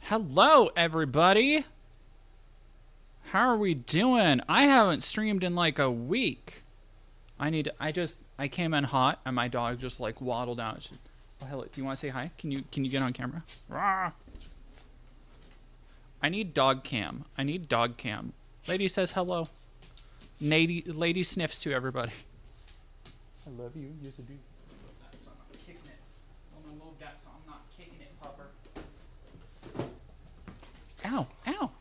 Hello, everybody. How are we doing? I haven't streamed in like a week. I came in hot and my dog just like waddled out. Oh, hello. Do you want to say hi? Can you get on camera? Rah. I need dog cam. Lady says hello. Lady sniffs to everybody. I love you. Yes, I do. So I'm not kicking it. I'm gonna love that, so I'm not kicking it, pupper. Ow, ow.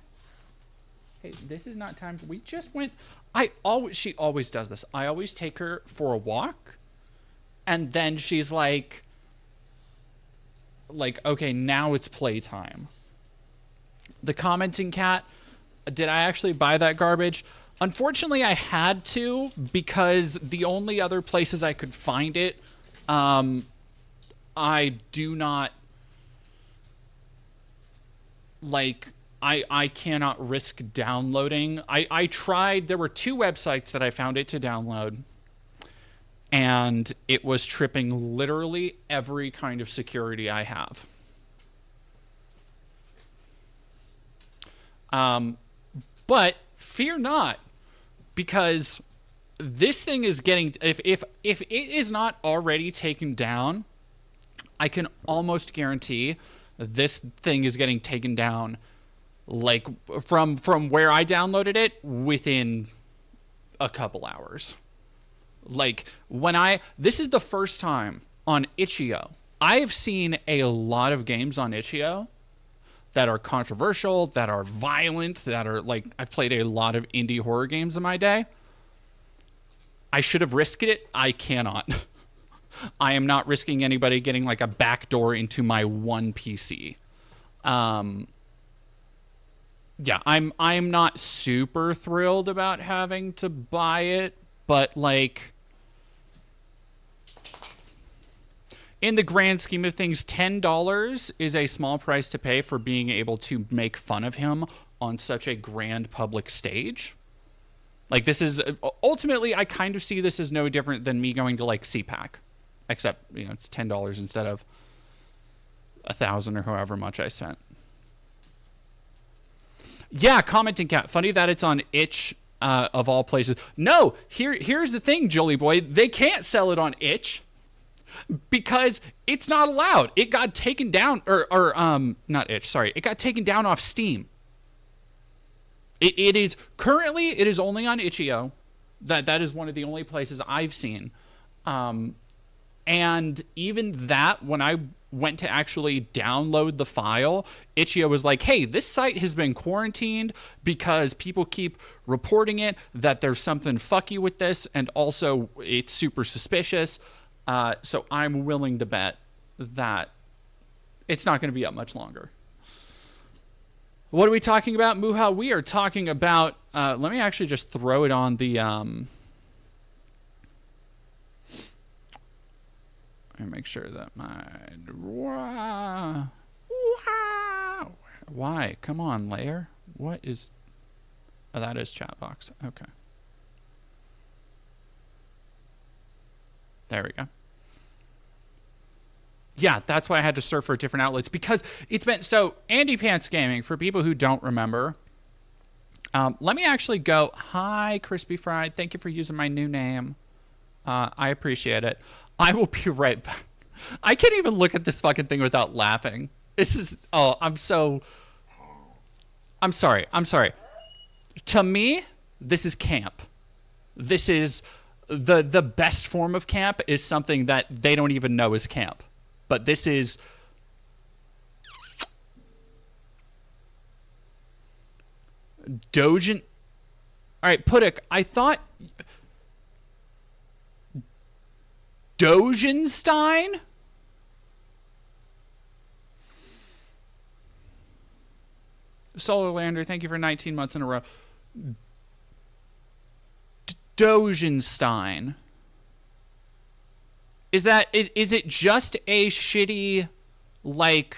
Hey, this is not time. We just went. She always does this. I always take her for a walk, and then she's like, okay, now it's playtime. The commenting cat. Did I actually buy that garbage? Unfortunately, I had to because the only other places I could find it, I do not like. I cannot risk downloading. I tried. There were two websites that I found it to download, and it was tripping literally every kind of security I have. But fear not, because this thing is getting, if it is not already taken down, I can almost guarantee this thing is getting taken down, like from where I downloaded it, within a couple hours. Like this is the first time on Itch.io. I have seen a lot of games on Itch.io that are controversial, that are violent, that are like, I've played a lot of indie horror games in my day. I should have risked it. I cannot. I am not risking anybody getting like a backdoor into my one PC. Yeah, I'm not super thrilled about having to buy it, but like, in the grand scheme of things, $10 is a small price to pay for being able to make fun of him on such a grand public stage. Like, this is ultimately, I kind of see this as no different than me going to like CPAC, except, you know, it's $10 instead of $1,000 or however much I spent. Yeah, commenting cat. Funny that it's on Itch, of all places. No, here's the thing, Jolie boy. They can't sell it on Itch because it's not allowed. It got taken down, or not Itch. Sorry, it got taken down off Steam. It is currently, it is only on Itch.io. That is one of the only places I've seen. And even that, when I went to actually download the file, Itch.io was like, hey, this site has been quarantined because people keep reporting it, that there's something fucky with this, and also it's super suspicious. So I'm willing to bet that it's not going to be up much longer. What are we talking about, Muha? We are talking about, let me actually just throw it on the, let me make sure that wow. Why? Come on, layer. What is, oh, that is chat box. Okay. There we go. Yeah, that's why I had to surf for different outlets, because it's been, so Andy Pants Gaming, for people who don't remember, let me actually go, hi, Crispy Fried, thank you for using my new name. I appreciate it. I will be right back. I can't even look at this fucking thing without laughing. This is, oh, I'm sorry. To me, this is camp. This is, the best form of camp is something that they don't even know is camp. But this is Dojin. All right, Pudik, I thought Dojenstein? Solar Lander, thank you for 19 months in a row. Dojenstein. Is it just a shitty, like,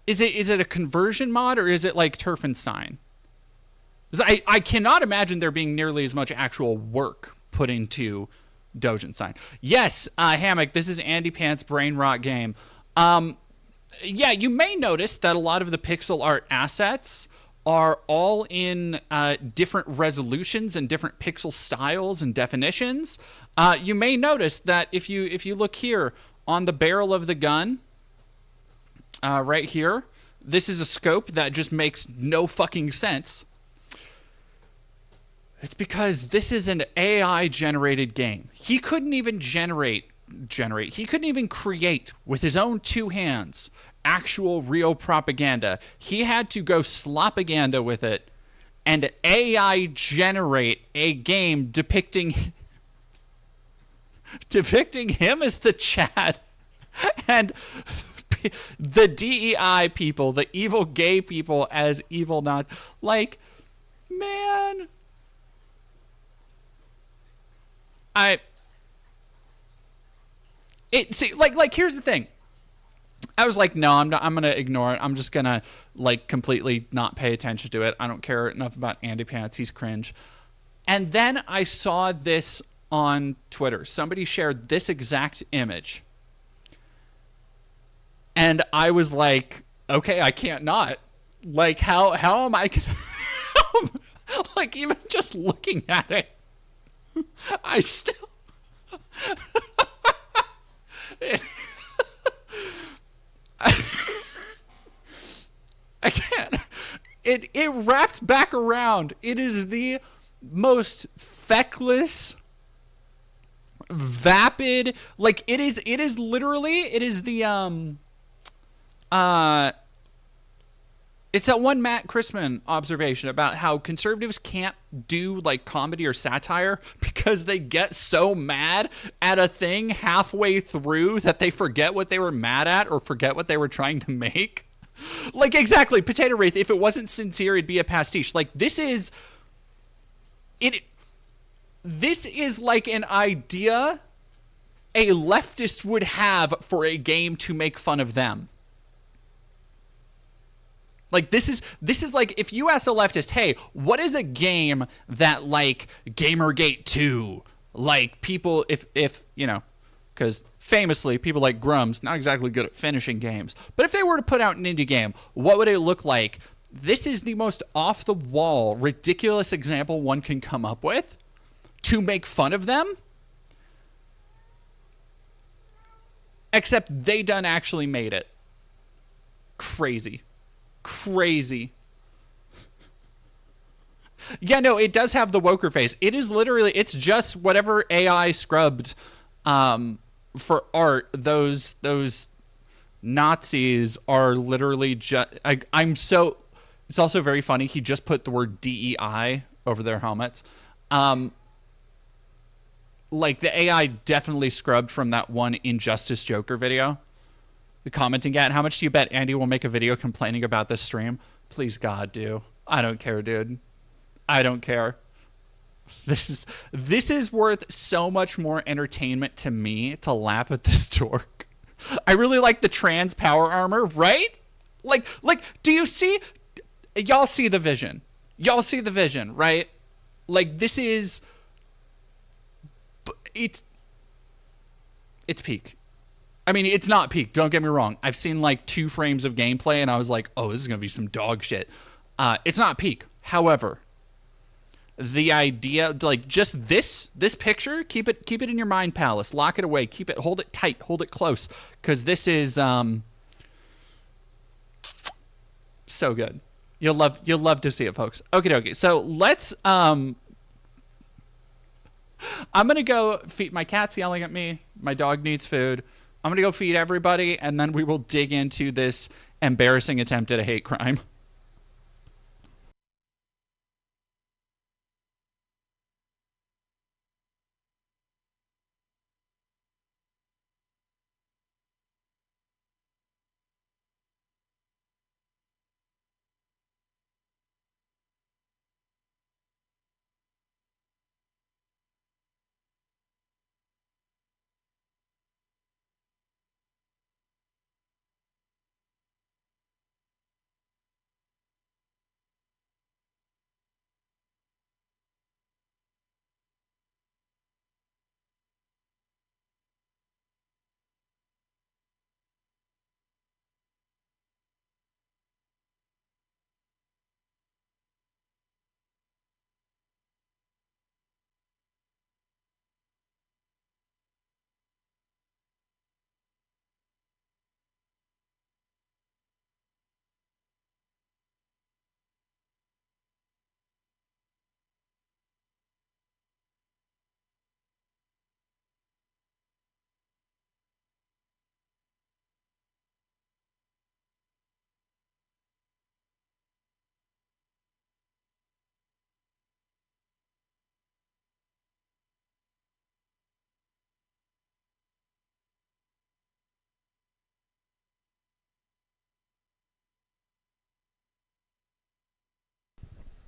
is it a conversion mod, or is it like Turfenstein? I cannot imagine there being nearly as much actual work put into Dogenstein. Yes, Hammock, this is Andy Pants Brain Rot Game. Yeah, you may notice that a lot of the pixel art assets are all in different resolutions and different pixel styles and definitions. You may notice that if you look here on the barrel of the gun, right here, this is a scope that just makes no fucking sense. It's because this is an AI generated game. He couldn't even he couldn't even create with his own two hands actual real propaganda. He had to go slopaganda with it and AI generate a game depicting him as the Chad and the DEI people, the evil gay people as evil not. Like, man, here's the thing. I was like, no, I'm gonna ignore it. I'm just gonna like completely not pay attention to it. I don't care enough about Andy Pants. He's cringe. And then I saw this on Twitter. Somebody shared this exact image. And I was like, okay, I can't not. Like, how am I gonna like, even just looking at it, I still I can't. It wraps back around. It is the most feckless, vapid, like it is literally, it is the it's that one Matt Christman observation about how conservatives can't do like comedy or satire because they get so mad at a thing halfway through that they forget what they were mad at or forget what they were trying to make. Like, exactly, Potato Wraith, if it wasn't sincere, it'd be a pastiche. Like, this is like an idea a leftist would have for a game to make fun of them. Like, this is like if you ask a leftist, hey, what is a game that, like, Gamergate 2, like, people, if you know, because famously, people like Grum's not exactly good at finishing games. But if they were to put out an indie game, what would it look like? This is the most off-the-wall, ridiculous example one can come up with to make fun of them. Except they done actually made it. Crazy. Yeah, no, it does have the Woker face. It is literally, it's just whatever AI scrubbed for art. Those Nazis are literally just, I'm so, it's also very funny. He just put the word DEI over their helmets. Like, the AI definitely scrubbed from that one Injustice Joker video. The commenting at, how much do you bet Andy will make a video complaining about this stream? Please God, do. I don't care, dude. I don't care. This is worth so much more entertainment to me to laugh at this dork. I really like the trans power armor, right? Like, do you see? Y'all see the vision. Y'all see the vision, right? Like, this is, it's peak. I mean, it's not peak. Don't get me wrong. I've seen like 2 frames of gameplay and I was like, oh, this is going to be some dog shit. It's not peak. However, the idea, like, just this picture, keep it in your mind palace. Lock it away. Keep it, hold it tight. Hold it close. Because this is so good. You'll love to see it, folks. Okay. So let's I'm gonna go feed, my cat's yelling at me. My dog needs food. I'm going to go feed everybody, and then we will dig into this embarrassing attempt at a hate crime.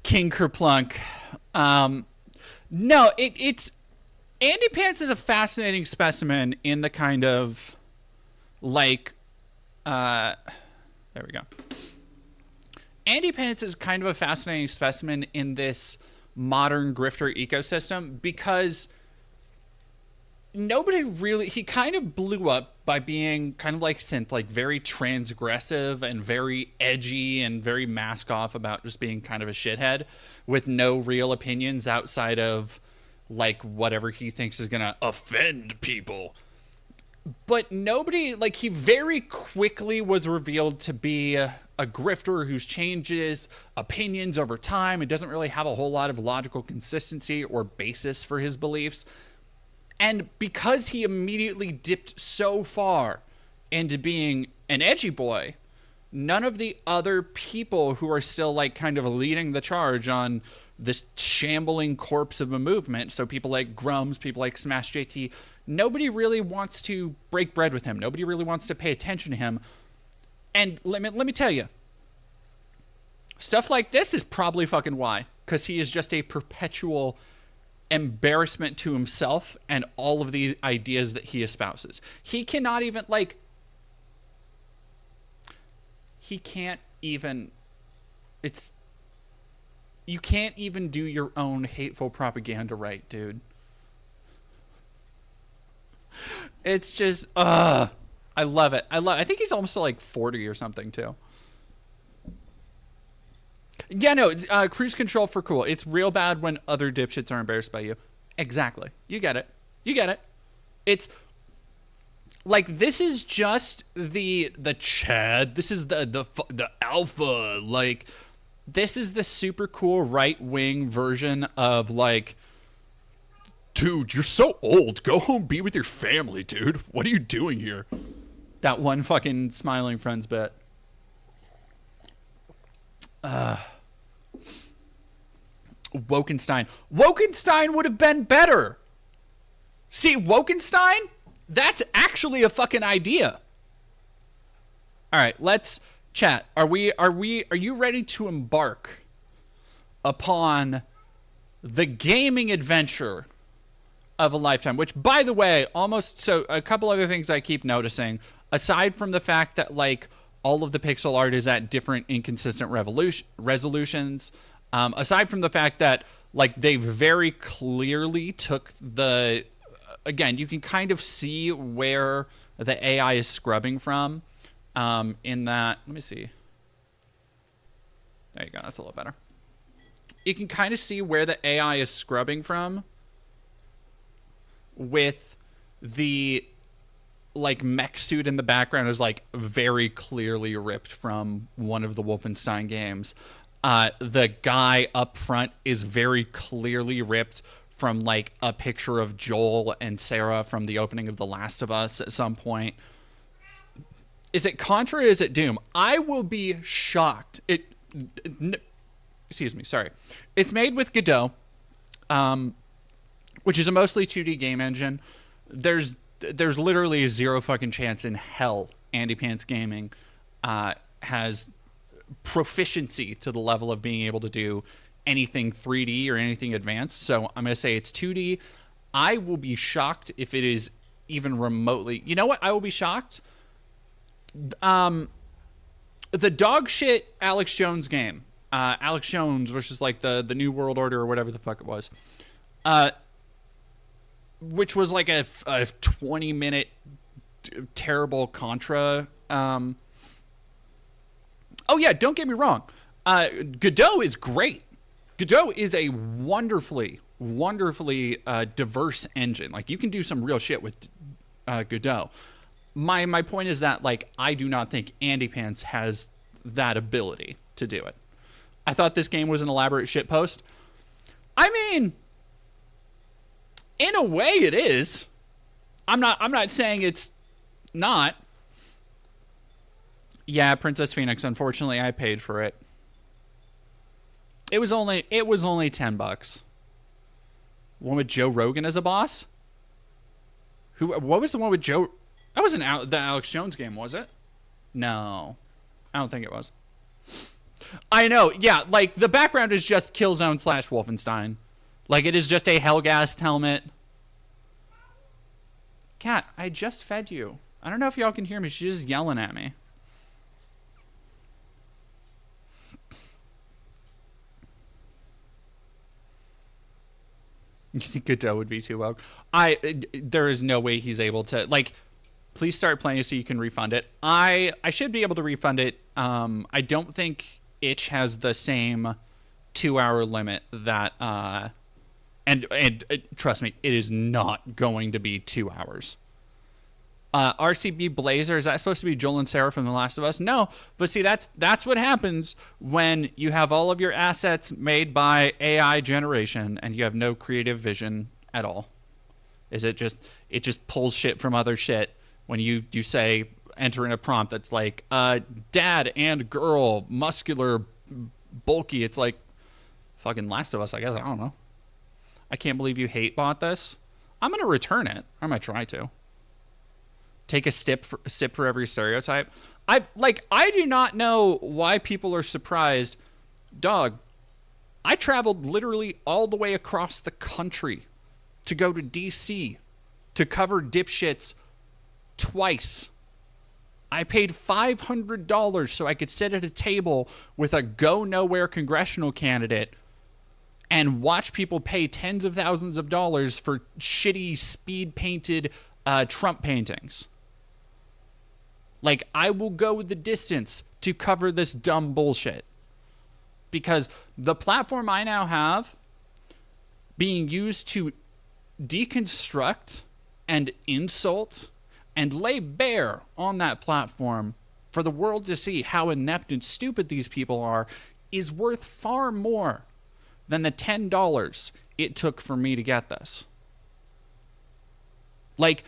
King Kerplunk. No, it's Andy Pants is a fascinating specimen in the kind of like there we go. Andy Pants is kind of a fascinating specimen in this modern grifter ecosystem because nobody really, he kind of blew up by being kind of like Synth, like very transgressive and very edgy and very mask off about just being kind of a shithead with no real opinions outside of like whatever he thinks is gonna offend people. But nobody, like, he very quickly was revealed to be a grifter who's changed his opinions over time and doesn't really have a whole lot of logical consistency or basis for his beliefs. And because he immediately dipped so far into being an edgy boy, none of the other people who are still like kind of leading the charge on this shambling corpse of a movement, so people like Grums, people like Smash JT, nobody really wants to break bread with him. Nobody really wants to pay attention to him. And let me tell you, stuff like this is probably fucking why. Because he is just a perpetual embarrassment to himself and all of the ideas that he espouses. He cannot even, like... He can't even... It's... You can't even do your own hateful propaganda right, dude. It's just, I love it. I think he's almost like 40 or something, too. Yeah, no, it's cruise control for cool. It's real bad when other dipshits are embarrassed by you. Exactly. You get it. You get it. It's like, this is just the Chad. This is the alpha. Like, this is the super cool right-wing version of, like, dude, you're so old. Go home, be with your family, dude. What are you doing here? That one fucking Smiling Friends bit. Wokenstein. Wokenstein would have been better. See, Wokenstein? That's actually a fucking idea. All right, let's chat. Are you ready to embark upon the gaming adventure of a lifetime? Which, by the way, so a couple other things I keep noticing, aside from the fact that like all of the pixel art is at different inconsistent resolutions, aside from the fact that like they very clearly took the, again, you can kind of see where the AI is scrubbing from, in that, let me see. There you go, that's a little better. You can kind of see where the AI is scrubbing from with the like mech suit in the background is like very clearly ripped from one of the Wolfenstein games. The guy up front is very clearly ripped from like a picture of Joel and Sarah from the opening of The Last of Us at some point. Is it Contra or is it Doom? I will be shocked. Excuse me, sorry. It's made with Godot, which is a mostly 2D game engine. There's literally zero fucking chance in hell Andy Pants Gaming has proficiency to the level of being able to do anything 3D or anything advanced. So I'm going to say it's 2D. I will be shocked if it is even remotely... You know what? I will be shocked. The dog shit Alex Jones game. Alex Jones versus like the New World Order or whatever the fuck it was. Which was like a 20-minute terrible Contra. Oh yeah, don't get me wrong. Godot is great. Godot is a wonderfully diverse engine. Like, you can do some real shit with Godot. My point is that, like, I do not think Andy Pants has that ability to do it. I thought this game was an elaborate shitpost. I mean, in a way it is. I'm not saying it's not. Yeah, Princess Phoenix, unfortunately I paid for it. It was only $10. One with Joe Rogan as a boss? What was the one with Joe? That wasn't the Alex Jones game, was it? No. I don't think it was. I know. Yeah, like the background is just Killzone / Wolfenstein. Like it is just a Hellgast helmet. Cat, I just fed you. I don't know if y'all can hear me. She's just yelling at me. You think Godot would be too low? There is no way he's able to, like, please start playing so you can refund it. I should be able to refund it. I don't think Itch has the same 2-hour limit that and trust me, it is not going to be 2 hours. RCB Blazer, is that supposed to be Joel and Sarah from The Last of Us? No, but see, that's what happens when you have all of your assets made by AI generation and you have no creative vision at all. It just pulls shit from other shit when you say, enter in a prompt that's like, dad and girl, muscular, bulky. It's like, fucking Last of Us, I guess. I don't know. I can't believe you hate bought this. I'm going to return it. I might try to. Take a sip for every stereotype. I do not know why people are surprised. Dog, I traveled literally all the way across the country to go to DC to cover dipshits twice. I paid $500 so I could sit at a table with a go nowhere congressional candidate and watch people pay tens of thousands of dollars for shitty speed painted Trump paintings. Like, I will go the distance to cover this dumb bullshit. Because the platform I now have being used to deconstruct and insult and lay bare on that platform for the world to see how inept and stupid these people are is worth far more than the $10 it took for me to get this. Like,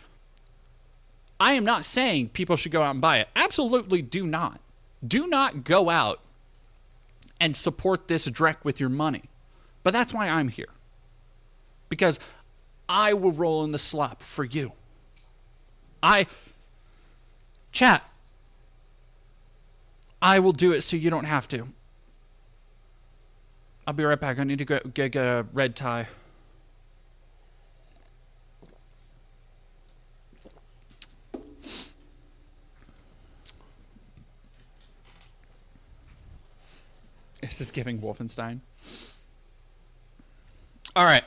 I am not saying people should go out and buy it. Absolutely do not. Do not go out and support this dreck with your money. But that's why I'm here. Because I will roll in the slop for you. Chat, I will do it so you don't have to. I'll be right back. I need to go get a red tie. This is giving Wolfenstein. All right.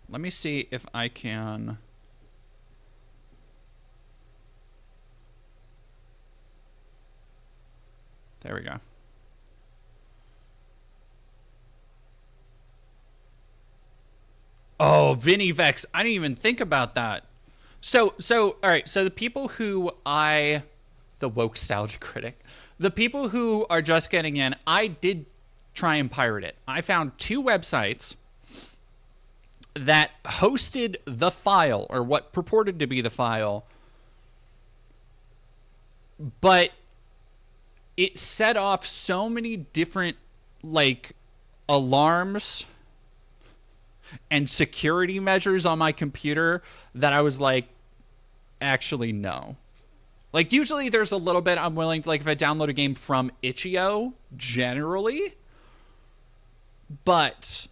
Let me see if I can... There we go. Oh, Vinny Vex. I didn't even think about that. So, all right. So the people who the woke nostalgia critic, the people who are just getting in, I did try and pirate it. I found 2 websites that hosted the file, or what purported to be the file, but it set off so many different, like, alarms and security measures on my computer that I was like, actually, no. Like, usually there's a little bit I'm willing to, like, if I download a game from itch.io, generally. But,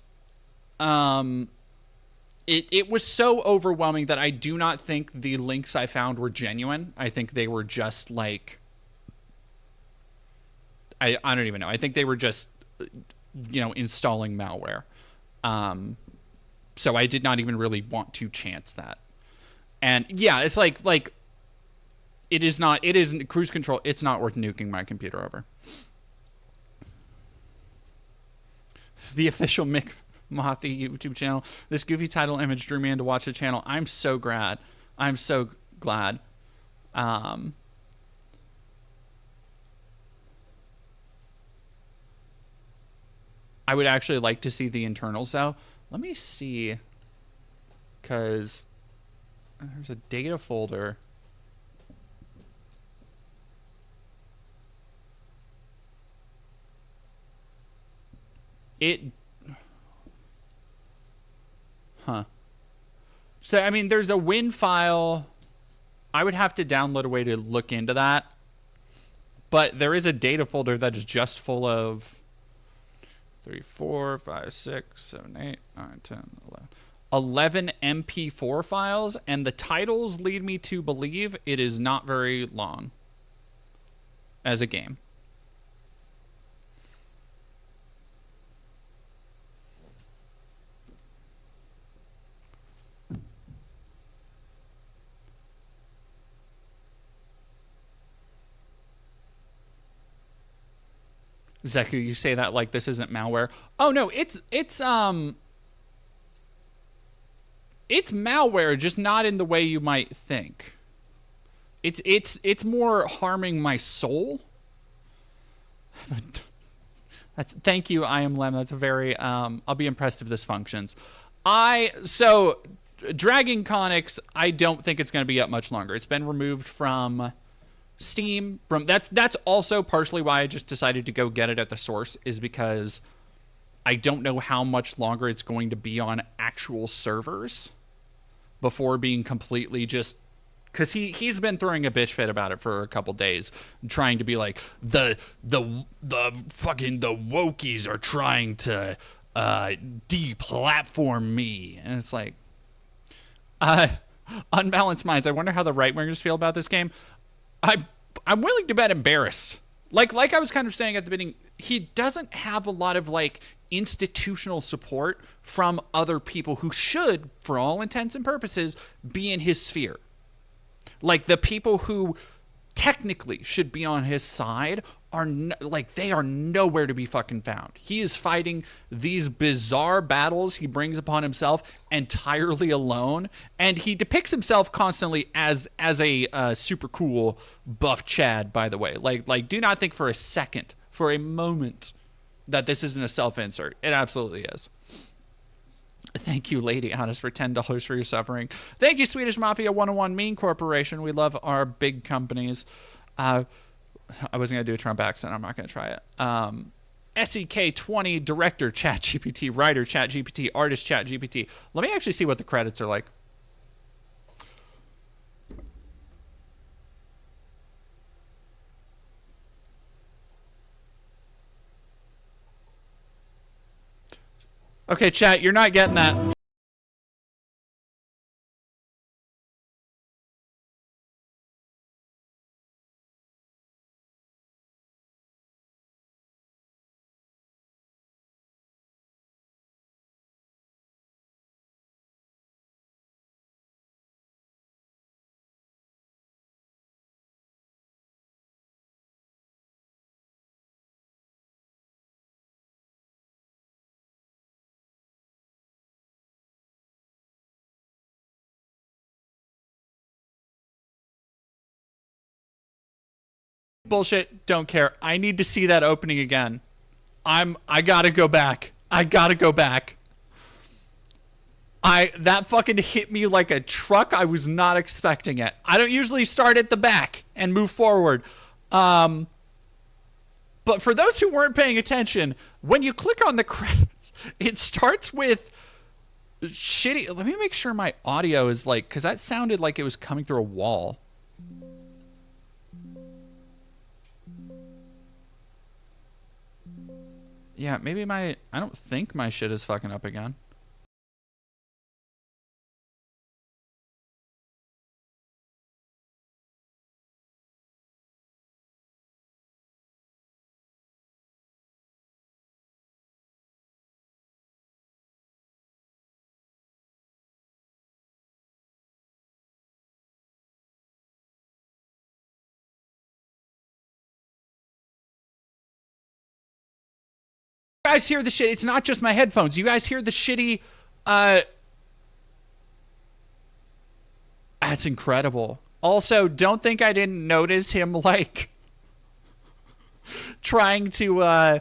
it was so overwhelming that I do not think the links I found were genuine. I think they were just, like, I don't even know. I think they were just, installing malware. So I did not even really want to chance that. And, yeah, it's like... It isn't cruise control. It's not worth nuking my computer over. The official Mick Mothi YouTube channel. This goofy title image drew me in to watch the channel. I'm so glad. I would actually like to see the internals though. Let me see. Because there's a data folder. So, I mean, there's a WIN file. I would have to download a way to look into that. but there is a data folder that is just full of 3, 4, 5, 6, 7, 8, 9, 10, 11 MP4 files, and the titles lead me to believe it is not very long as a game. Zeku, you say that like this isn't malware. Oh no, it's malware, just not in the way you might think. It's more harming my soul. Thank you, I am Lem. That's a very I'll be impressed if this functions. So Dragon Conics, I don't think it's going to be up much longer. It's been removed from Steam. That's also partially why I just decided to go get it at the source, is because I don't know how much longer it's going to be on actual servers before being completely just, because he's been throwing a bitch fit about it for a couple days, trying to be like the wokies are trying to deplatform me, and it's like Unbalanced Minds. I wonder how the right wingers feel about this game. I'm willing to bet embarrassed. Like I was kind of saying at the beginning, he doesn't have a lot of like institutional support from other people who should, for all intents and purposes, be in his sphere. Like the people who technically should be on his side are they are nowhere to be fucking found. He is fighting these bizarre battles he brings upon himself entirely alone, and he depicts himself constantly as a super cool buff Chad, by the way. Like do not think for a second, for a moment, that this isn't a self-insert. It absolutely is. Thank you, Lady Honest, for $10 for your suffering. Thank you, Swedish Mafia 101 Mean Corporation. We love our big companies. I wasn't going to do a Trump accent. I'm not going to try it. SEK20, Director, ChatGPT, Writer, ChatGPT, Artist, ChatGPT. Let me actually see what the credits are like. Okay, chat, you're not getting that. Bullshit, don't care. I need to see that opening again. I gotta go back. That fucking hit me like a truck. I was not expecting it. I don't usually start at the back and move forward. But for those who weren't paying attention, when you click on the credits, it starts with shitty. Let me make sure my audio is like, because that sounded like it was coming through a wall. Yeah, maybe I don't think my shit is fucking up again. You guys hear the shit? It's not just my headphones. You guys hear the shitty, that's incredible. Also, don't think I didn't notice him, like, trying to,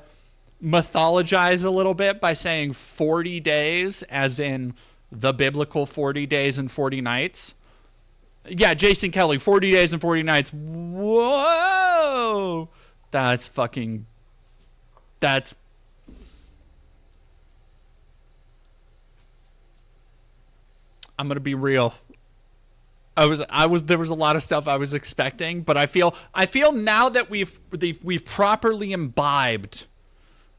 mythologize a little bit by saying 40 days, as in the biblical 40 days and 40 nights. Yeah, Jason Kelly, 40 days and 40 nights. Whoa! That's fucking... That's... I'm gonna be real. there was a lot of stuff I was expecting, but I feel now that we've properly imbibed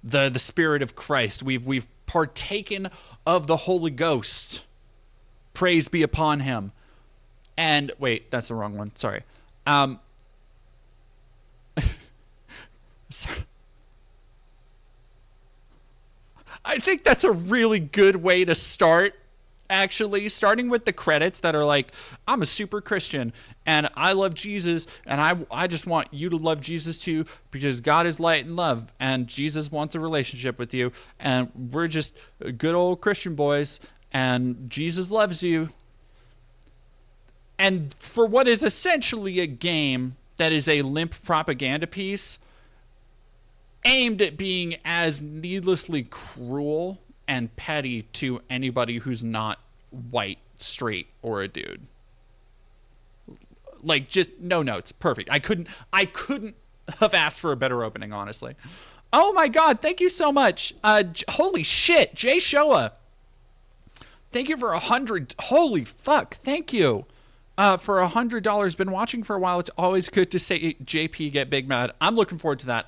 the spirit of Christ. We've partaken of the Holy Ghost. Praise be upon him. And wait, that's the wrong one. Sorry. Sorry. I think that's a really good way to start, actually, starting with the credits that are like, I'm a super Christian and I love Jesus, and I just want you to love Jesus too, because God is light and love and Jesus wants a relationship with you, and we're just good old Christian boys and Jesus loves you. And for what is essentially a game that is a limp propaganda piece aimed at being as needlessly cruel and petty to anybody who's not white, straight, or a dude. Like, just no notes. Perfect. I couldn't have asked for a better opening, honestly. Oh my god, thank you so much. Holy shit, Jay Showa. Thank you for 100. Holy fuck, thank you. For $100. Been watching for a while. It's always good to say JP get big mad. I'm looking forward to that.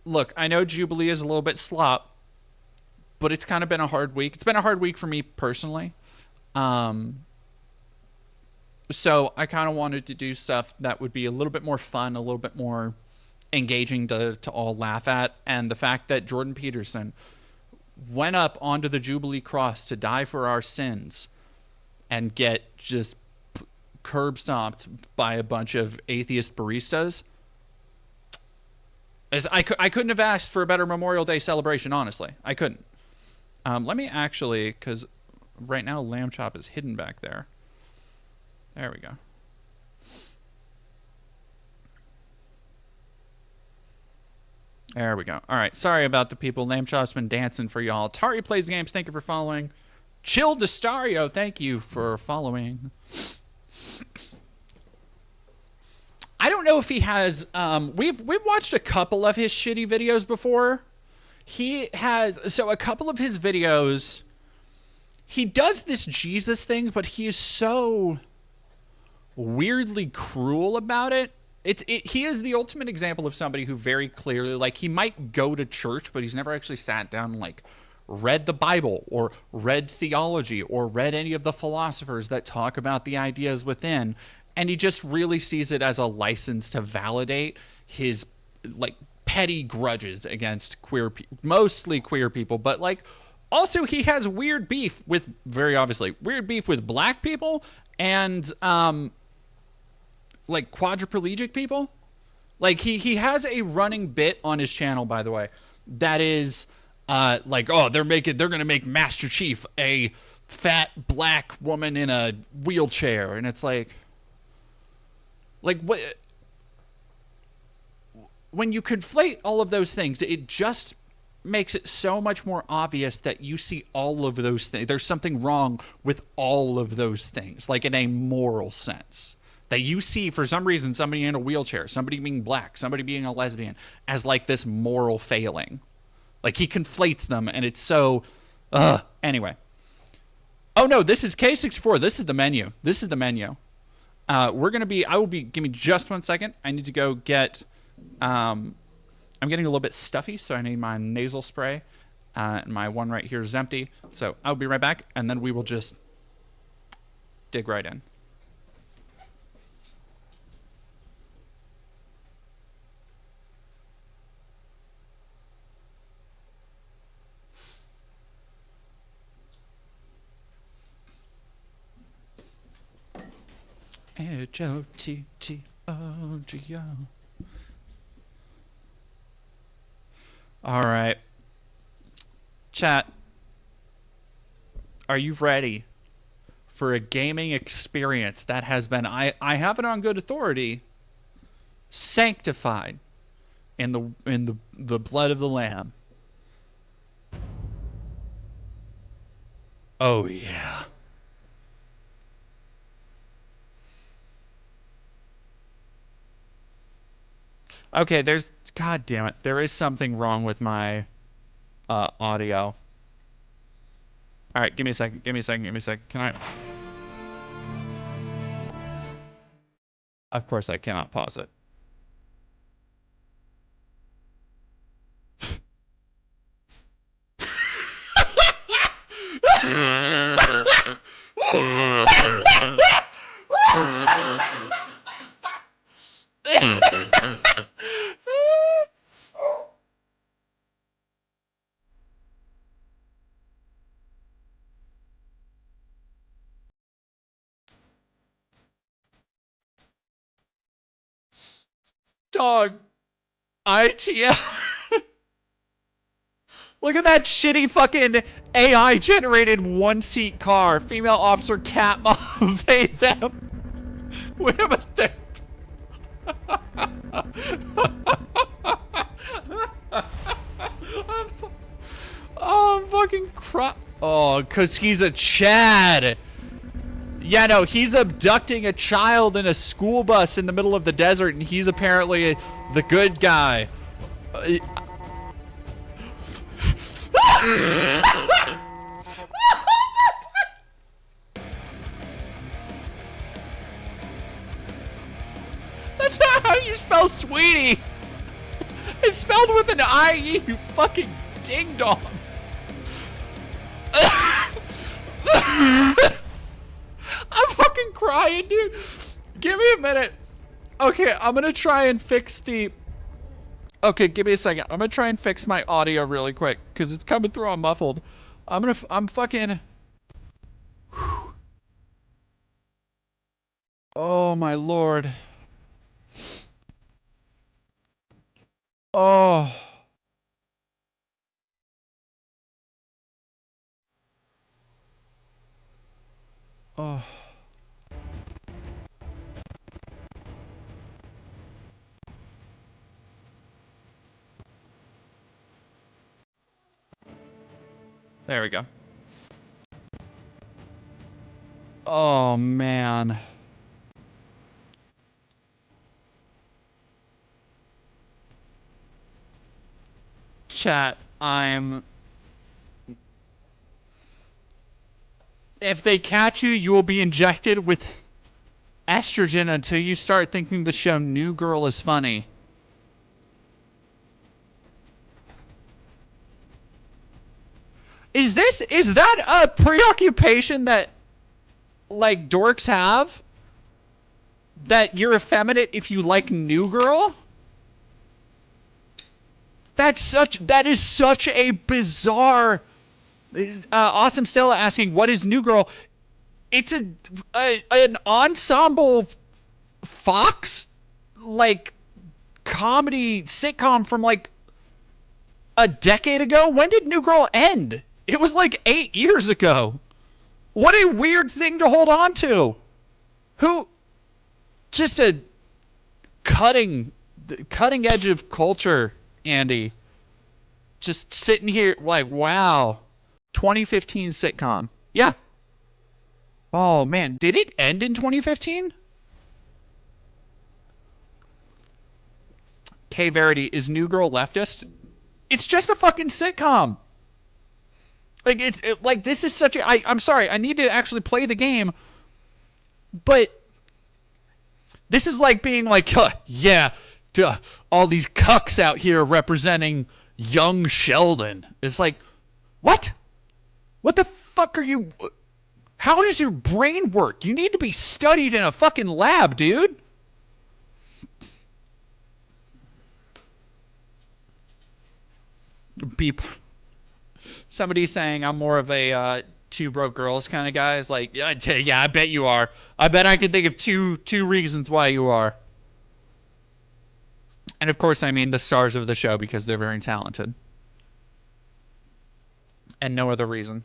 Look, I know Jubilee is a little bit slop, but it's kind of been a hard week. It's been a hard week for me personally. So I kind of wanted to do stuff that would be a little bit more fun, a little bit more engaging to all laugh at. And the fact that Jordan Peterson went up onto the Jubilee cross to die for our sins and get just curb stomped by a bunch of atheist baristas. I couldn't have asked for a better Memorial Day celebration, honestly. I couldn't. Let me actually, because right now Lamb Chop is hidden back there. There we go. There we go. All right, sorry about the people. Lamb Chop's been dancing for y'all. Tari Plays Games, thank you for following. Chill Destario, thank you for following. I don't know if he has. We've watched a couple of his shitty videos before. He has, so a couple of his videos, he does this Jesus thing, but he is so weirdly cruel about it. He is the ultimate example of somebody who very clearly, like, he might go to church, but he's never actually sat down and like read the Bible or read theology or read any of the philosophers that talk about the ideas within. And he just really sees it as a license to validate his like petty grudges against mostly queer people. But like, also he has weird beef with, very obviously, weird beef with black people and like quadriplegic people. Like he has a running bit on his channel, by the way, that is like, oh, they're gonna make Master Chief a fat black woman in a wheelchair, and it's like what, when you conflate all of those things, it just makes it so much more obvious that you see all of those things. There's something wrong with all of those things, like in a moral sense, that you see for some reason somebody in a wheelchair, somebody being black, somebody being a lesbian as like this moral failing. Like he conflates them, and it's so anyway. Oh no, this is K64. This is the menu. I will be, give me just 1 second. I need to go get, I'm getting a little bit stuffy, so I need my nasal spray. And my one right here is empty. So I'll be right back, and then we will just dig right in. H-O-T-T-O-G-O. All right. Chat. Are you ready for a gaming experience that has been, I have it on good authority, sanctified in the blood of the Lamb? Oh yeah. Okay, god damn it. There is something wrong with my audio. All right, give me a second. Can I? Of course, I cannot pause it. Dog. ITL. Look at that shitty fucking AI generated one-seat car. Female officer cat mom. They them. We have a thing. I'm fucking Oh, cause he's a Chad. Yeah, no, he's abducting a child in a school bus in the middle of the desert, and he's apparently the good guy. That's not how you spell sweetie. It's spelled with an I-E, you fucking ding-dong. I'm fucking crying, dude. Give me a minute. Okay, I'm gonna try and fix the... Okay, give me a second. I'm gonna try and fix my audio really quick, because it's coming through on muffled. I'm fucking... Oh, my lord. Oh. Oh. There we go. Oh, man. Chat, if they catch you, you will be injected with estrogen until you start thinking the show New Girl is funny. Is that a preoccupation that, like, dorks have? That you're effeminate if you like New Girl? That is such a bizarre... Awesome Stella asking, what is New Girl? It's an ensemble Fox, like, comedy sitcom from, like, a decade ago. When did New Girl end? It was like 8 years ago. What a weird thing to hold on to. Who... Just a cutting edge of culture, Andy. Just sitting here like, wow. 2015 sitcom. Yeah. Oh, man. Did it end in 2015? K Verity, is New Girl leftist? It's just a fucking sitcom. Like, like, this is such a... I'm sorry, I need to actually play the game. But... This is like being like, yeah, all these cucks out here representing young Sheldon. It's like, what? What the fuck are you... How does your brain work? You need to be studied in a fucking lab, dude. Beep. Somebody saying I'm more of a two broke girls kind of guy is like, yeah, I bet you are. I bet I can think of two reasons why you are. And of course, I mean the stars of the show because they're very talented. And no other reason.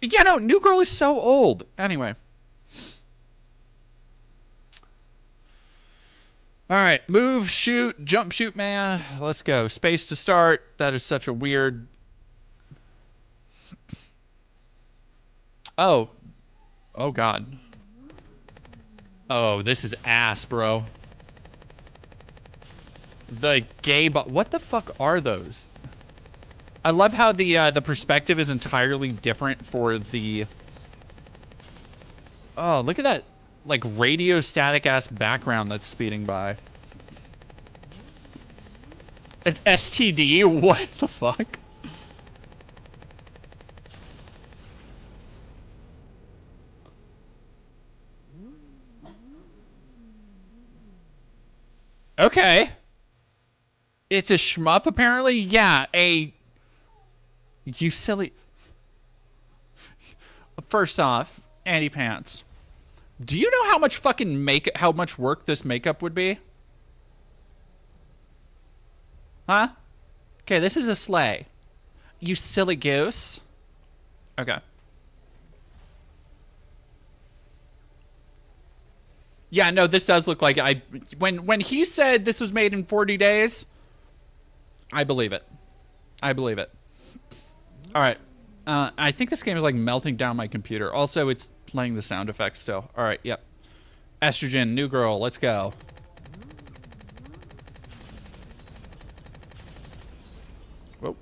Yeah, no, New Girl is so old. Anyway. Alright, move, shoot, jump, shoot, man. Let's go. Space to start. That is such a weird... Oh. Oh, God. Oh, this is ass, bro. The gay... What the fuck are those? I love how the perspective is entirely different for the... Oh, look at that. like radio static ass background that's speeding by. It's STD? What the fuck? Okay. It's a shmup, apparently? Yeah, you silly... First off, Andy Pants. Do you know how much fucking how much work this makeup would be? Huh? Okay, this is a sleigh. You silly goose. Okay. Yeah, no, this does look like when he said this was made in 40 days, I believe it. I believe it. All right. I think this game is like melting down my computer. Also, it's playing the sound effects still. All right, yep. Estrogen, new girl, let's go. Whoa.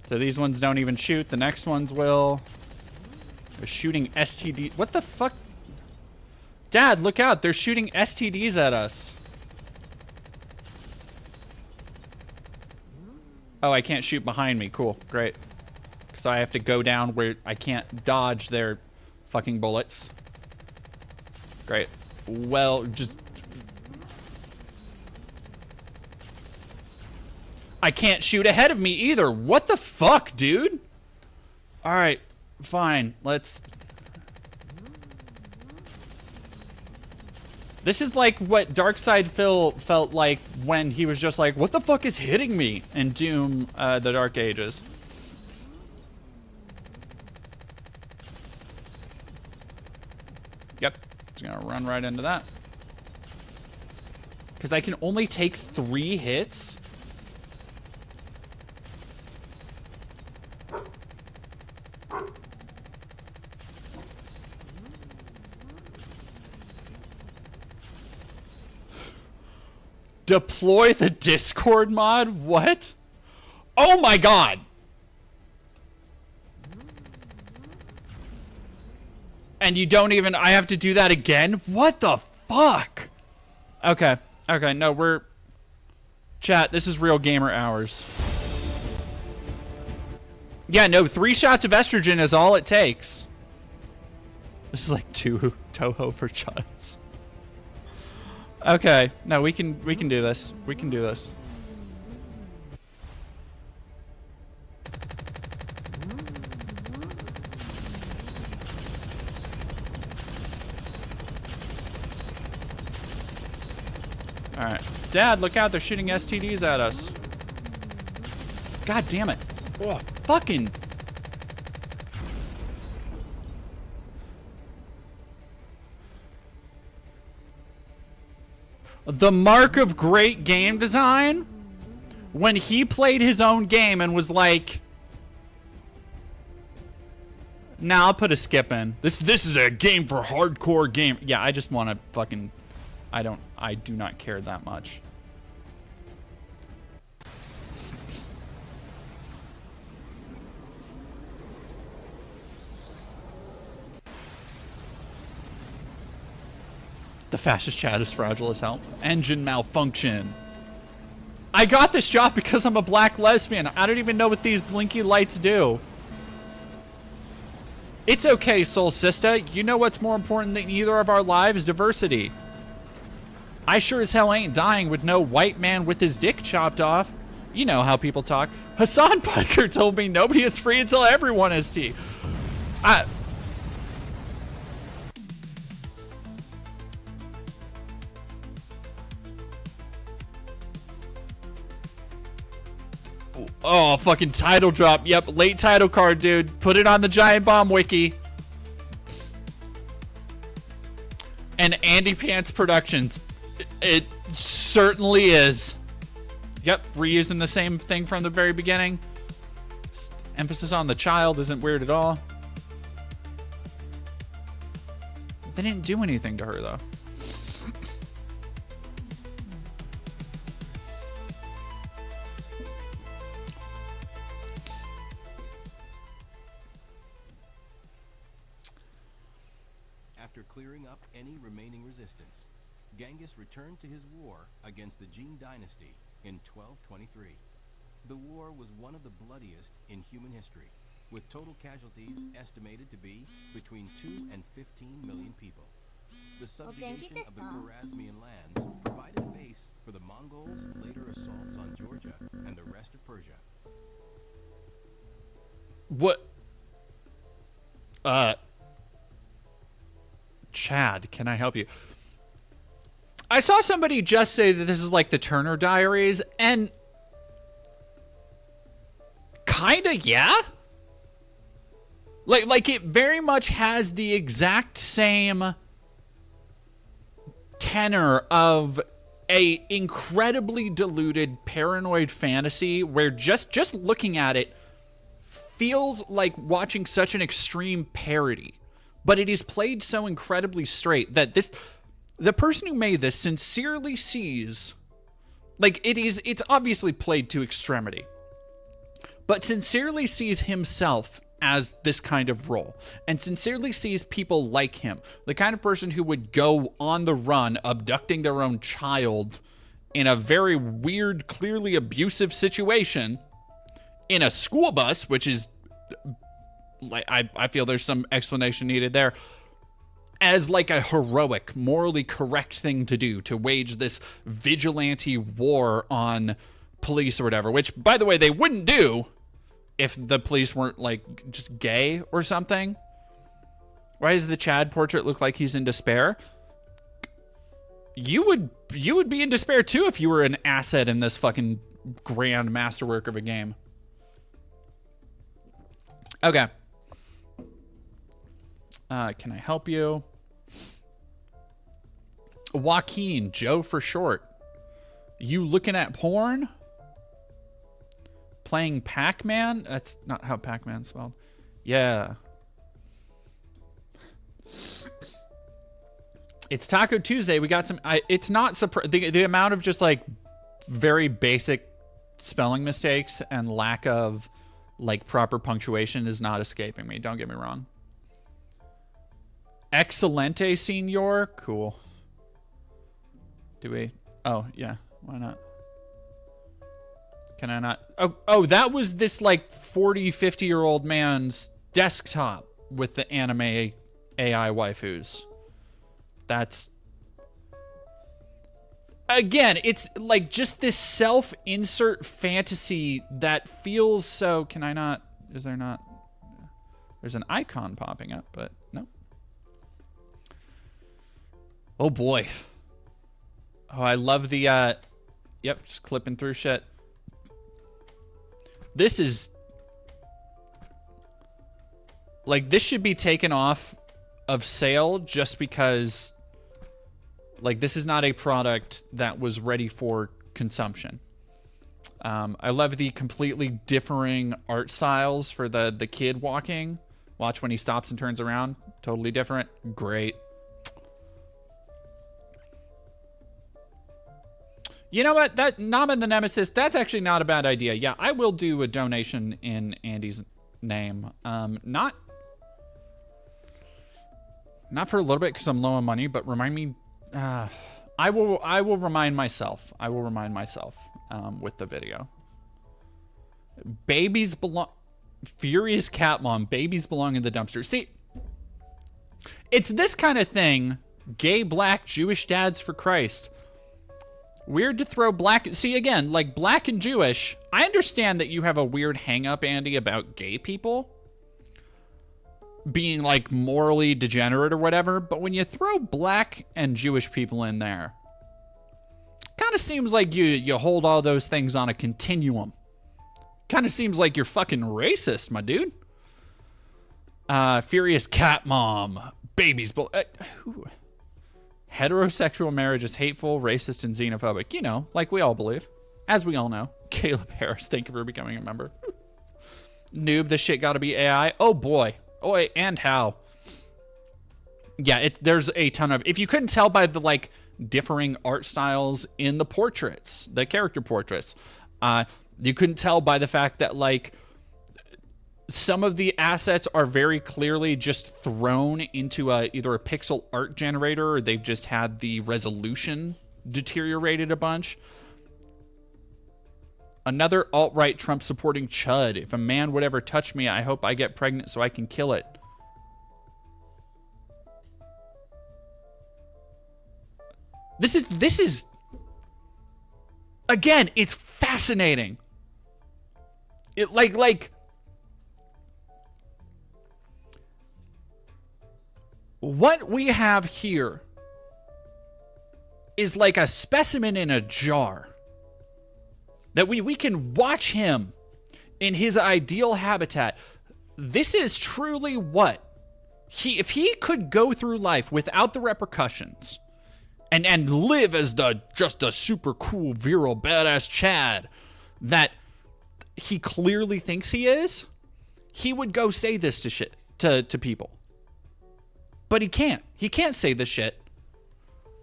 So these ones don't even shoot. The next ones will. They're shooting STD. What the fuck? Dad, look out. They're shooting STDs at us. Oh, I can't shoot behind me. Cool. Great. Because I have to go down where I can't dodge their fucking bullets. Great. Well, just... I can't shoot ahead of me either. What the fuck, dude? Alright. Fine. Let's... This is like what Darkside Phil felt like when he was just like, what the fuck is hitting me? In Doom, The Dark Ages. Yep. Just gonna run right into that. Because I can only take 3 hits? Deploy the Discord mod? What? Oh my god! And you don't even... I have to do that again? What the fuck? Okay. Okay, no, we're... Chat, this is real gamer hours. Yeah, no, 3 shots of estrogen is all it takes. This is like 2 Toho for shots. Okay, no, we can do this. We can do this. Alright. Dad, look out, they're shooting STDs at us. God damn it. Oh, fucking... The mark of great game design? When he played his own game and was like... Nah, I'll put a skip in. This is a game for hardcore game. Yeah, I just want to fucking... I do not care that much. The fastest chat is fragile as hell. Engine malfunction. I got this job because I'm a black lesbian. I don't even know what these blinky lights do. It's okay, soul sister. You know what's more important than either of our lives? Diversity. I sure as hell ain't dying with no white man with his dick chopped off. You know how people talk. Hassan Piker told me nobody is free until everyone is T. Oh, fucking title drop. Yep, late title card, dude. Put it on the Giant Bomb wiki. And Andy Pants Productions. It certainly is. Yep, reusing the same thing from the very beginning. Emphasis on the child isn't weird at all. They didn't do anything to her, though. After clearing up any remaining resistance, Genghis returned to his war against the Jin dynasty in 1223. The war was one of the bloodiest in human history, with total casualties estimated to be between 2 and 15 million people. The subjugation of the Khwarezmian lands provided a base for the Mongols' later assaults on Georgia and the rest of Persia. What? Chad, can I help you? I saw somebody just say that this is like the Turner Diaries, and kinda, yeah? Like it very much has the exact same tenor of a incredibly diluted paranoid fantasy where just looking at it feels like watching such an extreme parody, but it is played so incredibly straight that the person who made this sincerely sees, like, it's obviously played to extremity, but sincerely sees himself as this kind of role, and sincerely sees people like him, the kind of person who would go on the run abducting their own child in a very weird, clearly abusive situation in a school bus, which is, like, I feel there's some explanation needed there, as like a heroic, morally correct thing to do, to wage this vigilante war on police or whatever, which, by the way, they wouldn't do if the police weren't, like, just gay or something. Why does the Chad portrait look like he's in despair? You would be in despair too if you were an asset in this fucking grand masterwork of a game. Okay. Can I help you? Joaquin, Joe for short. You looking at porn? Playing Pac-Man? That's not how Pac-Man's spelled. Yeah. It's Taco Tuesday. We got some... it's not... The amount of just, like, very basic spelling mistakes and lack of, like, proper punctuation is not escaping me. Don't get me wrong. Excelente, senor. Cool. Do we... Oh, yeah. Why not? Can I not? Oh, that was this, like, 40, 50-year-old man's desktop with the anime AI waifus. That's... Again, it's, like, just this self-insert fantasy that feels so... Can I not... Is there not... There's an icon popping up, but no. Oh, boy. Oh, I love the... Yep, just clipping through shit. This is... Like, this should be taken off of sale just because... Like, this is not a product that was ready for consumption. I love the completely differing art styles for the kid walking. Watch when he stops and turns around. Totally different. Great. You know what? That Nama the Nemesis, that's actually not a bad idea. Yeah, I will do a donation in Andy's name. Not for a little bit because I'm low on money, but remind me. I will remind myself. I will remind myself with the video. Babies belong. Furious Cat Mom. Babies belong in the dumpster. See, it's this kind of thing. Gay, black, Jewish dads for Christ. Weird to throw black... See, again, like, black and Jewish, I understand that you have a weird hang-up, Andy, about gay people being, like, morally degenerate or whatever, but when you throw black and Jewish people in there, kind of seems like you hold all those things on a continuum. Kind of seems like you're fucking racist, my dude. Furious Cat Mom. Babies... Heterosexual marriage is hateful, racist, and xenophobic. You know, like we all believe. As we all know. Caleb Harris, thank you for becoming a member. Noob, this shit gotta be AI. Oh boy. Oh, and how. Yeah, there's a ton of... If you couldn't tell by the, like, differing art styles in the portraits, the character portraits, you couldn't tell by the fact that, like, some of the assets are very clearly just thrown into either a pixel art generator, or they've just had the resolution deteriorated a bunch. Another alt-right Trump supporting chud. If a man would ever touch me, I hope I get pregnant so I can kill it. This is again, it's fascinating. It like what we have here is like a specimen in a jar that we can watch him in his ideal habitat. This is truly what if he could go through life without the repercussions and live as just a super cool, virile, badass Chad that he clearly thinks he is, he would go say this to people. But he can't. He can't say this shit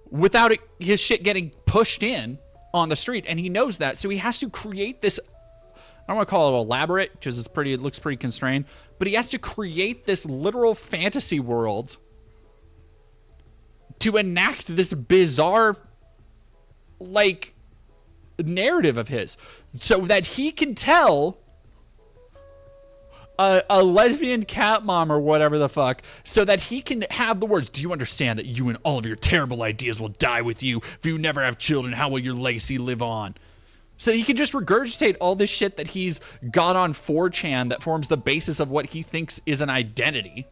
without his shit getting pushed in on the street, and he knows that, so he has to create this. I don't want to call it elaborate because it looks pretty constrained, but he has to create this literal fantasy world to enact this bizarre, like, narrative of his, so that he can tell a lesbian cat mom or whatever the fuck, so that he can have the words, do you understand that you and all of your terrible ideas will die with you? If you never have children, how will your legacy live on? So he can just regurgitate all this shit that he's got on 4chan that forms the basis of what he thinks is an identity.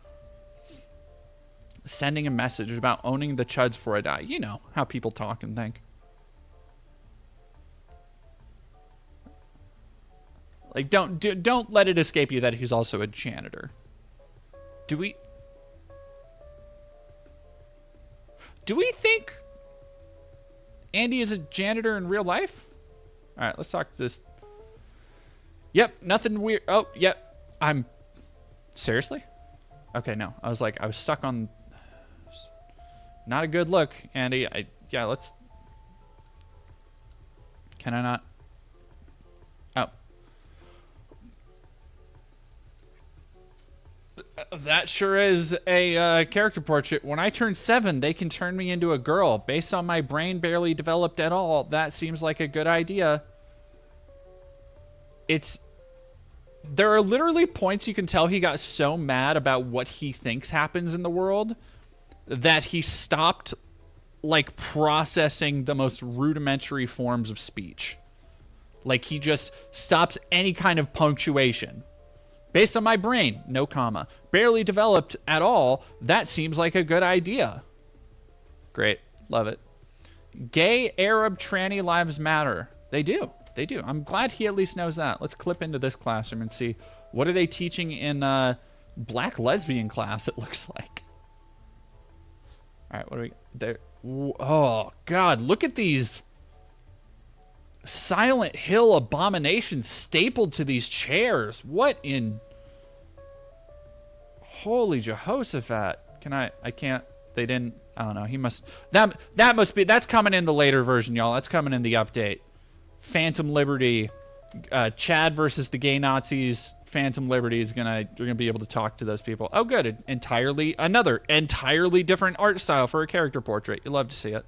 Sending a message about owning the chuds before I die. You know how people talk and think. Like, don't let it escape you that he's also a janitor. Do we think Andy is a janitor in real life? All right, let's talk to this. Yep, nothing weird. Oh, yep. Seriously? Okay, no. I was stuck on. Not a good look, Andy. Yeah, let's. Can I not? Oh. That sure is a character portrait. When I turn 7, they can turn me into a girl. Based on my brain barely developed at all, that seems like a good idea. There are literally points you can tell he got so mad about what he thinks happens in the world that he stopped, like, processing the most rudimentary forms of speech. Like, he just stops any kind of punctuation. Based on my brain, no comma. Barely developed at all, that seems like a good idea. Great. Love it. Gay, Arab, tranny lives matter. They do. They do. I'm glad he at least knows that. Let's clip into this classroom and see. What are they teaching in black lesbian class, it looks like. All right, what do we there? Oh, God, look at these Silent Hill abominations stapled to these chairs. What in... Holy Jehoshaphat. I can't, they didn't, I don't know, he must, that must be, that's coming in the later version, y'all. That's coming in the update. Phantom Liberty, Chad versus the gay Nazis. Phantom Liberty is you're gonna be able to talk to those people. Oh, good. Another entirely different art style for a character portrait. You love to see it.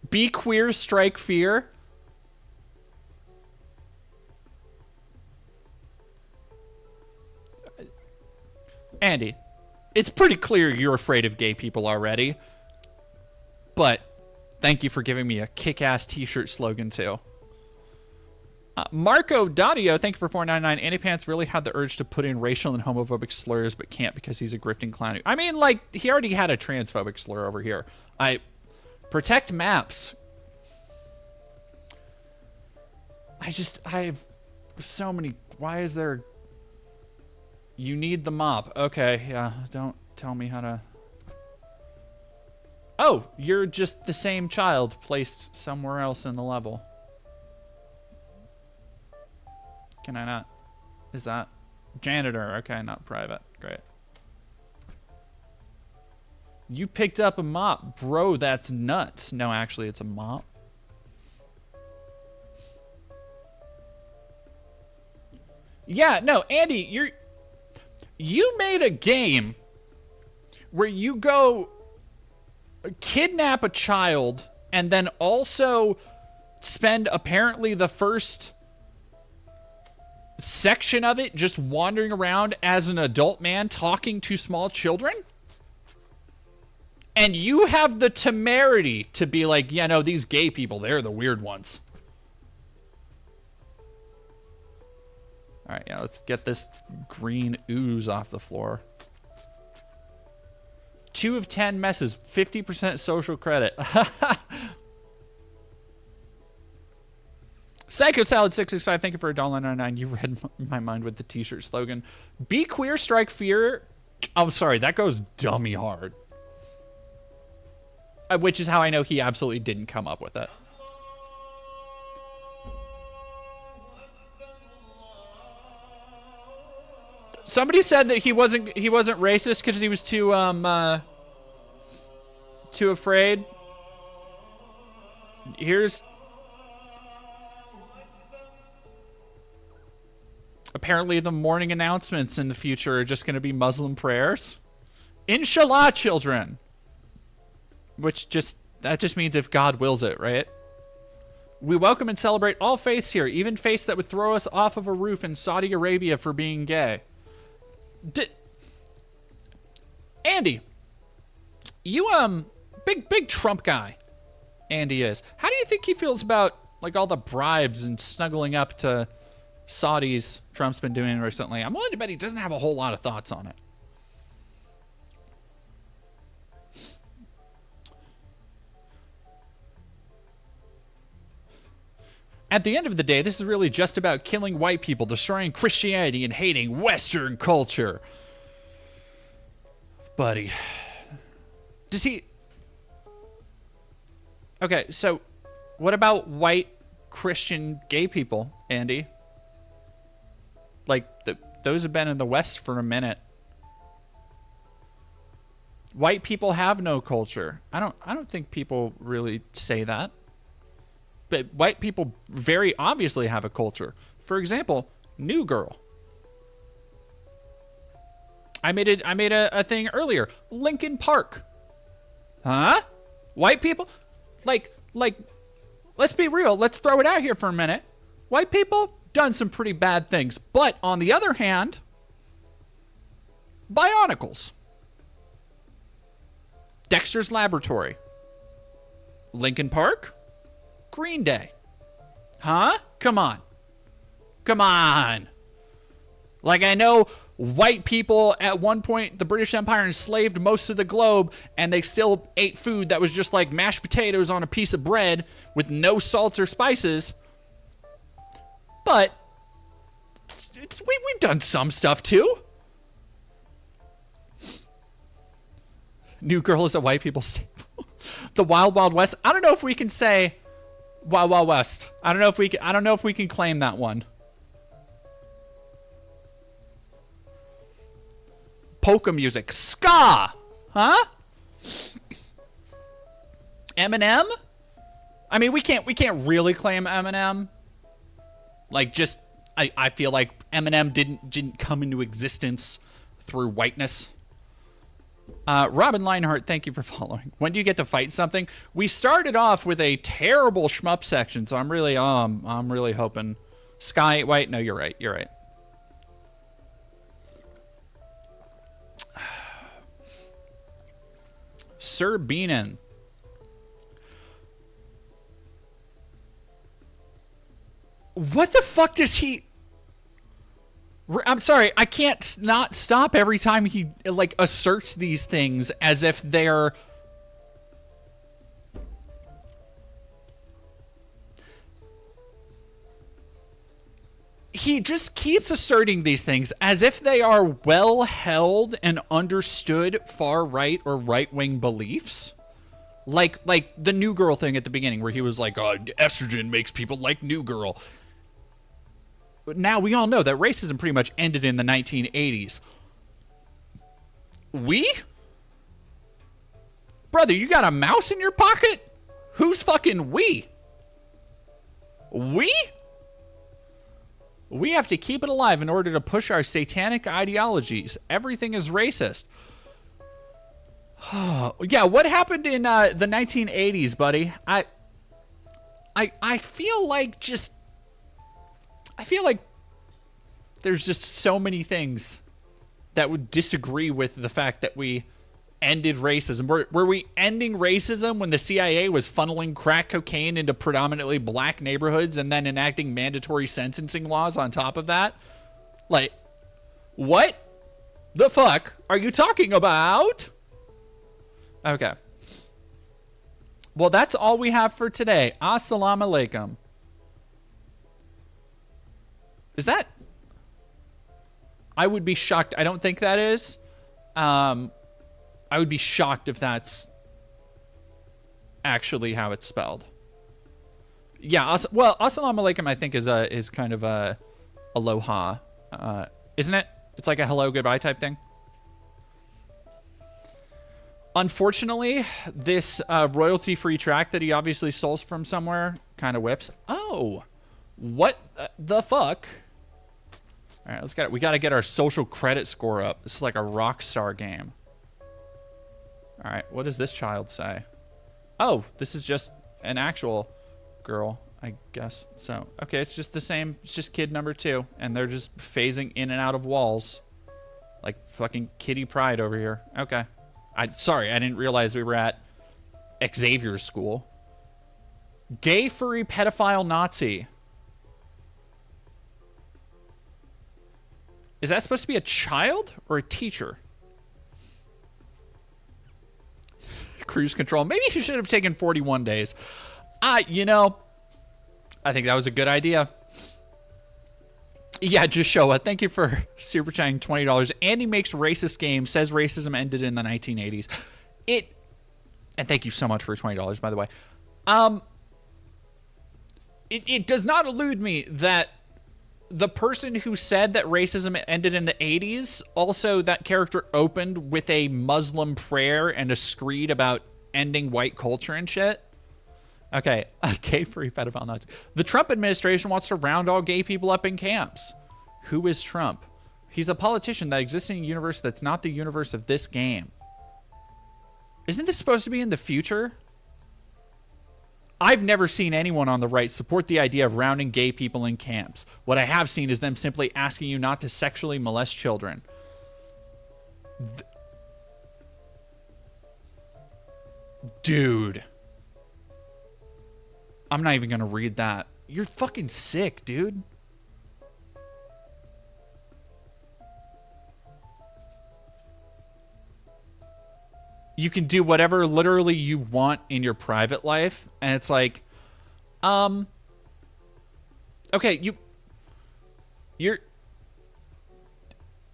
Be queer, strike fear. Andy, it's pretty clear you're afraid of gay people already. But thank you for giving me a kick-ass t-shirt slogan too. Marco Dadio, thank you for $4.99. Andy Pants really had the urge to put in racial and homophobic slurs, but can't because he's a grifting clown. I mean, like, he already had a transphobic slur over here. Protect maps. I have so many. Why is there? You need the mop. Okay, yeah. Don't tell me how to. Oh, you're just the same child placed somewhere else in the level. Can I not? Is that janitor? Okay, not private. Great. You picked up a mop. Bro, that's nuts. No, actually, it's a mop. Yeah, no, Andy, you made a game where you go kidnap a child and then also spend apparently the first section of it just wandering around as an adult man talking to small children? And you have the temerity to be like, yeah, no, these gay people, they're the weird ones. All right, yeah, let's get this green ooze off the floor. 2 of 10 messes, 50% social credit. Psycho Salad 665, thank you for $1.99. You read my mind with the t-shirt slogan. Be queer, strike fear. I'm sorry, that goes dummy hard. Which is how I know he absolutely didn't come up with it. Somebody said that he wasn't racist because he was too afraid. Here's apparently the morning announcements in the future are just going to be Muslim prayers. Inshallah, children. That just means if God wills it, right? We welcome and celebrate all faiths here, even faiths that would throw us off of a roof in Saudi Arabia for being gay. Andy, you big Trump guy. Andy is. How do you think he feels about like all the bribes and snuggling up to Saudis Trump's been doing recently? I'm willing to bet he doesn't have a whole lot of thoughts on it. At the end of the day, this is really just about killing white people, destroying Christianity, and hating Western culture. Buddy. Does he... Okay, so what about white Christian gay people, Andy? Like, those have been in the West for a minute. White people have no culture. I don't think people really say that. But white people very obviously have a culture. For example, New Girl. I made a thing earlier. Linkin Park. Huh? White people? Like, let's be real. Let's throw it out here for a minute. White people done some pretty bad things. But on the other hand, Bionicles. Dexter's Laboratory. Linkin Park. Green Day. Huh? Come on. Come on. Like, I know white people at one point, the British Empire enslaved most of the globe, and they still ate food that was just like mashed potatoes on a piece of bread with no salts or spices. But we've done some stuff too. New Girl is a white people staple. The Wild Wild West. I don't know if we can say Wild Wild West. I don't know if we can claim that one. Polka music. Ska. Huh? Eminem? I mean, we can't really claim Eminem. Like, just I feel like Eminem didn't come into existence through whiteness. Robin Leinhart, thank you for following. When do you get to fight something? We started off with a terrible shmup section, so I'm really hoping Sky ain't white. No, you're right. You're right. Sir Beanin. What the fuck does he... I'm sorry, I can't not stop every time he, like, asserts these things as if they're... He just keeps asserting these things as if they are well-held and understood far-right or right-wing beliefs. Like the New Girl thing at the beginning where he was like, oh, estrogen makes people like New Girl. But now we all know that racism pretty much ended in the 1980s. We? Brother, you got a mouse in your pocket? Who's fucking we? We? We have to keep it alive in order to push our satanic ideologies. Everything is racist. Yeah, what happened in the 1980s, buddy? I feel like there's just so many things that would disagree with the fact that we ended racism. Were we ending racism when the CIA was funneling crack cocaine into predominantly black neighborhoods and then enacting mandatory sentencing laws on top of that? Like, what the fuck are you talking about? Okay. Well, that's all we have for today. Assalamu alaikum. Is that... I would be shocked. I don't think that is. I would be shocked if that's actually how it's spelled. Yeah, well, assalamu alaikum I think is kind of a aloha, isn't it? It's like a hello, goodbye type thing. Unfortunately, this royalty-free track that he obviously stole from somewhere kind of whips. Oh, what the fuck? All right, we got to get our social credit score up. This is like a Rockstar game. All right, what does this child say? Oh, this is just an actual girl, I guess. So, okay, it's just the same. It's just kid number 2, and they're just phasing in and out of walls. Like fucking Kitty Pryde over here. Okay. Sorry, I didn't realize we were at Xavier's school. Gay, furry, pedophile, Nazi. Is that supposed to be a child or a teacher? Cruise control. Maybe he should have taken 41 days. You know, I think that was a good idea. Yeah, Joshua, thank you for super chatting $20. Andy makes racist games, says racism ended in the 1980s. And thank you so much for $20, by the way. It does not elude me that the person who said that racism ended in the 80s, also that character opened with a Muslim prayer and a screed about ending white culture and shit. Okay, gay free pedophile nuts. The Trump administration wants to round all gay people up in camps. Who is Trump? He's a politician that exists in a universe that's not the universe of this game. Isn't this supposed to be in the future? I've never seen anyone on the right support the idea of rounding gay people in camps. What I have seen is them simply asking you not to sexually molest children. Dude. I'm not even going to read that. You're fucking sick, dude. You can do whatever literally you want in your private life. And it's like, okay, you're,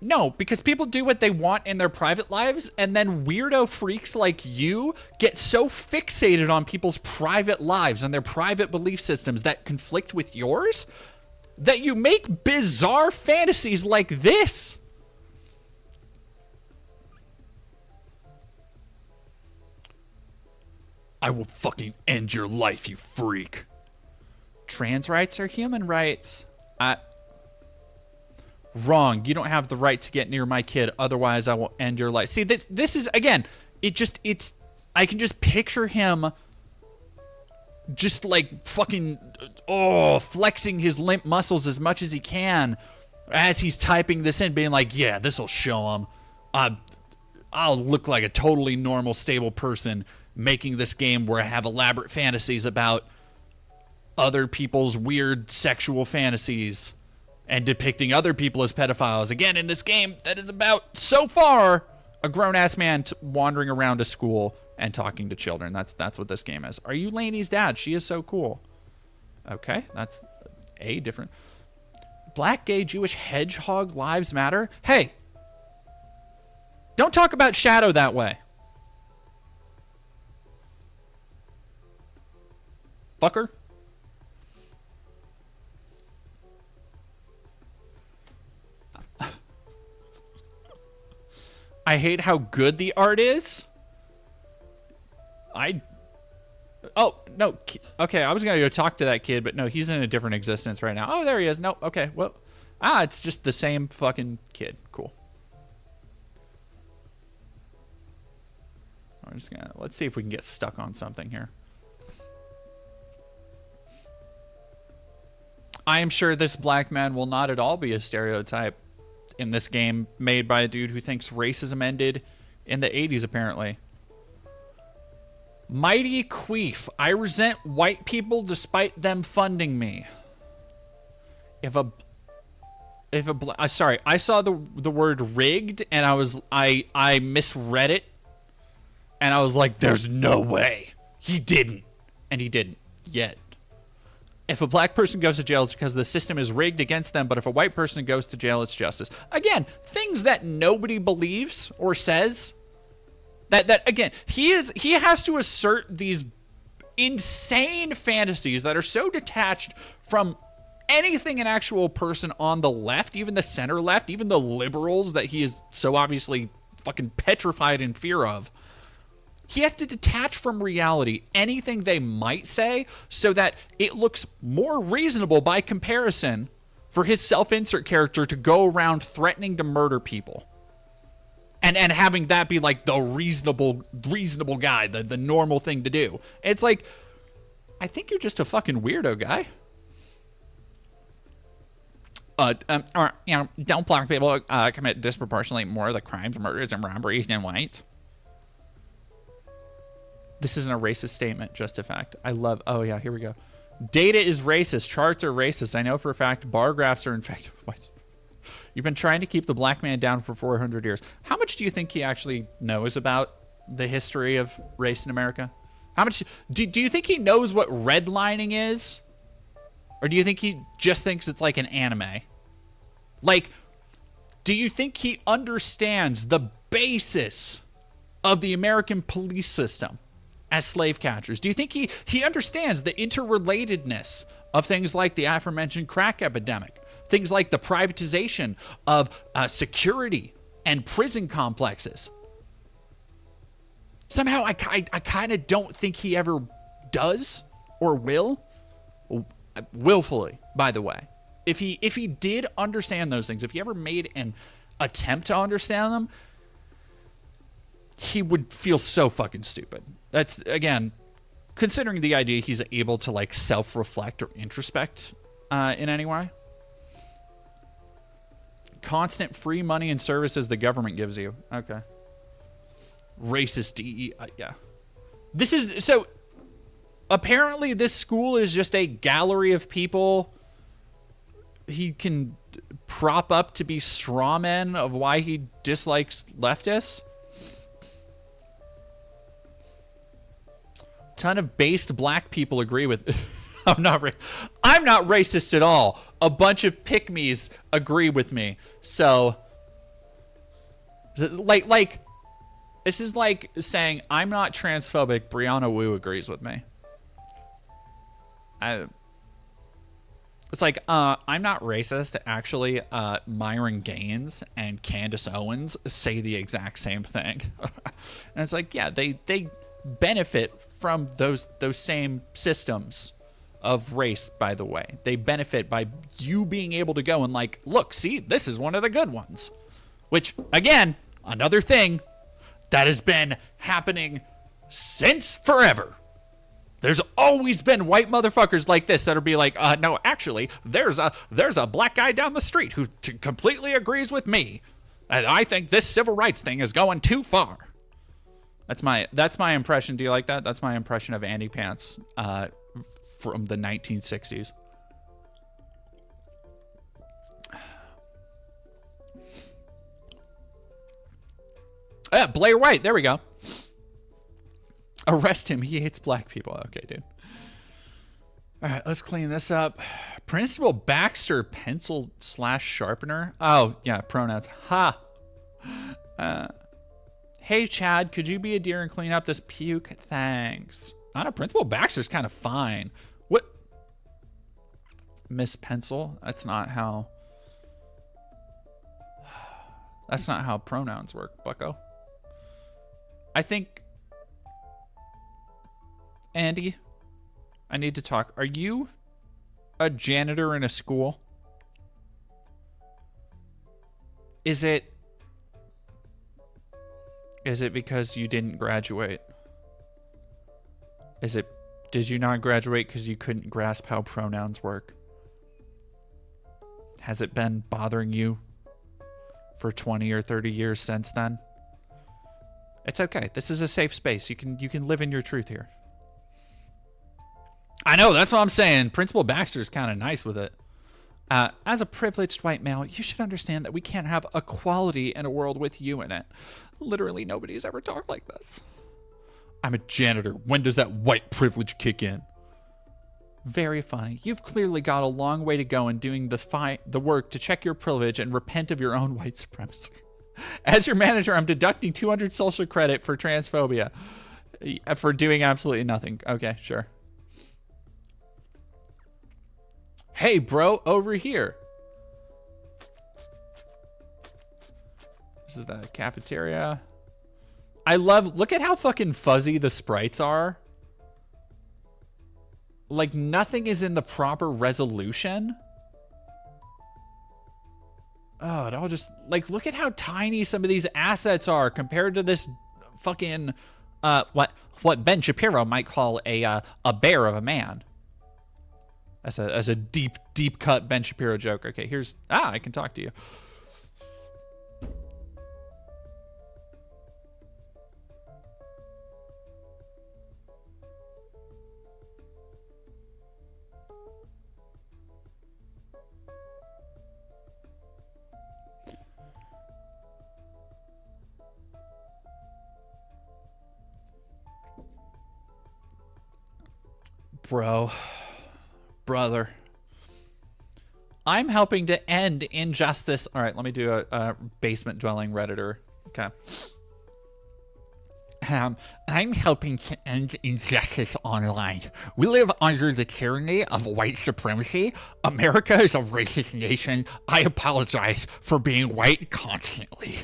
no, because people do what they want in their private lives, and then weirdo freaks like you get so fixated on people's private lives and their private belief systems that conflict with yours that you make bizarre fantasies like this. I will fucking end your life, you freak. Trans rights are human rights. Wrong. You don't have the right to get near my kid. Otherwise, I will end your life. See, this is, again, I can just picture him just like fucking, flexing his limp muscles as much as he can as he's typing this in, being like, yeah, this will show him. I'll look like a totally normal, stable person making this game where I have elaborate fantasies about other people's weird sexual fantasies and depicting other people as pedophiles. Again, in this game that is about, so far, a grown-ass man wandering around a school and talking to children. That's what this game is. Are you Lainey's dad? She is so cool. Okay, that's a different. Black, gay, Jewish, hedgehog lives matter? Hey! Don't talk about Shadow that way. Fucker. I hate how good the art is. Oh, no. Okay, I was going to go talk to that kid, but no, he's in a different existence right now. Oh, there he is. No, okay, well, Ah, it's just the same fucking kid. Cool. I'm just gonna, let's see if we can get stuck on something here. I am sure this black man will not at all be a stereotype in this game made by a dude who thinks racism ended in the 80s, apparently. Mighty Queef. I resent white people despite them funding me. Sorry, I saw the word rigged and I misread it. And I was like, there's no way. He didn't. And he didn't yet. If a black person goes to jail, it's because the system is rigged against them. But if a white person goes to jail, it's justice. Again, things that nobody believes or says. That again, he has to assert these insane fantasies that are so detached from anything an actual person on the left, even the center left, even the liberals that he is so obviously fucking petrified in fear of. He has to detach from reality anything they might say so that it looks more reasonable by comparison for his self-insert character to go around threatening to murder people. And having that be like the reasonable guy, the normal thing to do. It's like, I think you're just a fucking weirdo guy. Don't black people commit disproportionately more of the crimes, murders, and robberies than whites? This isn't a racist statement, just a fact. I love, oh yeah, here we go. Data is racist, charts are racist. I know for a fact bar graphs are in fact white. You've been trying to keep the black man down for 400 years. How much do you think he actually knows about the history of race in America? How much do you think he knows what redlining is? Or do you think he just thinks it's like an anime? Like, do you think he understands the basis of the American police system as slave catchers? Do you think he understands the interrelatedness of things like the aforementioned crack epidemic? Things like the privatization of security and prison complexes. Somehow, I kind of don't think he ever does or will. Willfully, by the way. If he did understand those things, if he ever made an attempt to understand them, he would feel so fucking stupid. That's, again, considering the idea he's able to, like, self-reflect or introspect in any way. Constant free money and services the government gives you. Okay. Racist DE. Yeah. This is... So, apparently this school is just a gallery of people he can prop up to be straw men of why he dislikes leftists. Ton of based black people agree with... I'm not racist at all. A bunch of pick-me's agree with me. So, like, this is like saying, I'm not transphobic, Brianna Wu agrees with me. It's like, I'm not racist. Actually, Myron Gaines and Candace Owens say the exact same thing. And it's like, yeah, they benefit from those same systems of race, by the way. They benefit by you being able to go and like, look, see, this is one of the good ones. Which, again, another thing that has been happening since forever. There's always been white motherfuckers like this that'll be like, no, actually, there's a black guy down the street who completely agrees with me. And I think this civil rights thing is going too far. That's my impression. Do you like that? That's my impression of Andy Pants from the 1960s. Yeah, Blair White. There we go. Arrest him. He hates black people. Okay, dude. All right, let's clean this up. Principal Baxter, pencil / sharpener. Oh, yeah, pronouns. Ha. Hey, Chad, could you be a dear and clean up this puke? Thanks. I don't know, Principal Baxter's kind of fine. What? Miss Pencil? That's not how pronouns work, bucko. I think... Andy, I need to talk. Are you a janitor in a school? Is it because you didn't graduate? Did you not graduate because you couldn't grasp how pronouns work? Has it been bothering you for 20 or 30 years since then? It's okay. This is a safe space. You can live in your truth here. I know, that's what I'm saying. Principal Baxter's kind of nice with it. As a privileged white male, you should understand that we can't have equality in a world with you in it. Literally, nobody's ever talked like this. I'm a janitor. When does that white privilege kick in? Very funny. You've clearly got a long way to go in doing the work to check your privilege and repent of your own white supremacy. As your manager, I'm deducting 200 social credit for transphobia. For doing absolutely nothing. Okay, sure. Hey, bro, over here. This is the cafeteria. Look at how fucking fuzzy the sprites are. Like, nothing is in the proper resolution. Oh, it all just, like, look at how tiny some of these assets are compared to this fucking, what Ben Shapiro might call a bear of a man. As a deep cut Ben Shapiro joke. Okay, I can talk to you. Brother, I'm helping to end injustice. All right, let me do a basement dwelling Redditor. Okay. I'm helping to end injustice online. We live under the tyranny of white supremacy. America is a racist nation. I apologize for being white constantly.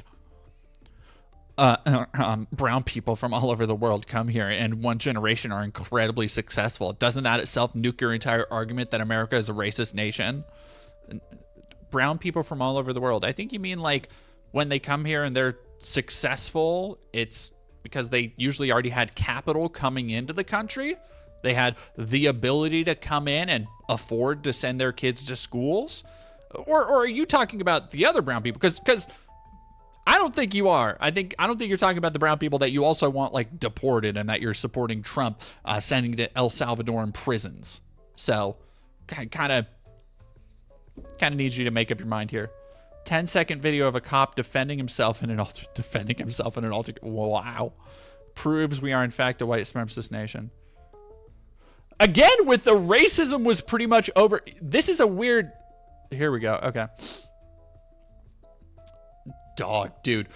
Brown people from all over the world come here and one generation are incredibly successful. Doesn't that itself nuke your entire argument that America is a racist nation? Brown people from all over the world. I think you mean like when they come here and they're successful, it's because they usually already had capital coming into the country. They had the ability to come in and afford to send their kids to schools. Or are you talking about the other brown people? Because I don't think you are. I don't think you're talking about the brown people that you also want like deported and that you're supporting Trump sending to El Salvadoran prisons. So kind of need you to make up your mind here. 10-second video of a cop defending himself in an altar. Wow. Proves we are in fact a white supremacist nation. Again, with the racism was pretty much over. This is a weird. Here we go. Okay. Dog, dude.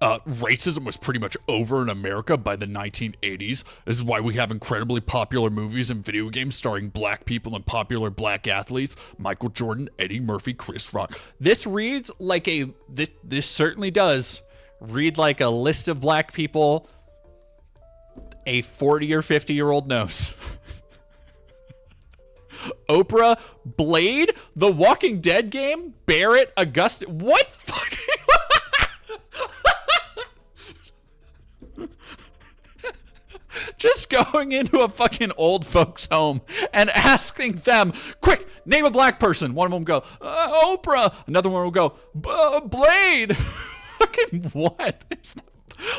Racism was pretty much over in America by the 1980s. This is why we have incredibly popular movies and video games starring black people and popular black athletes. Michael Jordan, Eddie Murphy, Chris Rock. This reads like this certainly does read like a list of black people a 40 or 50-year-old knows. Oprah, Blade, The Walking Dead game, Barrett, Augusta. What fucking... Just going into a fucking old folks home and asking them, quick, name a black person. One of them will go, Oprah. Another one will go, Blade. Fucking what?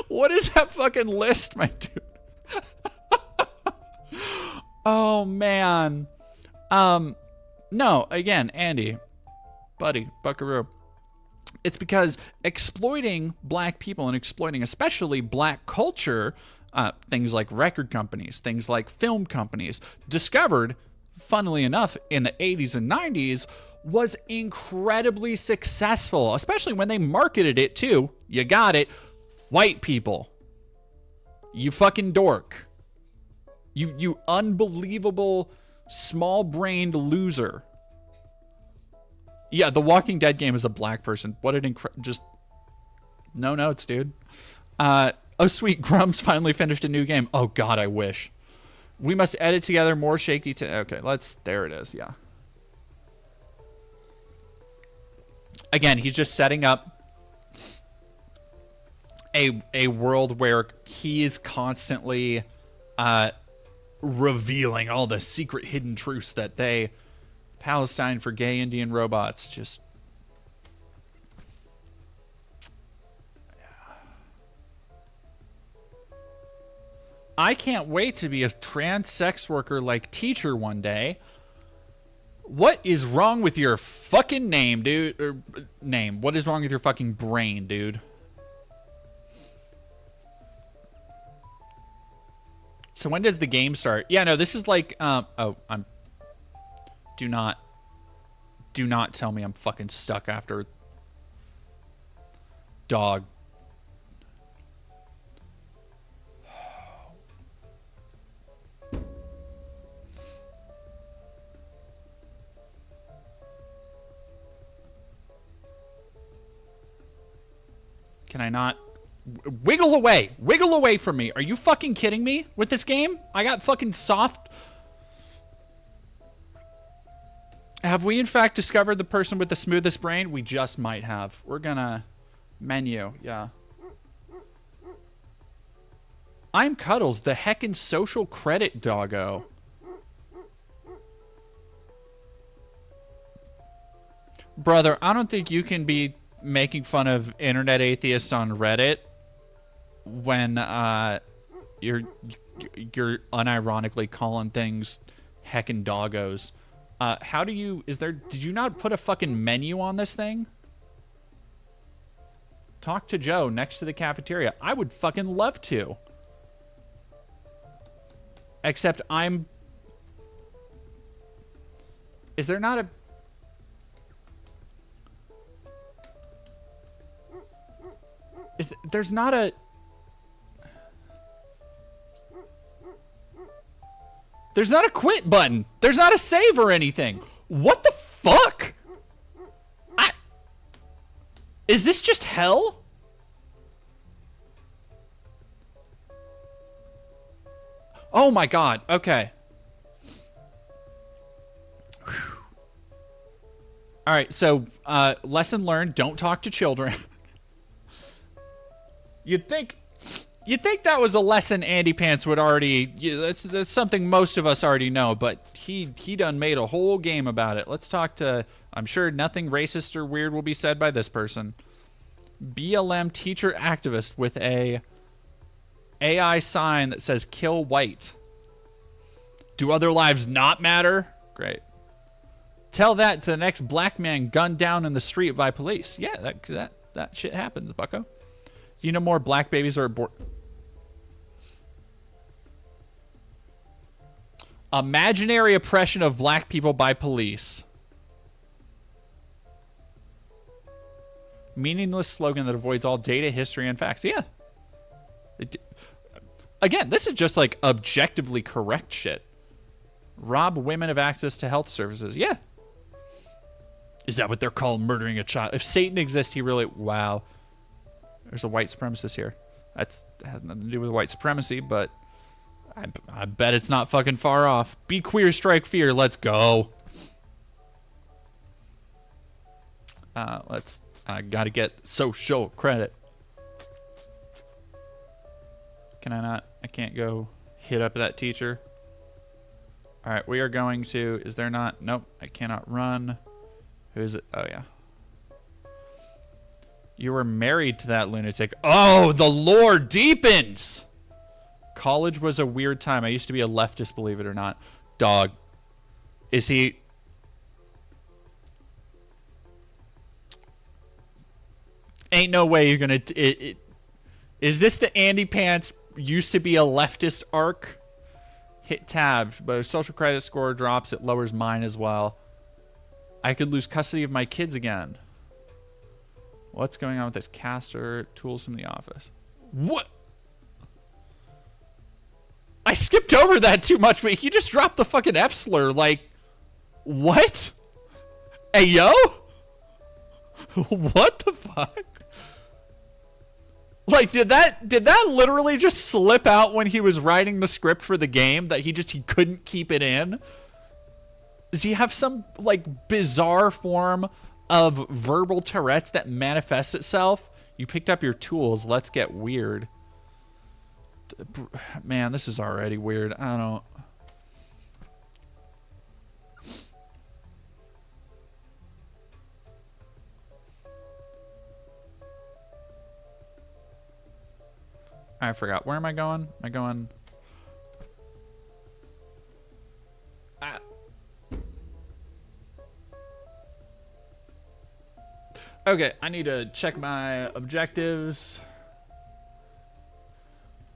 What is that fucking list, my dude? Oh, man. No, again, Andy, buddy, buckaroo. It's because exploiting black people and exploiting especially black culture, things like record companies, things like film companies, discovered, funnily enough, in the 80s and 90s, was incredibly successful, especially when they marketed it to, you got it, white people. You fucking dork. You unbelievable small-brained loser. Yeah, the Walking Dead game is a black person. What an just no notes, dude. Oh, sweet. Grum's finally finished a new game. Oh, God, I wish. We must edit together more shaky okay, there it is, yeah. Again, he's just setting up a world where he is constantly revealing all the secret hidden truths that Palestine for gay Indian robots, just I can't wait to be a trans sex worker like teacher one day. What is wrong with your fucking name, dude? Or name. What is wrong with your fucking brain, dude? So when does the game start? Yeah, no, this is like, do not tell me I'm fucking stuck after dog. Can I not? Wiggle away. Wiggle away from me. Are you fucking kidding me with this game? I got fucking soft. Have we in fact discovered the person with the smoothest brain? We just might have. We're gonna menu. Yeah. I'm Cuddles, the heckin' social credit doggo. Brother, I don't think you can be making fun of internet atheists on Reddit when you're unironically calling things heckin' doggos. How do you, did you not put a fucking menu on this thing? Talk to Joe next to the cafeteria. I would fucking love to. Except is there not a... There's not a... There's not a quit button. There's not a save or anything. What the fuck? Is this just hell? Oh my god. Okay. All right, so lesson learned, don't talk to children. You'd think that was a lesson Andy Pants would already... That's something most of us already know, but he done made a whole game about it. Let's talk to... I'm sure nothing racist or weird will be said by this person. BLM teacher activist with a AI sign that says kill white. Do other lives not matter? Great. Tell that to the next black man gunned down in the street by police. Yeah, that shit happens, bucko. You know more black babies are aborted. Imaginary oppression of black people by police. Meaningless slogan that avoids all data, history, and facts. Yeah. Again, this is just like objectively correct shit. Rob women of access to health services. Yeah. Is that what they're called? Murdering a child? If Satan exists, he really... Wow. There's a white supremacist here. That has nothing to do with white supremacy, but I bet it's not fucking far off. Be queer, strike fear. Let's go. I gotta get social credit. Can I not? I can't go hit up that teacher. All right, we are going to... Is there not? Nope, I cannot run. Who is it? Oh, yeah. You were married to that lunatic. Oh, the lore deepens! College was a weird time. I used to be a leftist, believe it or not. Dog. Is he... Ain't no way you're gonna... Is this the Andy Pants used to be a leftist arc? Hit tab, but if social credit score drops, it lowers mine as well. I could lose custody of my kids again. What's going on with this caster? Tools from the office. What? I skipped over that too much, but he just dropped the fucking F slur. Like, what? Hey, yo? What the fuck? Like, did that literally just slip out when he was writing the script for the game that he couldn't keep it in? Does he have some, like, bizarre form of verbal Tourette's that manifests itself You picked up your tools. Let's get weird. Man, this is already weird. I don't... I forgot. Where am I going? Am I going... Ah. Okay, I need to check my objectives.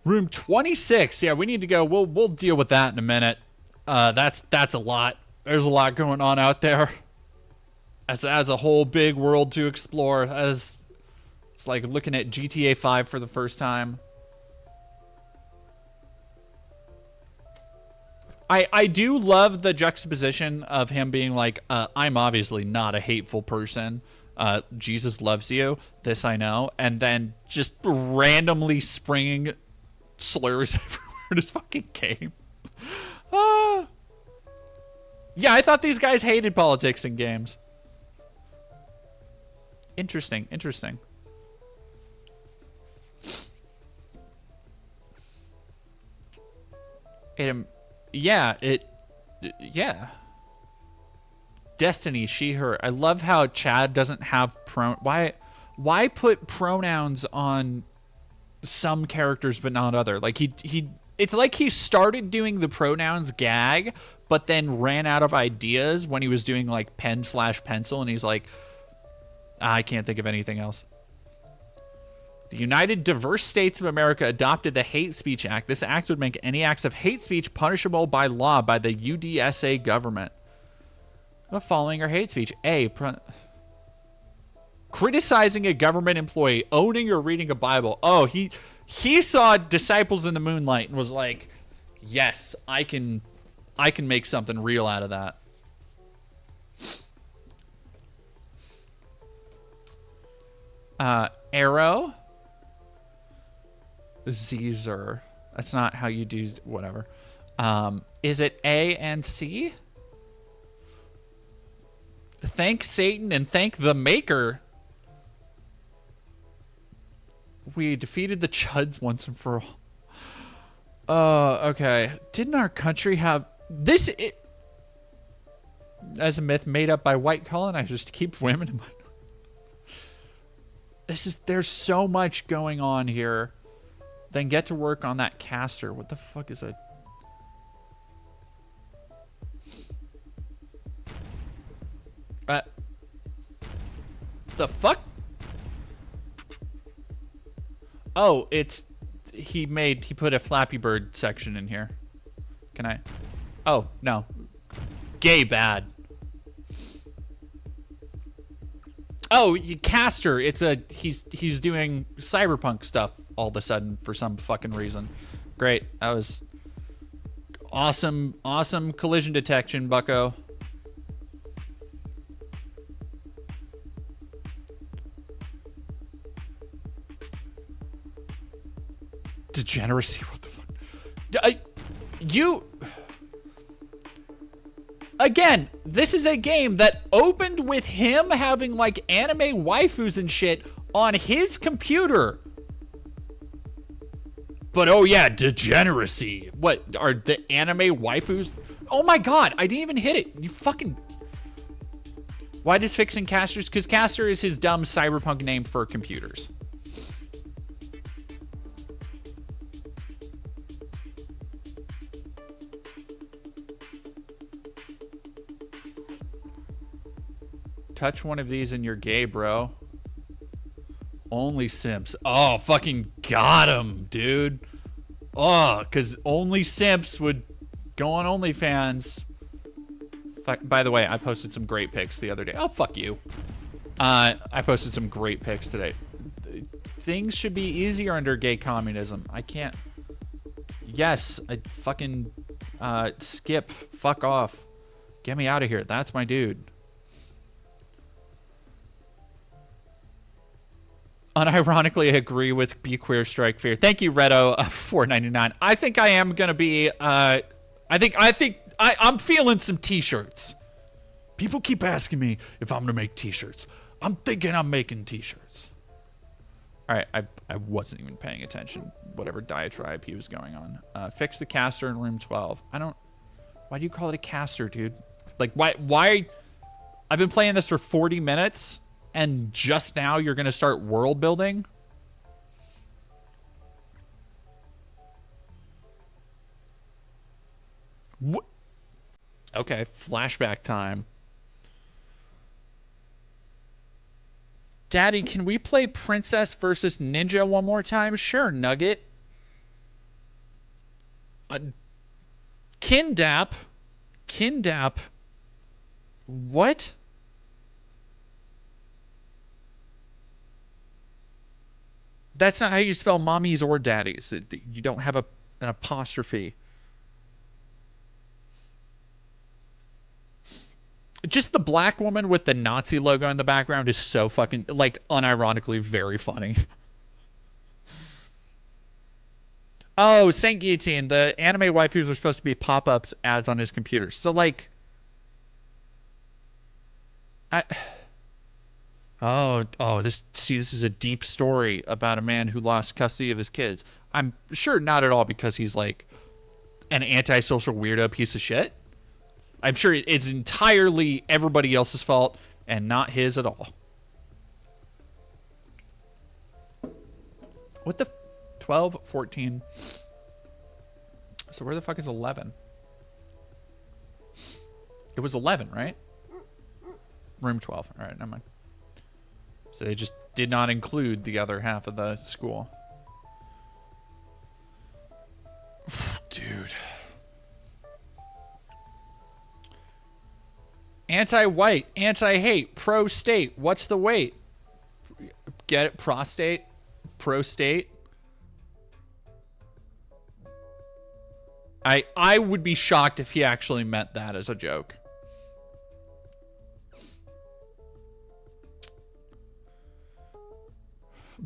Room 26. Yeah, we need to go. We'll deal with that in a minute. That's a lot. There's a lot going on out there. As a whole big world to explore. As it's like looking at GTA 5 for the first time. I do love the juxtaposition of him being like, I'm obviously not a hateful person. Jesus loves you. This I know. And then just randomly springing slurs everywhere in his fucking game. Yeah, I thought these guys hated politics in games. Interesting. Yeah. Destiny, she, her. I love how Chad doesn't have why put pronouns on some characters but not other? Like it's like he started doing the pronouns gag, but then ran out of ideas when he was doing like pen/pencil, and he's like, I can't think of anything else. The United Diverse States of America adopted the Hate Speech Act. This act would make any acts of hate speech punishable by law by the UDSA government. The following are hate speech. A. Criticizing a government employee, owning or reading a Bible. Oh, he saw Disciples in the Moonlight and was like, yes, I can make something real out of that. Arrow. Caesar. That's not how you do whatever. Is it A and C? Thank Satan and thank the Maker. We defeated the Chuds once and for all. Okay. Didn't our country have this as a myth made up by white colonizers to keep women in there's so much going on here. Then get to work on that caster. What the fuck is that? The fuck? Oh, he put a Flappy Bird section in here. Can I? Oh, no. Gay bad. Oh, caster. He's doing cyberpunk stuff all of a sudden for some fucking reason. Great. That was awesome collision detection, bucko. Degeneracy, what the fuck? Again, this is a game that opened with him having like anime waifus and shit on his computer. But oh yeah, degeneracy. What are the anime waifus? Oh my god, I didn't even hit it. You fucking... Why does fixing casters? Because caster is his dumb cyberpunk name for computers. Touch one of these and you're gay, bro. Only simps. Oh, fucking got him, dude. Oh, because only simps would go on OnlyFans. By the way, I posted some great pics the other day. Oh, fuck you. I posted some great pics today. Things should be easier under gay communism. I can't. Yes, I fucking skip. Fuck off. Get me out of here. That's my dude. Unironically, I agree with Be Queer, Strike Fear. Thank you, Redo, $4.99. I think I am gonna be. I'm feeling some T-shirts. People keep asking me if I'm gonna make T-shirts. I'm thinking I'm making T-shirts. All right, I wasn't even paying attention. Whatever diatribe he was going on. Fix the caster in room 12. Why do you call it a caster, dude? Like, why? I've been playing this for 40 minutes, and just now you're gonna start world building? What? Okay, flashback time. Daddy, can we play Princess versus Ninja one more time? Sure, Nugget. Kindap? What? That's not how you spell mommies or daddies. You don't have an apostrophe. Just the black woman with the Nazi logo in the background is so fucking, like, unironically very funny. Oh, Saint Guillotine. The anime waifus are supposed to be pop-ups ads on his computer. So, like... this is a deep story about a man who lost custody of his kids. I'm sure not at all because he's, like, an antisocial weirdo piece of shit. I'm sure it's entirely everybody else's fault and not his at all. What the... 12, 14. So where the fuck is 11? It was 11, right? Room 12. All right, never mind. So they just did not include the other half of the school. Dude. Anti-white, anti-hate, pro-state. What's the weight? Get it? Prostate? Pro-state? I would be shocked if he actually meant that as a joke.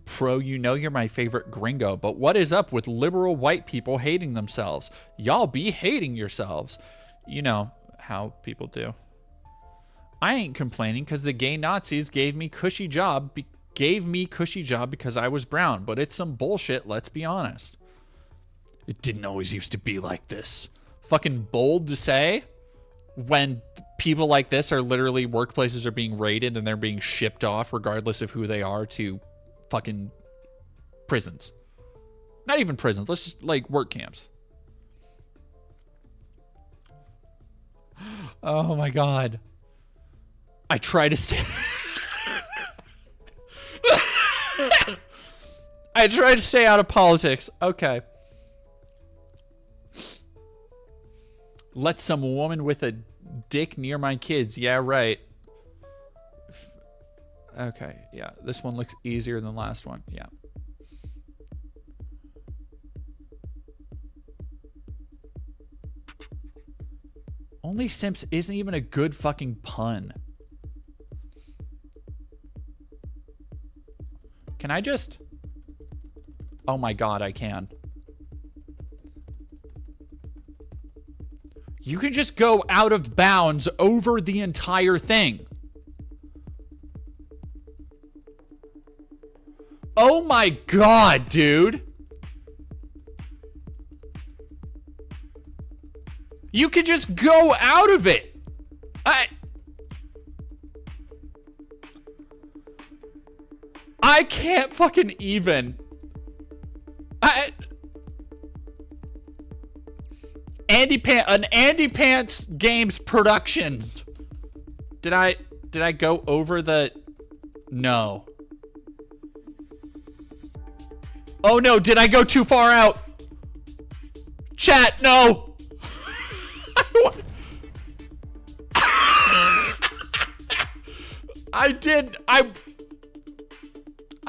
Pro, you know you're my favorite gringo, but what is up with liberal white people hating themselves? Y'all be hating yourselves. You know how people do. I ain't complaining because the gay Nazis gave me cushy job because I was brown, but it's some bullshit, let's be honest. It didn't always used to be like this. Fucking bold to say when people like this are literally, workplaces are being raided and they're being shipped off regardless of who they are to fucking prisons. Not even prisons, let's just, like, work camps. Oh my god. I try to stay... I try to stay out of politics. Okay. Let some woman with a dick near my kids. Yeah, right. Okay, yeah. This one looks easier than the last one. Yeah. Only Simps isn't even a good fucking pun. Can I just... Oh my god, I can. You can just go out of bounds over the entire thing. Oh my god, dude. You can just go out of it. I can't fucking even. An Andy Pants Games Productions. Did I go over the... No. Oh no, did I go too far out? Chat, no. I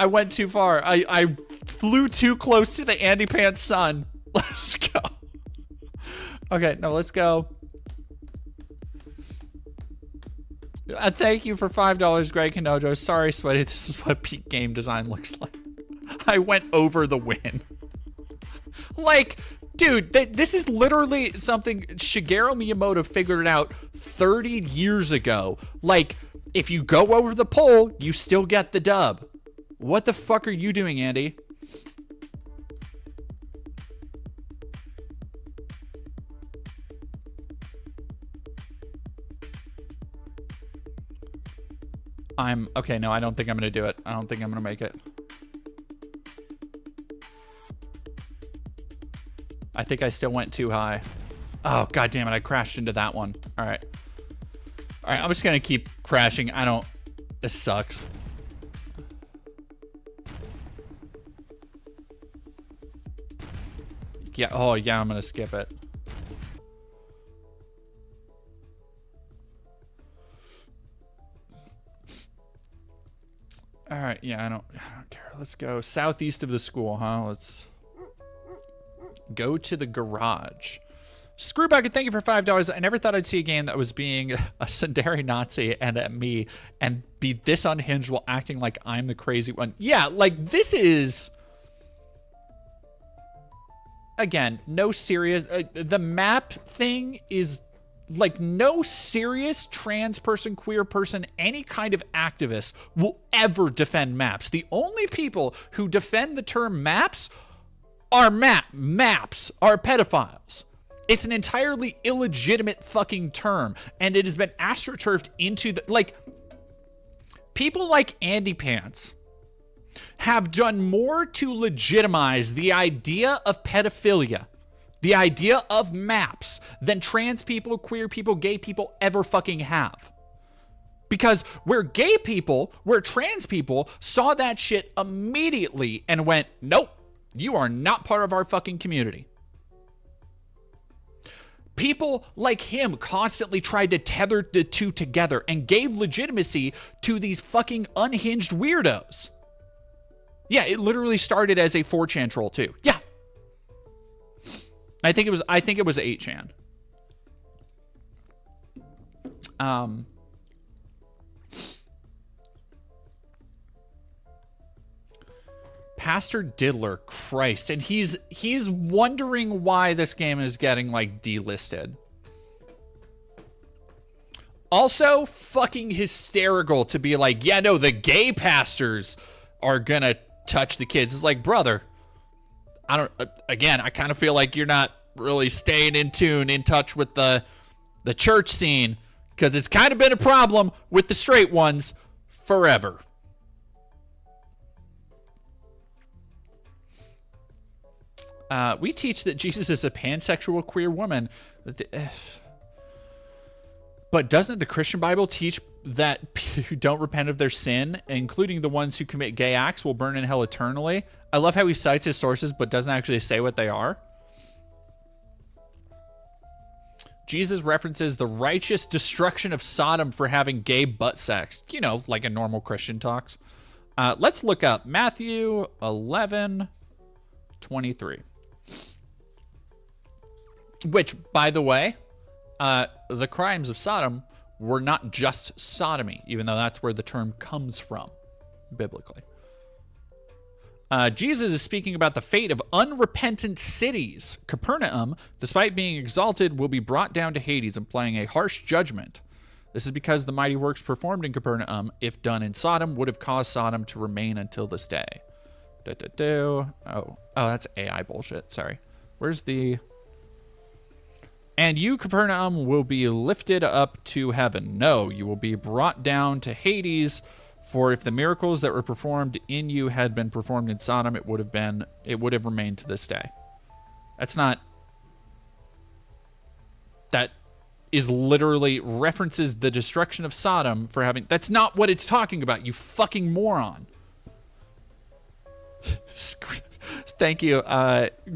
went too far. I flew too close to the Andy Pants sun. Let's go. Okay, no, let's go. Thank you for $5, Greg Kanojo. Sorry, Sweaty. This is what peak game design looks like. I went over the win. Like, dude, this is literally something Shigeru Miyamoto figured out 30 years ago. Like, if you go over the pole, you still get the dub. What the fuck are you doing, Andy? Okay, no, I don't think I'm gonna do it. I don't think I'm gonna make it. I think I still went too high. Oh, god damn it, I crashed into that one. Alright. Alright, I'm just gonna keep crashing. This sucks. Yeah, oh yeah, I'm gonna skip it. Alright, yeah, I don't care. Let's go southeast of the school, huh? Let's go to the garage. Screwbucket, thank you for $5. I never thought I'd see a game that was being a Sundari Nazi and at me and be this unhinged while acting like I'm the crazy one. Yeah, like this is... Again, no serious... the map thing is... Like, no serious trans person, queer person, any kind of activist will ever defend maps. The only people who defend the term maps are maps are pedophiles. It's an entirely illegitimate fucking term, and it has been astroturfed into the... Like, people like Andy Pants have done more to legitimize the idea of pedophilia, the idea of maps, than trans people, queer people, gay people ever fucking have. Because where trans people saw that shit immediately and went, nope, you are not part of our fucking community. People like him constantly tried to tether the two together and gave legitimacy to these fucking unhinged weirdos. Yeah, it literally started as a 4chan troll too. Yeah. I think it was 8chan. Pastor Diddler, Christ, and he's wondering why this game is getting like delisted. Also, fucking hysterical to be like, yeah, no, the gay pastors are gonna touch the kids. It's like, brother, I kind of feel like you're not really staying in touch with the church scene, because it's kind of been a problem with the straight ones forever. We teach that Jesus is a pansexual queer woman. But doesn't the Christian Bible teach that who don't repent of their sin, including the ones who commit gay acts, will burn in hell eternally? I love how he cites his sources but doesn't actually say what they are. Jesus references the righteous destruction of Sodom for having gay butt sex. You know, like a normal Christian talks. Let's look up Matthew 11:23. Which, by the way, the crimes of Sodom were not just sodomy, even though that's where the term comes from, biblically. Jesus is speaking about the fate of unrepentant cities. Capernaum, despite being exalted, will be brought down to Hades, implying a harsh judgment. This is because the mighty works performed in Capernaum, if done in Sodom, would have caused Sodom to remain until this day. Oh, that's AI bullshit. Sorry. Where's the... And you, Capernaum, will be lifted up to heaven. No, you will be brought down to Hades. For if the miracles that were performed in you had been performed in Sodom, it would have remained to this day. That's not... That is literally references the destruction of Sodom for having... That's not what it's talking about, you fucking moron. Thank you,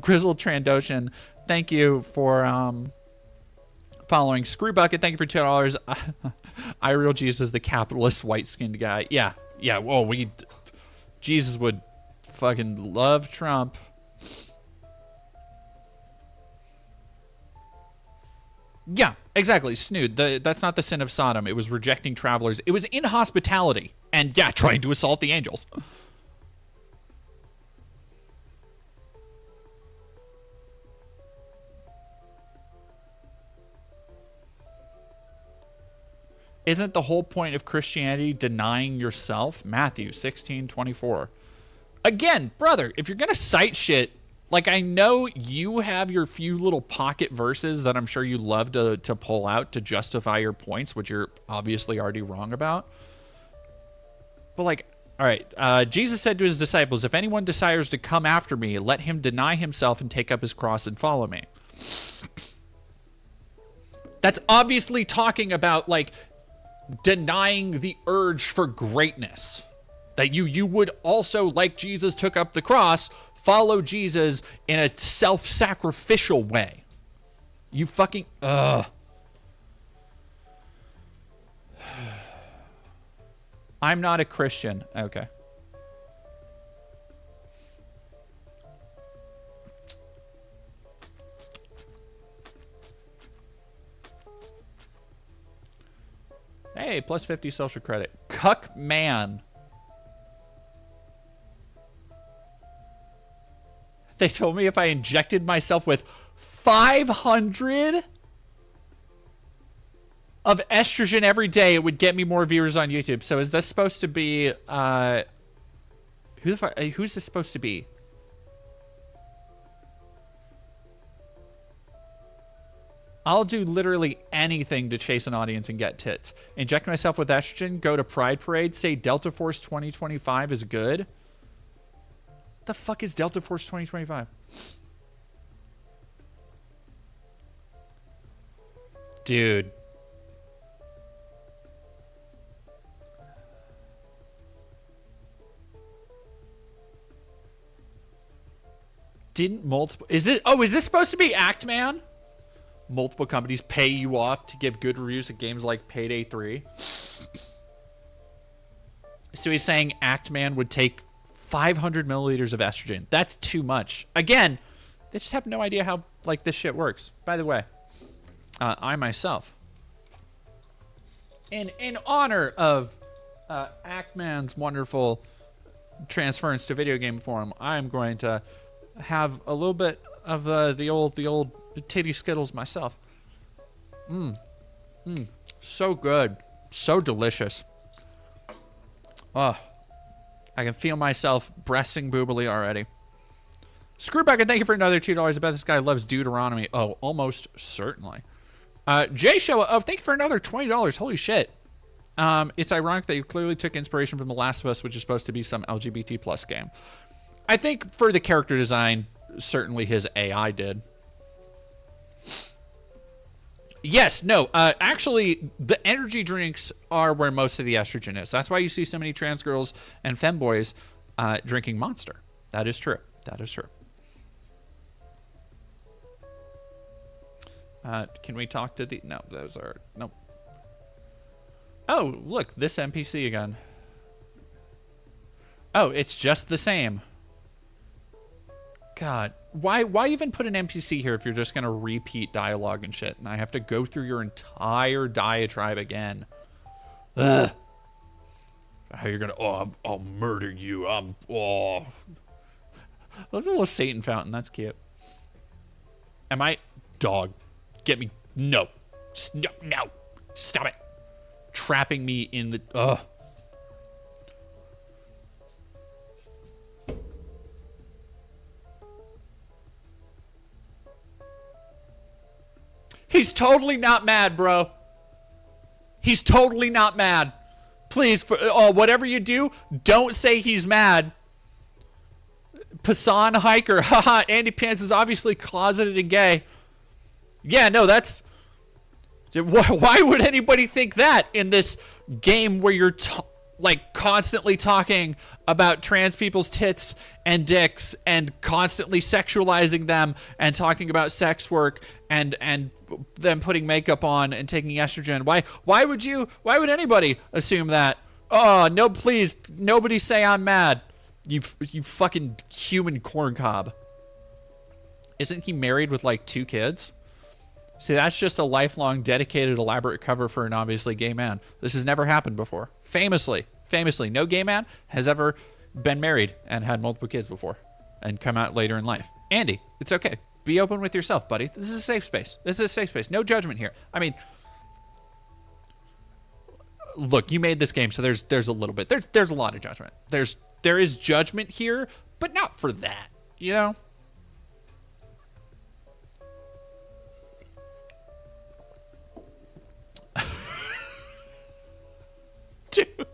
Grizzled Trandoshan. Thank you for following. Screwbucket, thank you for $2. I real Jesus, the capitalist white-skinned guy. Yeah. Whoa, Jesus would fucking love Trump. Yeah, exactly. Snood. That's not the sin of Sodom. It was rejecting travelers. It was inhospitality. And yeah, trying to assault the angels. Isn't the whole point of Christianity denying yourself? Matthew 16:24. Again, brother, if you're going to cite shit, like, I know you have your few little pocket verses that I'm sure you love to pull out to justify your points, which you're obviously already wrong about. But, like, all right, Jesus said to his disciples, if anyone desires to come after me, let him deny himself and take up his cross and follow me. That's obviously talking about, like, denying the urge for greatness. That you would also, like Jesus took up the cross, follow Jesus in a self-sacrificial way. You fucking, I'm not a Christian. Okay. Hey, plus 50 social credit. Cuck man. They told me if I injected myself with 500 of estrogen every day, it would get me more viewers on YouTube. So is this supposed to be, who's this supposed to be? I'll do literally anything to chase an audience and get tits. Inject myself with estrogen, go to Pride Parade, say Delta Force 2025 is good. The fuck is Delta Force 2025? Dude. Didn't multiple... Is this supposed to be Act Man? Multiple companies pay you off to give good reviews of games like Payday 3. So he's saying Act Man would take 500 milliliters of estrogen. That's too much. Again, they just have no idea how, like, this shit works. By the way, I myself, in honor of Act-Man's wonderful transference to video game form, I'm going to have a little bit of the old titty Skittles myself. So good, so delicious. Oh. I can feel myself breasting Boobily already. Screwbucket, thank you for another $2. I bet this guy loves Deuteronomy. Oh, almost certainly. Jay Show, oh, thank you for another $20. Holy shit. It's ironic that you clearly took inspiration from The Last of Us, which is supposed to be some LGBT plus game. I think for the character design, certainly his AI did. Yes, no, actually, the energy drinks are where most of the estrogen is. That's why you see so many trans girls and femboys drinking Monster. That is true. That is true. Can we talk to the... No, those are... Nope. Oh, look, this NPC again. Oh, it's just the same. God, why even put an NPC here if you're just gonna repeat dialogue and shit, and I have to go through your entire diatribe again? Ugh. How you're gonna? Oh, I'll murder you. Oh, look at the little Satan fountain. That's cute. Am I dog? Get me? No, no, stop it! Trapping me in the. Ugh. He's totally not mad, bro. He's totally not mad. Please, whatever you do, don't say he's mad. Pasan Hiker. Haha, Andy Pants is obviously closeted and gay. Yeah, no, that's... Why would anybody think that in this game where you're... like constantly talking about trans people's tits and dicks and constantly sexualizing them and talking about sex work and them putting makeup on and taking estrogen. Why would anybody assume that? Oh, no, please, nobody say I'm mad. You fucking human corn cob. Isn't he married with like 2 kids? See, that's just a lifelong, dedicated, elaborate cover for an obviously gay man. This has never happened before. Famously, no gay man has ever been married and had multiple kids before and come out later in life. Andy, it's okay. Be open with yourself, buddy. This is a safe space. This is a safe space. No judgment here. I mean, look, you made this game, so there's a little bit. There's a lot of judgment. There is judgment here, but not for that, you know? Dude.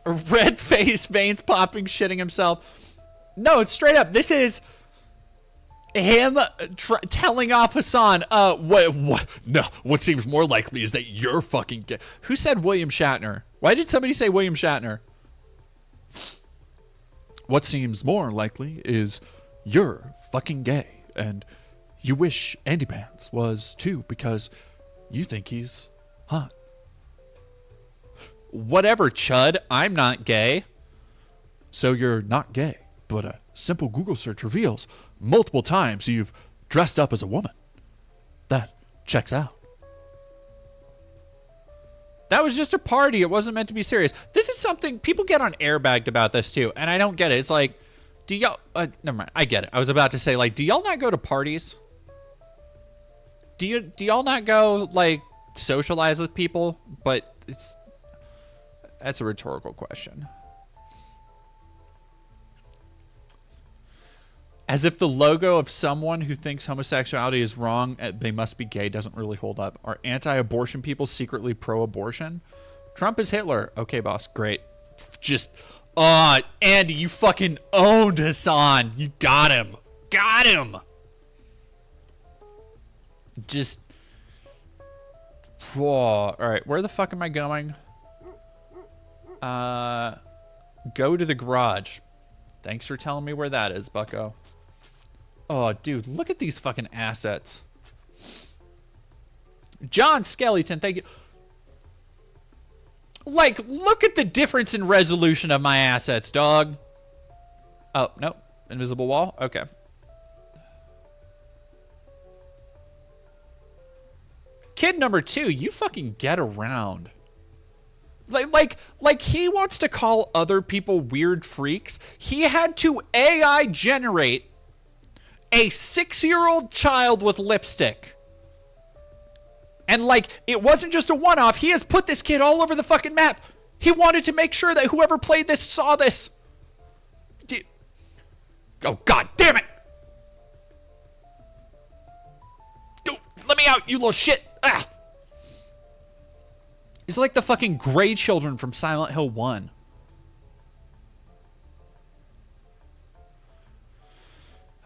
Red face, veins popping, shitting himself. No, it's straight up. This is him telling off Hassan. What? No, what seems more likely is that you're fucking gay. Who said William Shatner? Why did somebody say William Shatner? What seems more likely is you're fucking gay, and you wish Andy Pants was too because you think he's hot. Whatever, Chud. I'm not gay. So you're not gay, but a simple Google search reveals multiple times you've dressed up as a woman. That checks out. That was just a party. It wasn't meant to be serious. This is something people get on airbagged about this too, and I don't get it. It's like, do y'all... never mind. I get it. I was about to say, like, do y'all not go to parties? Do y'all not go, like, socialize with people? But that's a rhetorical question. As if the logo of someone who thinks homosexuality is wrong, they must be gay, doesn't really hold up. Are anti-abortion people secretly pro-abortion? Trump is Hitler. Okay, boss. Great. Just, Andy, you fucking owned Hassan. You got him. Got him. Just, all right. Where the fuck am I going? Go to the garage. Thanks for telling me where that is, bucko. Oh, dude, look at these fucking assets. John Skellington, thank you. Like, look at the difference in resolution of my assets, dog. Oh, no. Invisible wall? Okay. Kid number 2, you fucking get around. Like he wants to call other people weird freaks. He had to AI generate a 6-year-old child with lipstick. And like, it wasn't just a one-off. He has put this kid all over the fucking map. He wanted to make sure that whoever played this saw this. Oh, god damn it. Let me out, you little shit. Ah. He's like the fucking gray children from Silent Hill 1.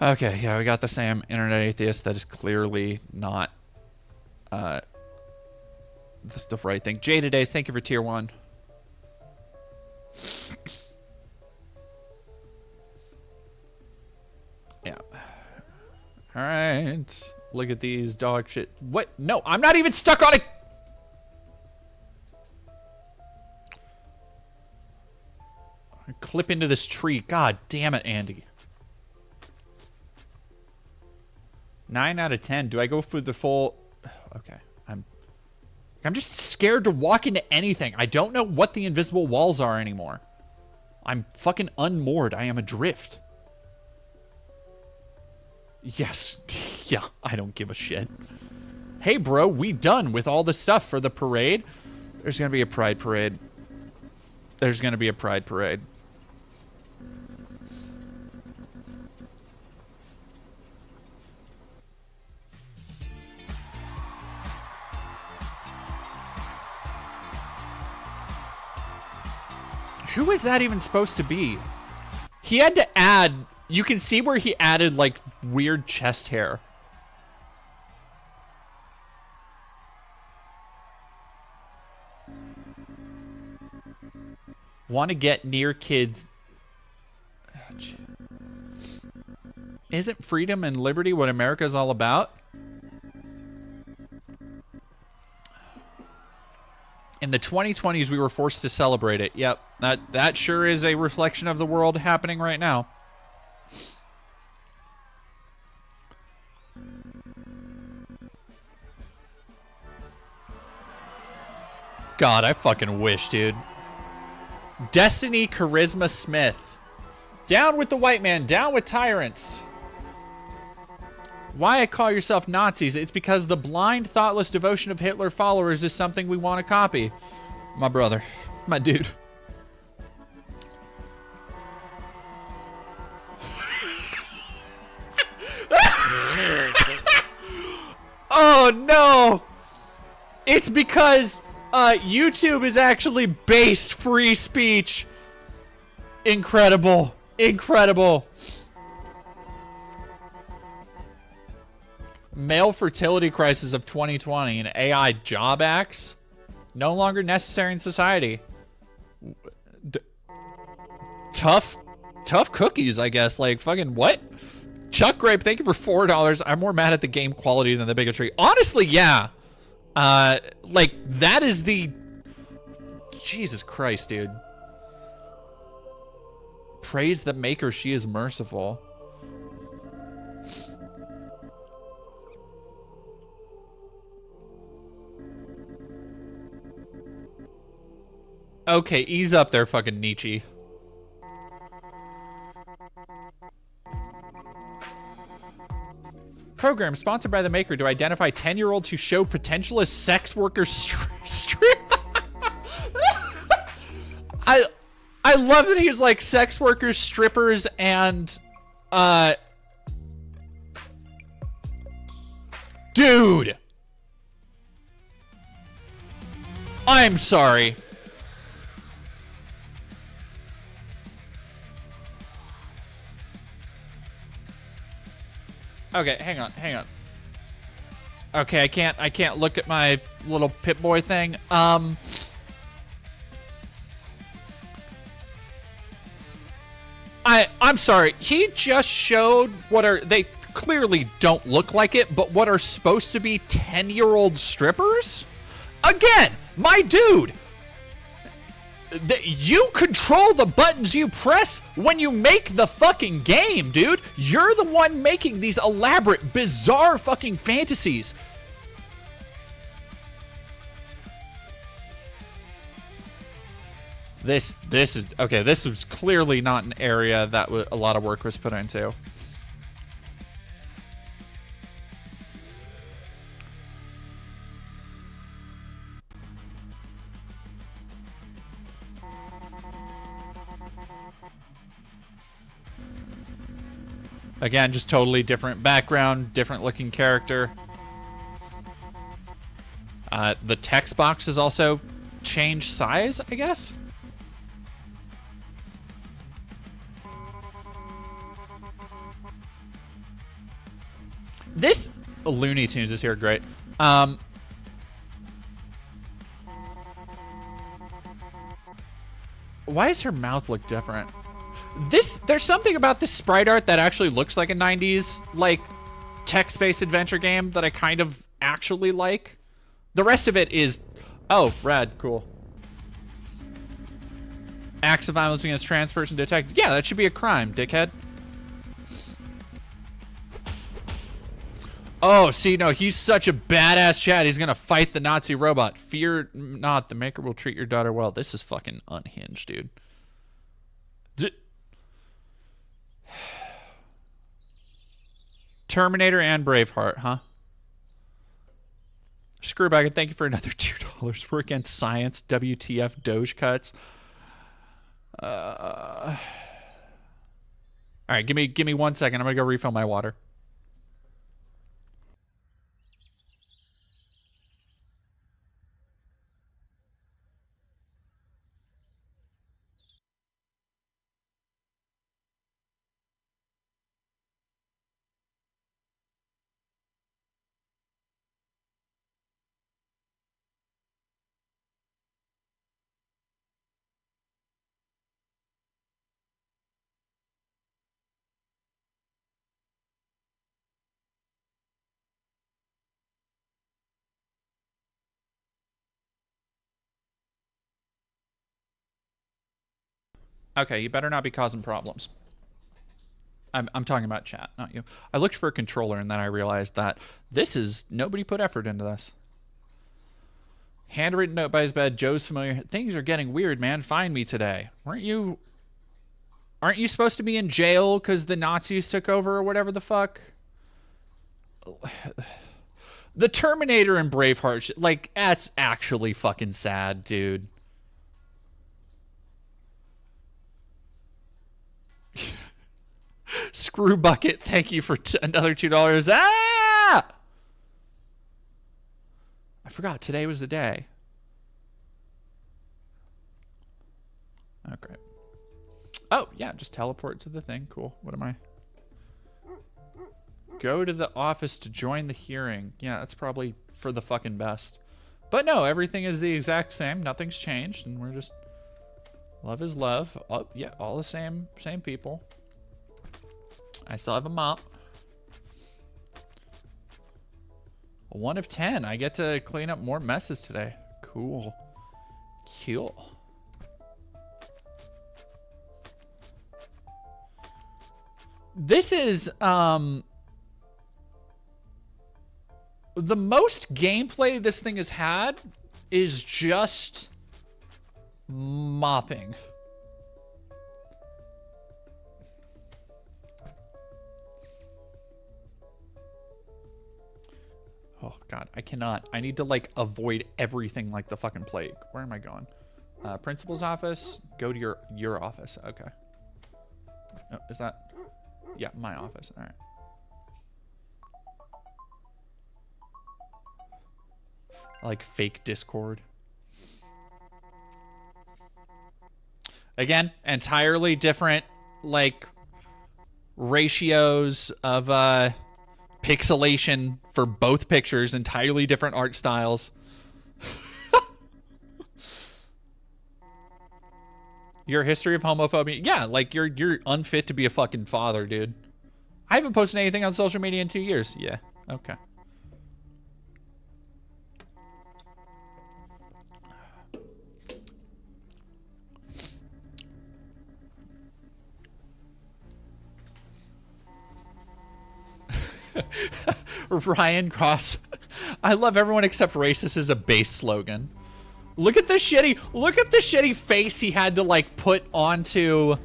Okay, yeah, we got the same internet atheist that is clearly not the right thing. Jada Days, thank you for tier 1. Yeah. All right. Look at these dog shit. What? No, I'm not even stuck on it. Clip into this tree. God damn it, Andy. 9 out of 10. Do I go for the full... Okay. I'm just scared to walk into anything. I don't know what the invisible walls are anymore. I'm fucking unmoored. I am adrift. Yes. Yeah, I don't give a shit. Hey, bro, we done with all the stuff for the parade? There's gonna be a pride parade. There's gonna be a pride parade. Who is that even supposed to be? He had to add... You can see where he added, like, weird chest hair. Want to get near kids... Isn't freedom and liberty what America's all about? In the 2020s, we were forced to celebrate it. Yep, that sure is a reflection of the world happening right now. God, I fucking wish, dude. Destiny Charisma Smith. Down with the white man, down with tyrants. Why I call yourself Nazis? It's because the blind, thoughtless devotion of Hitler followers is something we want to copy. My brother. My dude. Oh no! It's because YouTube is actually based free speech. Incredible. Incredible. Male fertility crisis of 2020 and AI job acts no longer necessary in society. Tough cookies, I guess. Like, fucking what? Chuck Grape, thank you for $4. I'm more mad at the game quality than the bigotry. Honestly, yeah. Like, that is the... Jesus Christ, dude. Praise the maker, she is merciful. Okay, ease up there, fucking Nietzsche. Program sponsored by the maker to identify 10-year-olds who show potential as sex workers. I love that he's like sex workers, strippers, and dude. I'm sorry. Okay, hang on. Okay, I can't look at my little Pip-Boy thing. I'm sorry. He just showed what are, they clearly don't look like it, but what are supposed to be 10-year-old strippers? Again, my dude. You control the buttons you press when you make the fucking game, dude. You're the one making these elaborate, bizarre fucking fantasies. This is okay. This was clearly not an area that a lot of work was put into. Again, just totally different background, different looking character. The text box is also changed size, I guess. This Looney Tunes is here, great. Why does her mouth look different? There's something about this sprite art that actually looks like a 90s, like, text-based adventure game that I kind of actually like. The rest of it is, oh, rad, cool. Acts of violence against trans person detected. Yeah, that should be a crime, dickhead. Oh, see, no, he's such a badass Chad. He's gonna fight the Nazi robot. Fear not, the maker will treat your daughter well. This is fucking unhinged, dude. Terminator and Braveheart, huh? Screwbag, thank you for another $2. We're against science. WTF Doge cuts. All right, give me 1 second. I'm gonna go refill my water. Okay, you better not be causing problems. I'm talking about chat, not you. I looked for a controller and then I realized that nobody put effort into this. Handwritten note by his bed, Joe's familiar. Things are getting weird, man. Find me today. Aren't you supposed to be in jail because the Nazis took over or whatever the fuck? The Terminator and Braveheart, like, that's actually fucking sad, dude. Screw Bucket, thank you for another $2. Ah! I forgot today was the day. Okay. Oh, yeah, just teleport to the thing. Cool. What am I? Go to the office to join the hearing. Yeah, that's probably for the fucking best. But no, everything is the exact same. Nothing's changed, and we're just... Love is love. Oh, yeah, all the same people. I still have a mop. 1 of 10. I get to clean up more messes today. Cool. Cool. This is, the most gameplay this thing has had is just mopping. Oh, God, I cannot. I need to, like, avoid everything like the fucking plague. Where am I going? Principal's office. Go to your office. Okay. Oh, is that... Yeah, my office. All right. I like fake Discord. Again, entirely different, like, ratios of pixelation for both pictures. Entirely different art styles. Your history of homophobia. Yeah, like, you're unfit to be a fucking father, dude. I haven't posted anything on social media in 2 years. Yeah, okay. Ryan Cross. I love everyone except racist is a base slogan. Look at the shitty face he had to, like, put onto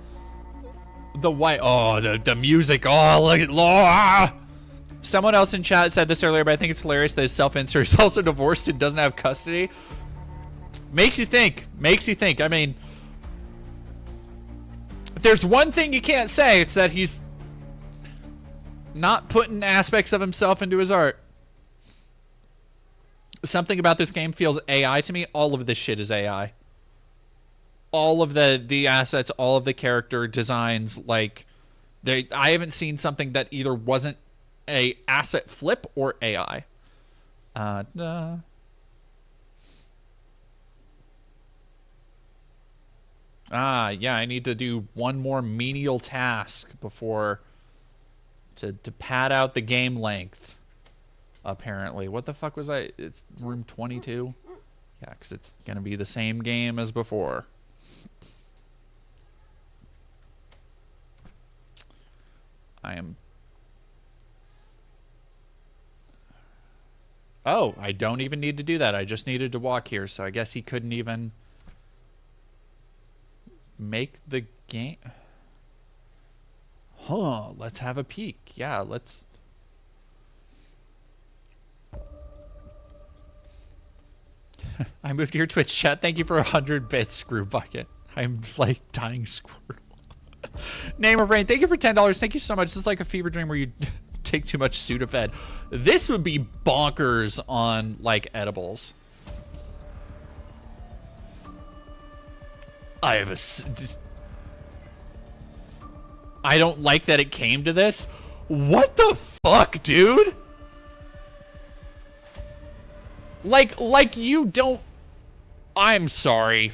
the white. Oh, the music. Oh, look at ah! Someone else in chat said this earlier, but I think it's hilarious that his self-insert is also divorced and doesn't have custody. Makes you think. I mean, if there's one thing you can't say, it's that he's not putting aspects of himself into his art. Something about this game feels AI to me. All of this shit is AI. All of the assets, all of the character designs, like, I haven't seen something that either wasn't a asset flip or AI. Yeah, I need to do one more menial task before to pad out the game length. Apparently. What the fuck was I? It's room 22? Yeah, because it's going to be the same game as before. I am... Oh, I don't even need to do that. I just needed to walk here, so I guess he couldn't even make the game... Huh, let's have a peek. Yeah, let's... I moved to your Twitch chat. Thank you for 100 bits, Screw Bucket. I'm like dying Squirtle. Name of Rain, thank you for $10. Thank you so much. This is like a fever dream where you take too much Sudafed. This would be bonkers on, like, edibles. I have a... I don't like that it came to this. What the fuck, dude? Like you don't... I'm sorry.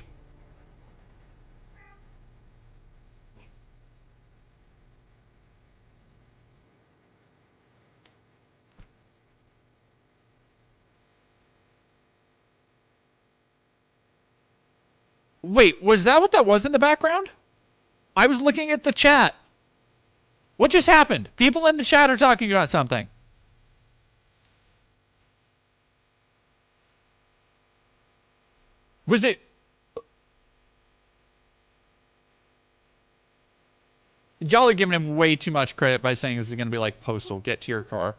Wait, was that what that was in the background? I was looking at the chat. What just happened? People in the chat are talking about something. Was it... Y'all are giving him way too much credit by saying this is going to be like Postal. Get to your car.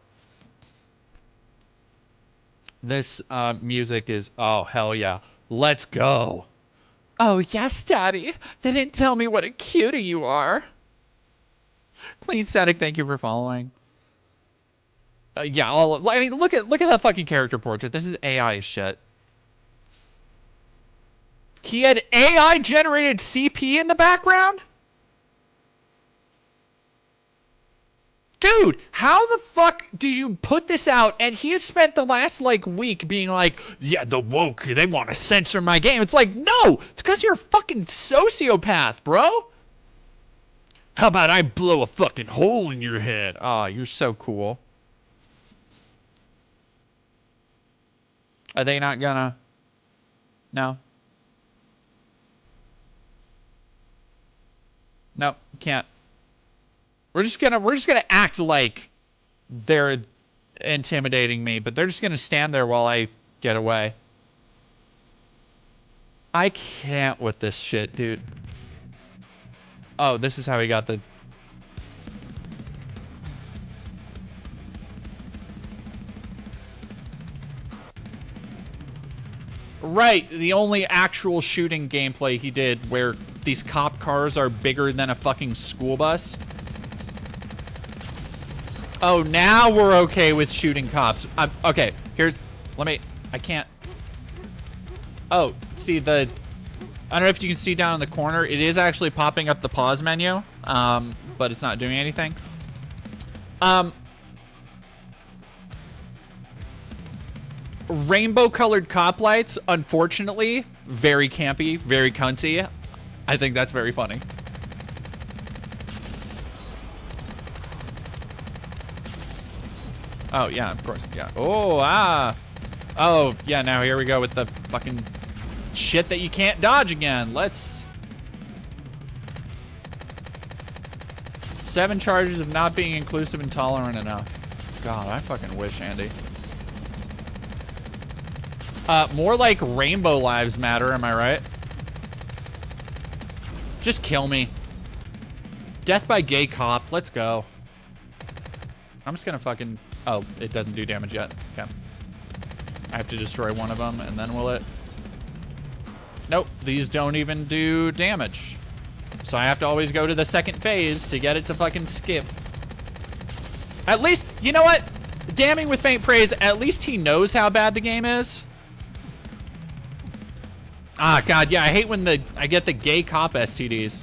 This music is, oh, hell yeah. Let's go. Oh, yes, Daddy. They didn't tell me what a cutie you are. Clean Static, thank you for following. Yeah, I mean, look at that fucking character portrait. This is AI shit. He had AI generated CP in the background? Dude, how the fuck did you put this out? And he has spent the last, like, week being like, yeah, the woke, they want to censor my game. It's like, no! It's because you're a fucking sociopath, bro! How about I blow a fucking hole in your head? Aw, oh, you're so cool. Are they not gonna... No? No, can't. We're just gonna act like they're intimidating me, but they're just gonna stand there while I get away. I can't with this shit, dude. Oh, this is how he got the... Right, the only actual shooting gameplay he did where these cop cars are bigger than a fucking school bus. Oh, now we're okay with shooting cops. Okay, here's... I can't... Oh, see the... I don't know if you can see down in the corner. It is actually popping up the pause menu, but it's not doing anything. Rainbow-colored cop lights, unfortunately, very campy, very cunty. I think that's very funny. Oh, yeah, of course, yeah. Oh, Oh, yeah, now here we go with the fucking shit that you can't dodge again. Let's... 7 charges of not being inclusive and tolerant enough. God, I fucking wish, Andy. More like rainbow lives matter, am I right? Just kill me. Death by gay cop, let's go. I'm just gonna fucking... Oh, it doesn't do damage yet. Okay. I have to destroy one of them, and then will it? Nope, these don't even do damage. So I have to always go to the second phase to get it to fucking skip. At least, you know what? Damning with faint praise, at least he knows how bad the game is. Ah, God, yeah, I hate when I get the gay cop STDs.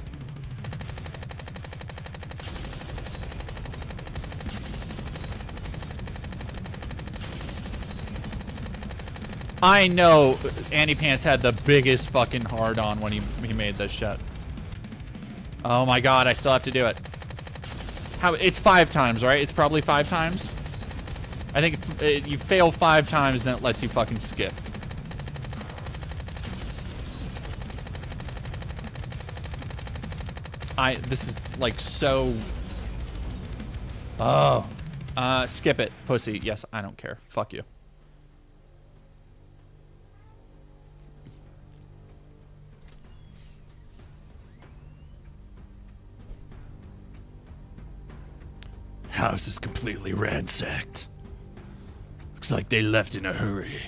I know Andy Pants had the biggest fucking hard-on when he made this shit. Oh my God, I still have to do it. It's 5 times, right? It's probably 5 times. I think you fail 5 times, then it lets you fucking skip. This is like so... Oh. Skip it, pussy. Yes, I don't care. Fuck you. House is completely ransacked. Looks like they left in a hurry.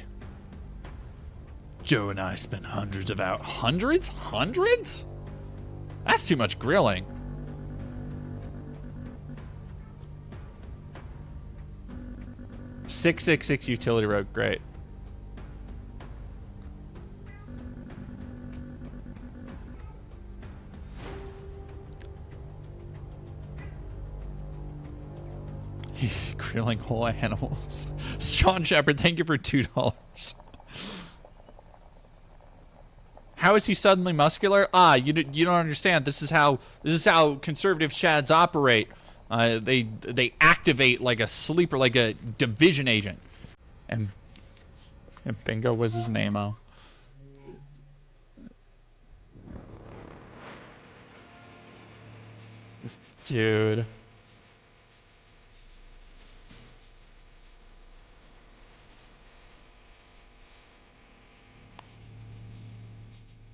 Joe and I spent hundreds of hours. Hundreds? Hundreds? That's too much grilling. .666 utility road, great. Grilling whole animals. Sean Shepard, thank you for $2. How is he suddenly muscular? You don't understand. This is how conservative chads operate. They activate like a sleeper, like a division agent. And Bingo was his name-o. Dude.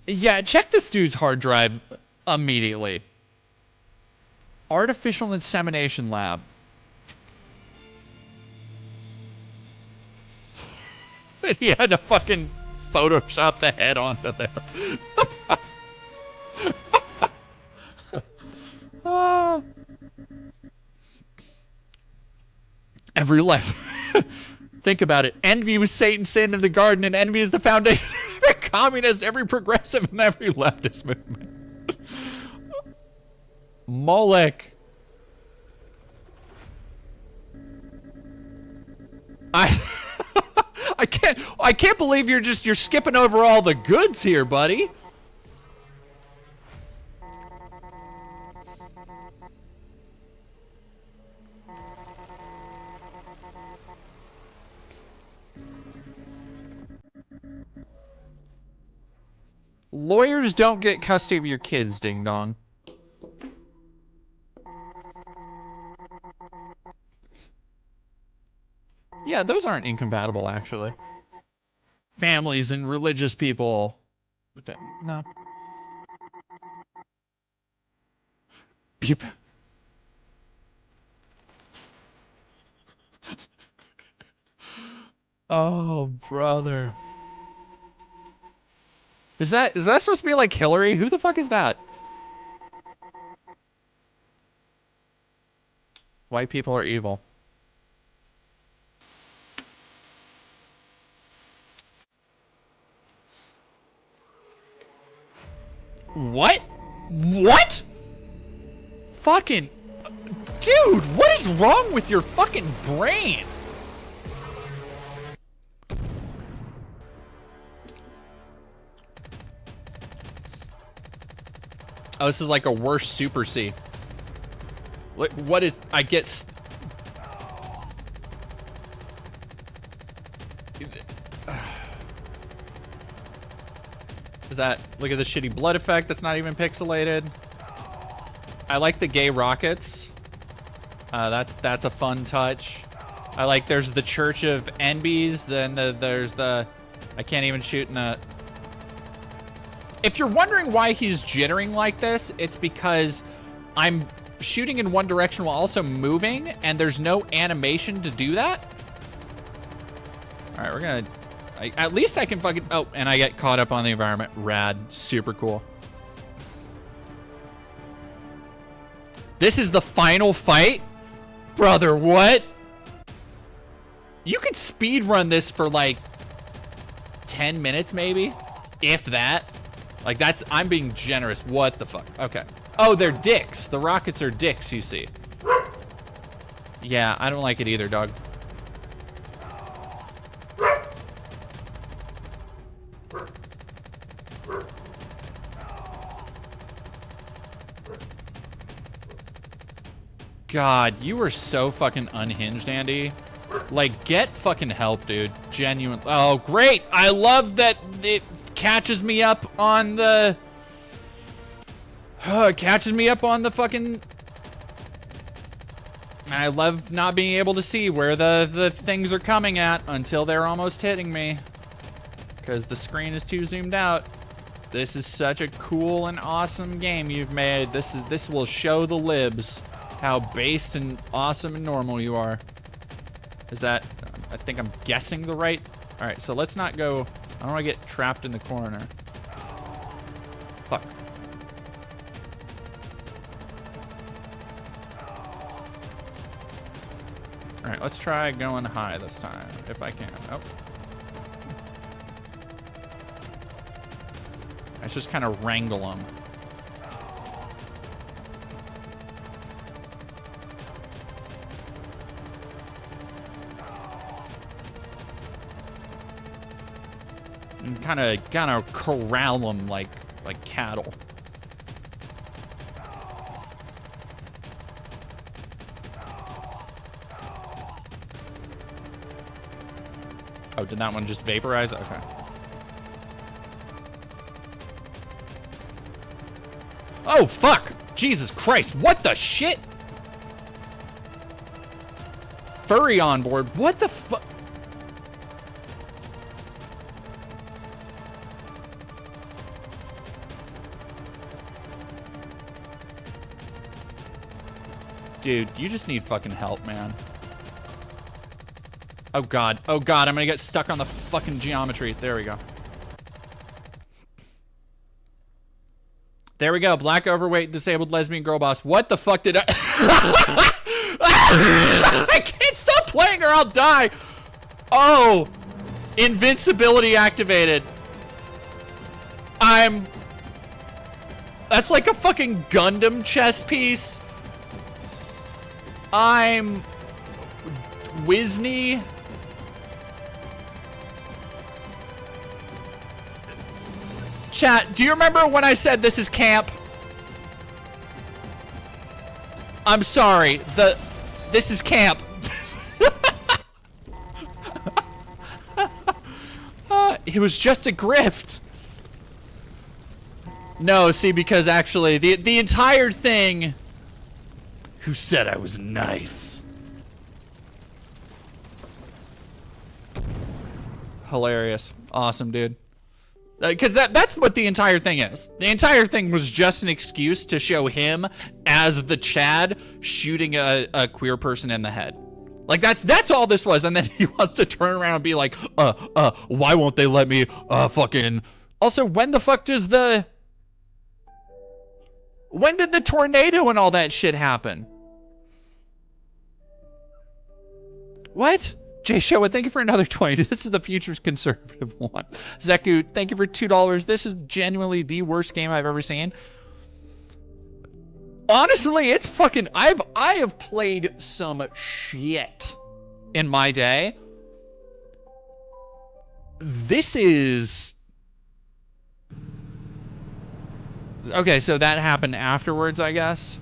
Yeah, check this dude's hard drive immediately. Artificial insemination lab. He had to fucking Photoshop the head onto there. Every left. Think about it. Envy was Satan's sin in the garden, and envy is the foundation of every communist, every progressive, and every leftist movement. Molech. I can't believe you're skipping over all the goods here, buddy. Lawyers don't get custody of your kids, ding dong. Yeah, those aren't incompatible, actually. Families and religious people. No. Oh, brother. Is that supposed to be like Hillary? Who the fuck is that? White people are evil. What? What? Fucking... Dude, what is wrong with your fucking brain? Oh, this is like a worse Super C. What is... I get... Is that... Look at the shitty blood effect that's not even pixelated. I like the gay rockets. That's a fun touch. I like... There's the Church of Enbies. Then there's the... I can't even shoot in a... If you're wondering why he's jittering like this, it's because I'm shooting in one direction while also moving, and there's no animation to do that. All right, we're gonna... at least I can fucking... Oh, and I get caught up on the environment. Rad. Super cool. This is the final fight? Brother, what? You could speed run this for like 10 minutes maybe, if that. Like that's... I'm being generous. What the fuck? Okay. Oh, they're dicks. The rockets are dicks, you see. Yeah, I don't like it either, dog. God, you were so fucking unhinged, Andy. Like, get fucking help, dude. Genuine. Oh, great. I love that it catches me up on the... catches me up on the fucking... I love not being able to see where the things are coming at until they're almost hitting me. Because the screen is too zoomed out. This is such a cool and awesome game you've made. This will show the libs how based and awesome and normal you are. Is that... I think I'm guessing the right... Alright, so let's not go... I don't want to get trapped in the corner. Fuck. Alright, let's try going high this time, if I can. Oh. Let's just kind of wrangle them. And kind of corral them like cattle. Oh, did that one just vaporize? Okay. Oh, fuck! Jesus Christ, what the shit? Furry on board, what the fuck? Dude, you just need fucking help, man. Oh god. Oh god, I'm gonna get stuck on the fucking geometry. There we go. There we go. Black, overweight, disabled, lesbian, girl boss. What the fuck did I... I can't stop playing or I'll die. Oh. Invincibility activated. That's like a fucking Gundam chess piece. I'm... Wisney. Chat, do you remember when I said this is camp? I'm sorry. This is camp. It was just a grift. No, see, because actually the entire thing. Who said I was nice? Hilarious. Awesome, dude. Because that's what the entire thing is. The entire thing was just an excuse to show him as the Chad shooting a queer person in the head. Like, that's all this was. And then he wants to turn around and be like, why won't they let me, fucking... Also, when the fuck does the... When did the tornado and all that shit happen? What? Jay Showa, thank you for another 20. This is the future's conservative one. Zeku, thank you for $2. This is genuinely the worst game I've ever seen. Honestly, it's fucking... I have played some shit in my day. This is... Okay, so that happened afterwards, I guess.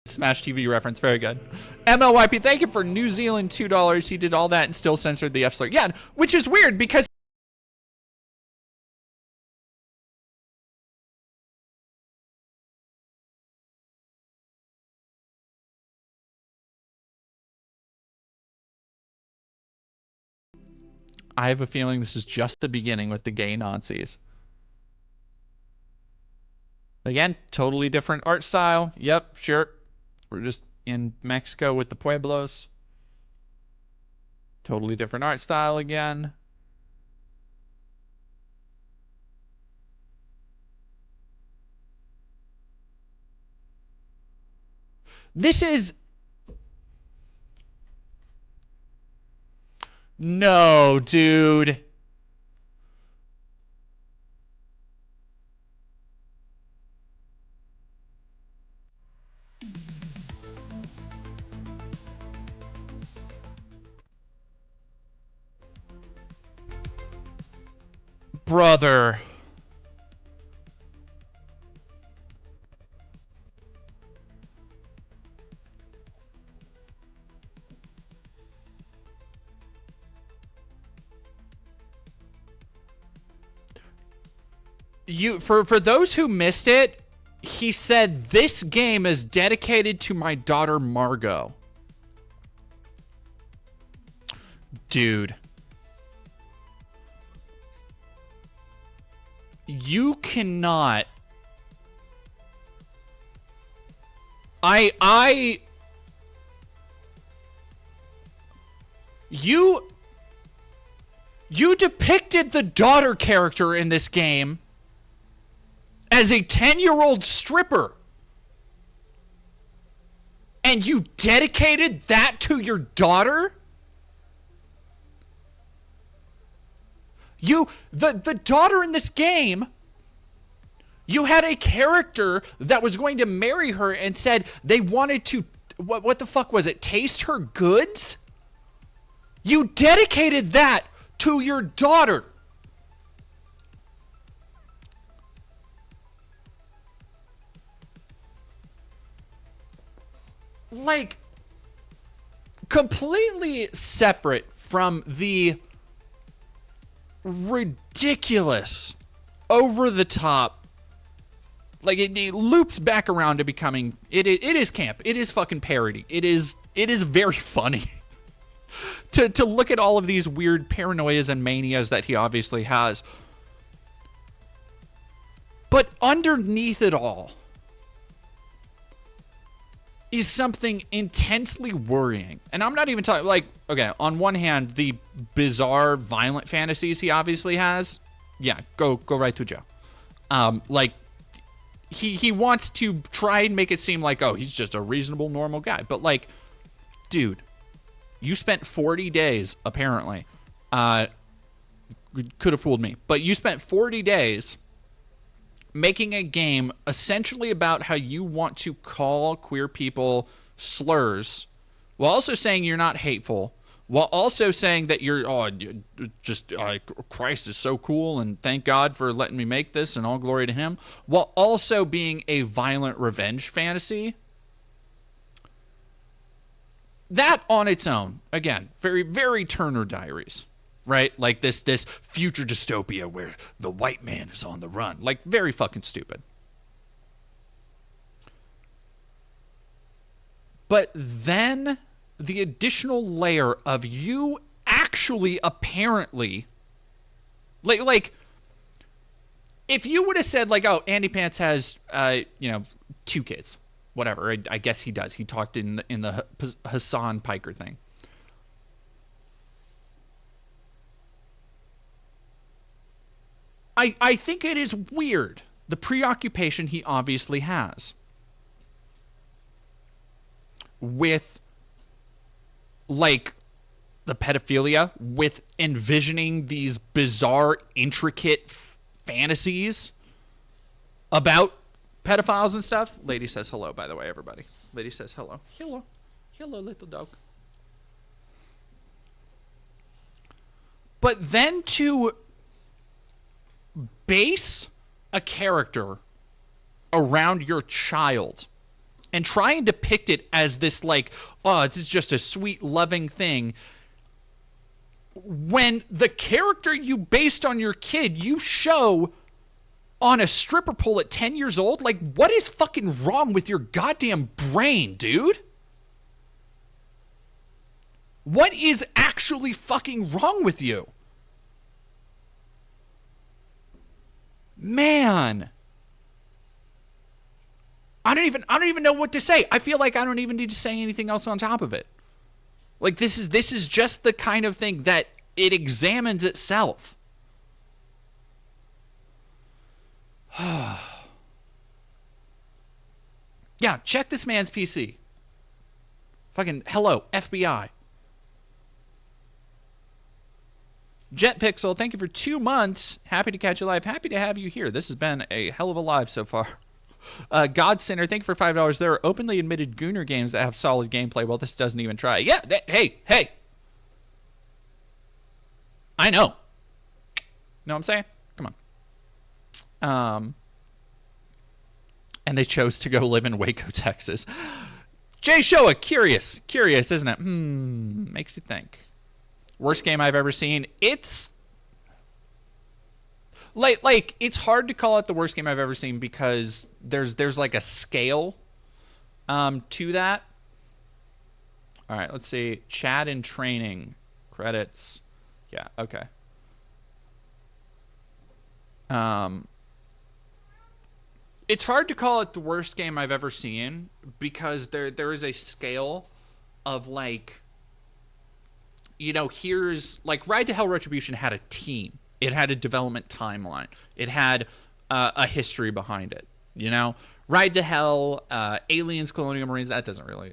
Smash TV reference, very good. MLYP, thank you for New Zealand $2. He did all that and still censored the F slur. Yeah, which is weird because I have a feeling this is just the beginning with the gay Nazis. Again, totally different art style. Yep, sure. We're just in Mexico with the Pueblos. Totally different art style again. This is... No, dude. Brother. For those who missed it, he said this game is dedicated to my daughter Margot. Dude. You cannot... You depicted the daughter character in this game as a 10-year-old stripper. And you dedicated that to your daughter? The daughter in this game, you had a character that was going to marry her and said they wanted to, what the fuck was it, taste her goods? You dedicated that to your daughter. Like, completely separate from the ridiculous, over the top, like it loops back around to becoming, it is camp. It is fucking parody. It is very funny to look at all of these weird paranoias and manias that he obviously has. But underneath it all is something intensely worrying. And I'm not even talking, like, okay, on one hand, the bizarre, violent fantasies he obviously has, yeah, go right to jail. Like, he wants to try and make it seem like, oh, he's just a reasonable, normal guy. But, like, dude, you spent 40 days, apparently, could have fooled me, but you spent 40 days making a game essentially about how you want to call queer people slurs, while also saying you're not hateful, while also saying that you're, Christ is so cool and thank God for letting me make this and all glory to him, while also being a violent revenge fantasy. That on its own, again, very, very Turner Diaries. Right? Like this future dystopia where the white man is on the run. Like, very fucking stupid. But then the additional layer of you actually apparently, like if you would have said, like, oh, Andy Pants has, 2 kids. Whatever. I guess he does. He talked in the Hassan Piker thing. I think it is weird, the preoccupation he obviously has with, like, the pedophilia, with envisioning these bizarre, intricate fantasies about pedophiles and stuff. Lady says hello, by the way, everybody. Lady says hello. Hello. Hello, little dog. But then to base a character around your child and try and depict it as this, like, oh, it's just a sweet, loving thing, when the character you based on your kid, you show on a stripper pole at 10 years old. Like, what is fucking wrong with your goddamn brain, dude? What is actually fucking wrong with you? Man, I don't even know what to say. I feel like I don't even need to say anything else on top of it. Like, this is just the kind of thing that it examines itself. Yeah, check this man's PC. Fucking hello, FBI. JetPixel, thank you for 2 months. Happy to catch you live. Happy to have you here. This has been a hell of a live so far. God Center, thank you for $5. There are openly admitted Gooner games that have solid gameplay. Well, this doesn't even try. Yeah, hey. I know. Know what I'm saying? Come on. And they chose to go live in Waco, Texas. Jay Showa, curious, isn't it? Makes you think. Worst game I've ever seen. It's like it's hard to call it the worst game I've ever seen because there's like a scale to that. All right, let's see. Chat and training credits. Yeah, okay. It's hard to call it the worst game I've ever seen because there is a scale of, like, you know, here's, like, Ride to Hell Retribution had a team. It had a development timeline. It had a history behind it, you know? Ride to Hell, Aliens, Colonial Marines, that's not really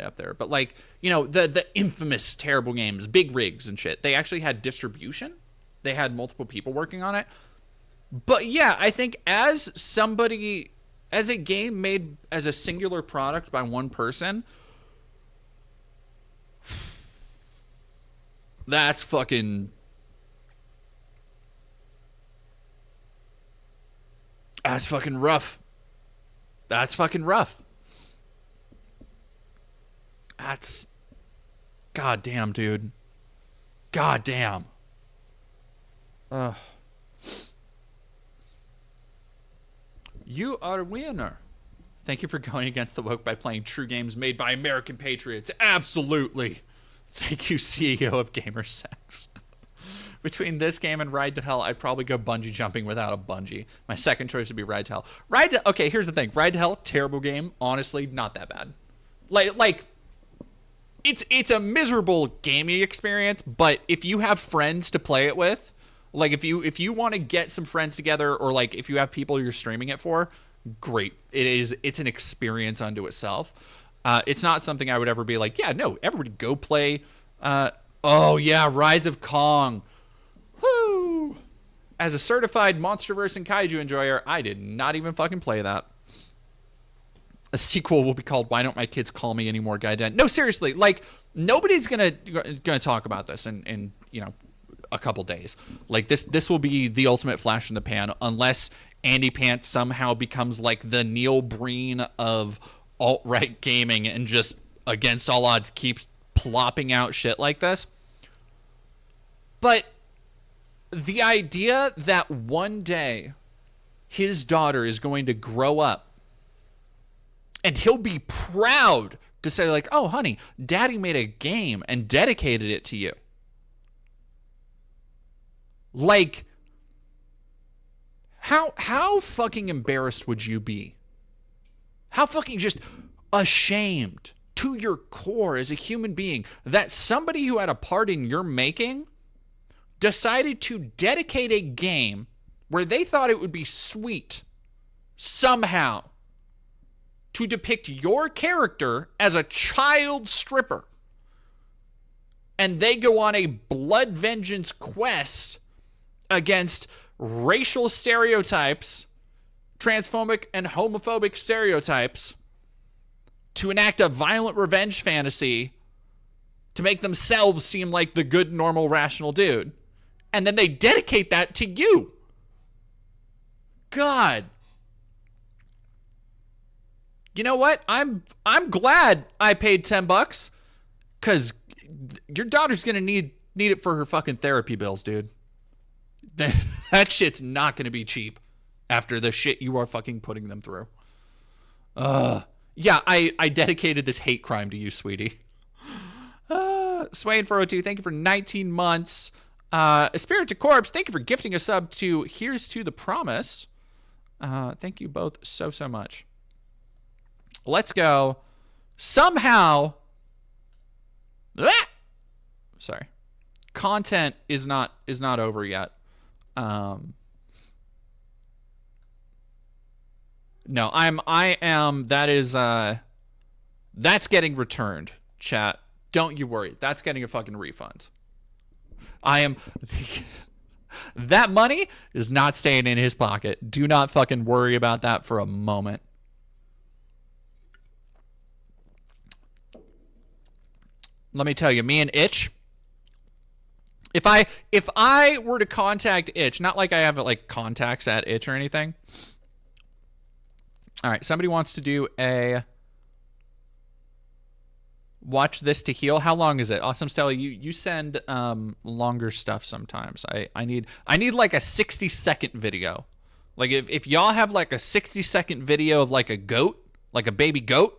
up there. But, like, you know, the infamous terrible games, Big Rigs and shit, they actually had distribution. they had multiple people working on it. But yeah, I think as a game made as a singular product by one person, that's fucking rough. That's fucking rough. That's goddamn, dude. Goddamn. You are a winner. Thank you for going against the woke by playing true games made by American patriots. Absolutely. Thank you, CEO of Gamersex. Between this game and Ride to Hell, I'd probably go bungee jumping without a bungee. My second choice would be Ride to Hell. Okay, here's the thing. Ride to Hell, terrible game. Honestly, not that bad. Like it's a miserable gaming experience, but if you have friends to play it with, like if you want to get some friends together, or like if you have people you're streaming it for, great. It's an experience unto itself. It's not something I would ever be like, yeah, no, everybody go play. Oh yeah, Rise of Kong. Woo! As a certified MonsterVerse and Kaiju enjoyer, I did not even fucking play that. A sequel will be called "Why Don't My Kids Call Me Anymore?" Gaiden. No, seriously, like nobody's gonna talk about this in a couple days. Like this will be the ultimate flash in the pan, unless Andy Pants somehow becomes like the Neil Breen of alt-right gaming and just against all odds keeps plopping out shit like this. But the idea that one day his daughter is going to grow up and he'll be proud to say like, oh honey, daddy made a game and dedicated it to you. Like, how fucking embarrassed would you be? How fucking just ashamed to your core as a human being that somebody who had a part in your making decided to dedicate a game where they thought it would be sweet somehow to depict your character as a child stripper, and they go on a blood vengeance quest against racial stereotypes, transphobic and homophobic stereotypes, to enact a violent revenge fantasy to make themselves seem like the good, normal, rational dude. And then they dedicate that to you. God. You know what? I'm glad I paid $10, because your daughter's gonna need it for her fucking therapy bills, dude. That shit's not gonna be cheap after the shit you are fucking putting them through. Yeah, I dedicated this hate crime to you, sweetie. Swain402, thank you for 19 months. A Spirit to Corpse, thank you for gifting a sub to Here's to the Promise. Thank you both so much. Let's go. Somehow, sorry, content is not over yet. No, I am. That is that's getting returned. Chat, don't you worry. That's getting a fucking refund. I am. That money is not staying in his pocket. Do not fucking worry about that for a moment. Let me tell you, me and Itch, if I were to contact Itch, not like I have like contacts at Itch or anything. All right, somebody wants to do a watch this to heal. How long is it? Awesome Stella, you send longer stuff sometimes. I need like a 60-second video. Like if y'all have like a 60-second video of like a goat, like a baby goat.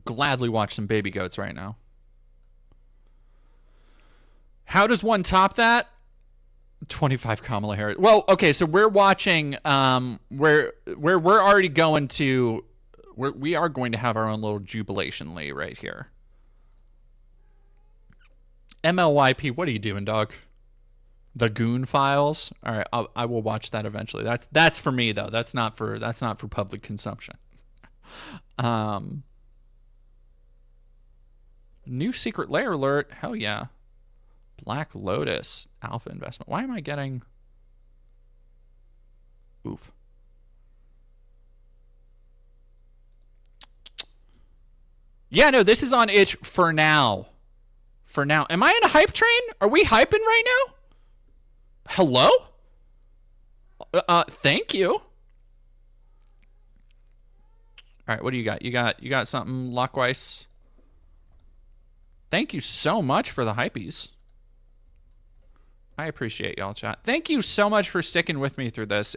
Gladly watch some baby goats right now. How does one top that? 25 Kamala Harris. Well, okay, so we're watching where we're already going to we are going to have our own little jubilation Lee right here. MLYP, what are you doing, dog? The Goon Files. All right, I will watch that eventually. That's for me though. That's not for public consumption. New secret layer alert. Hell yeah. Black Lotus alpha investment. Why am I getting? Oof. Yeah, no, this is on itch for now. For now. Am I in a hype train? Are we hyping right now? Hello? Thank you. All right, what do you got? You got something, Lockwise? Thank you so much for the hypees. I appreciate y'all, chat. Thank you so much for sticking with me through this.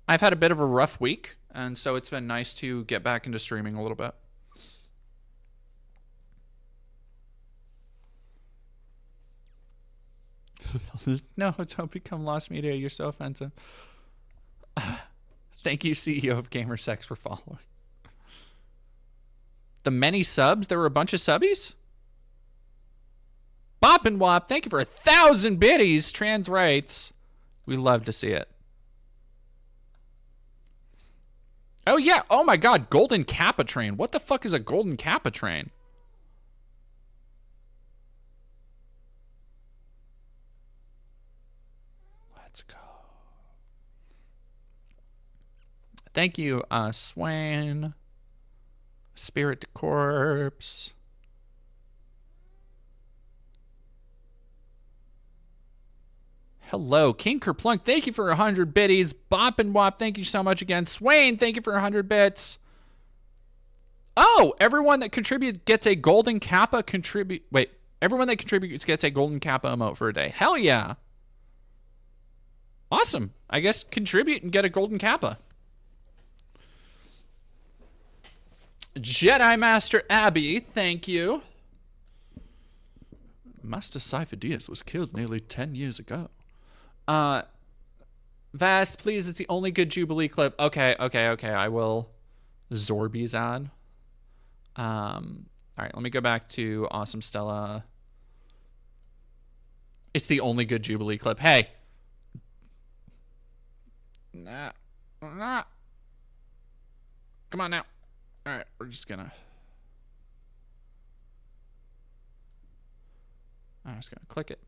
I've had a bit of a rough week, and so it's been nice to get back into streaming a little bit. No, don't become Lost Media. You're so offensive. Thank you, CEO of GamerSex, for following. The many subs? There were a bunch of subbies? Bop and Wop, thank you for 1,000 biddies. Trans rights. We love to see it. Oh, yeah. Oh, my God. Golden Kappa train. What the fuck is a Golden Kappa train? Let's go. Thank you, Swain. Spirit Corpse. Hello, King Kerplunk, thank you for 100 biddies. Bop and Wop, thank you so much again. Swain, thank you for 100 bits. Oh, everyone that contributes gets a Golden Kappa everyone that contributes gets a Golden Kappa emote for a day. Hell yeah. Awesome. I guess contribute and get a Golden Kappa. Jedi Master Abby, thank you. Master Cypher Diaz was killed nearly 10 years ago. Vast, please, it's the only good Jubilee clip. Okay, I will Zorby's ad. All right, let me go back to Awesome Stella. It's the only good Jubilee clip. Hey. Nah. Come on now. All right, we're just gonna. I'm just gonna click it.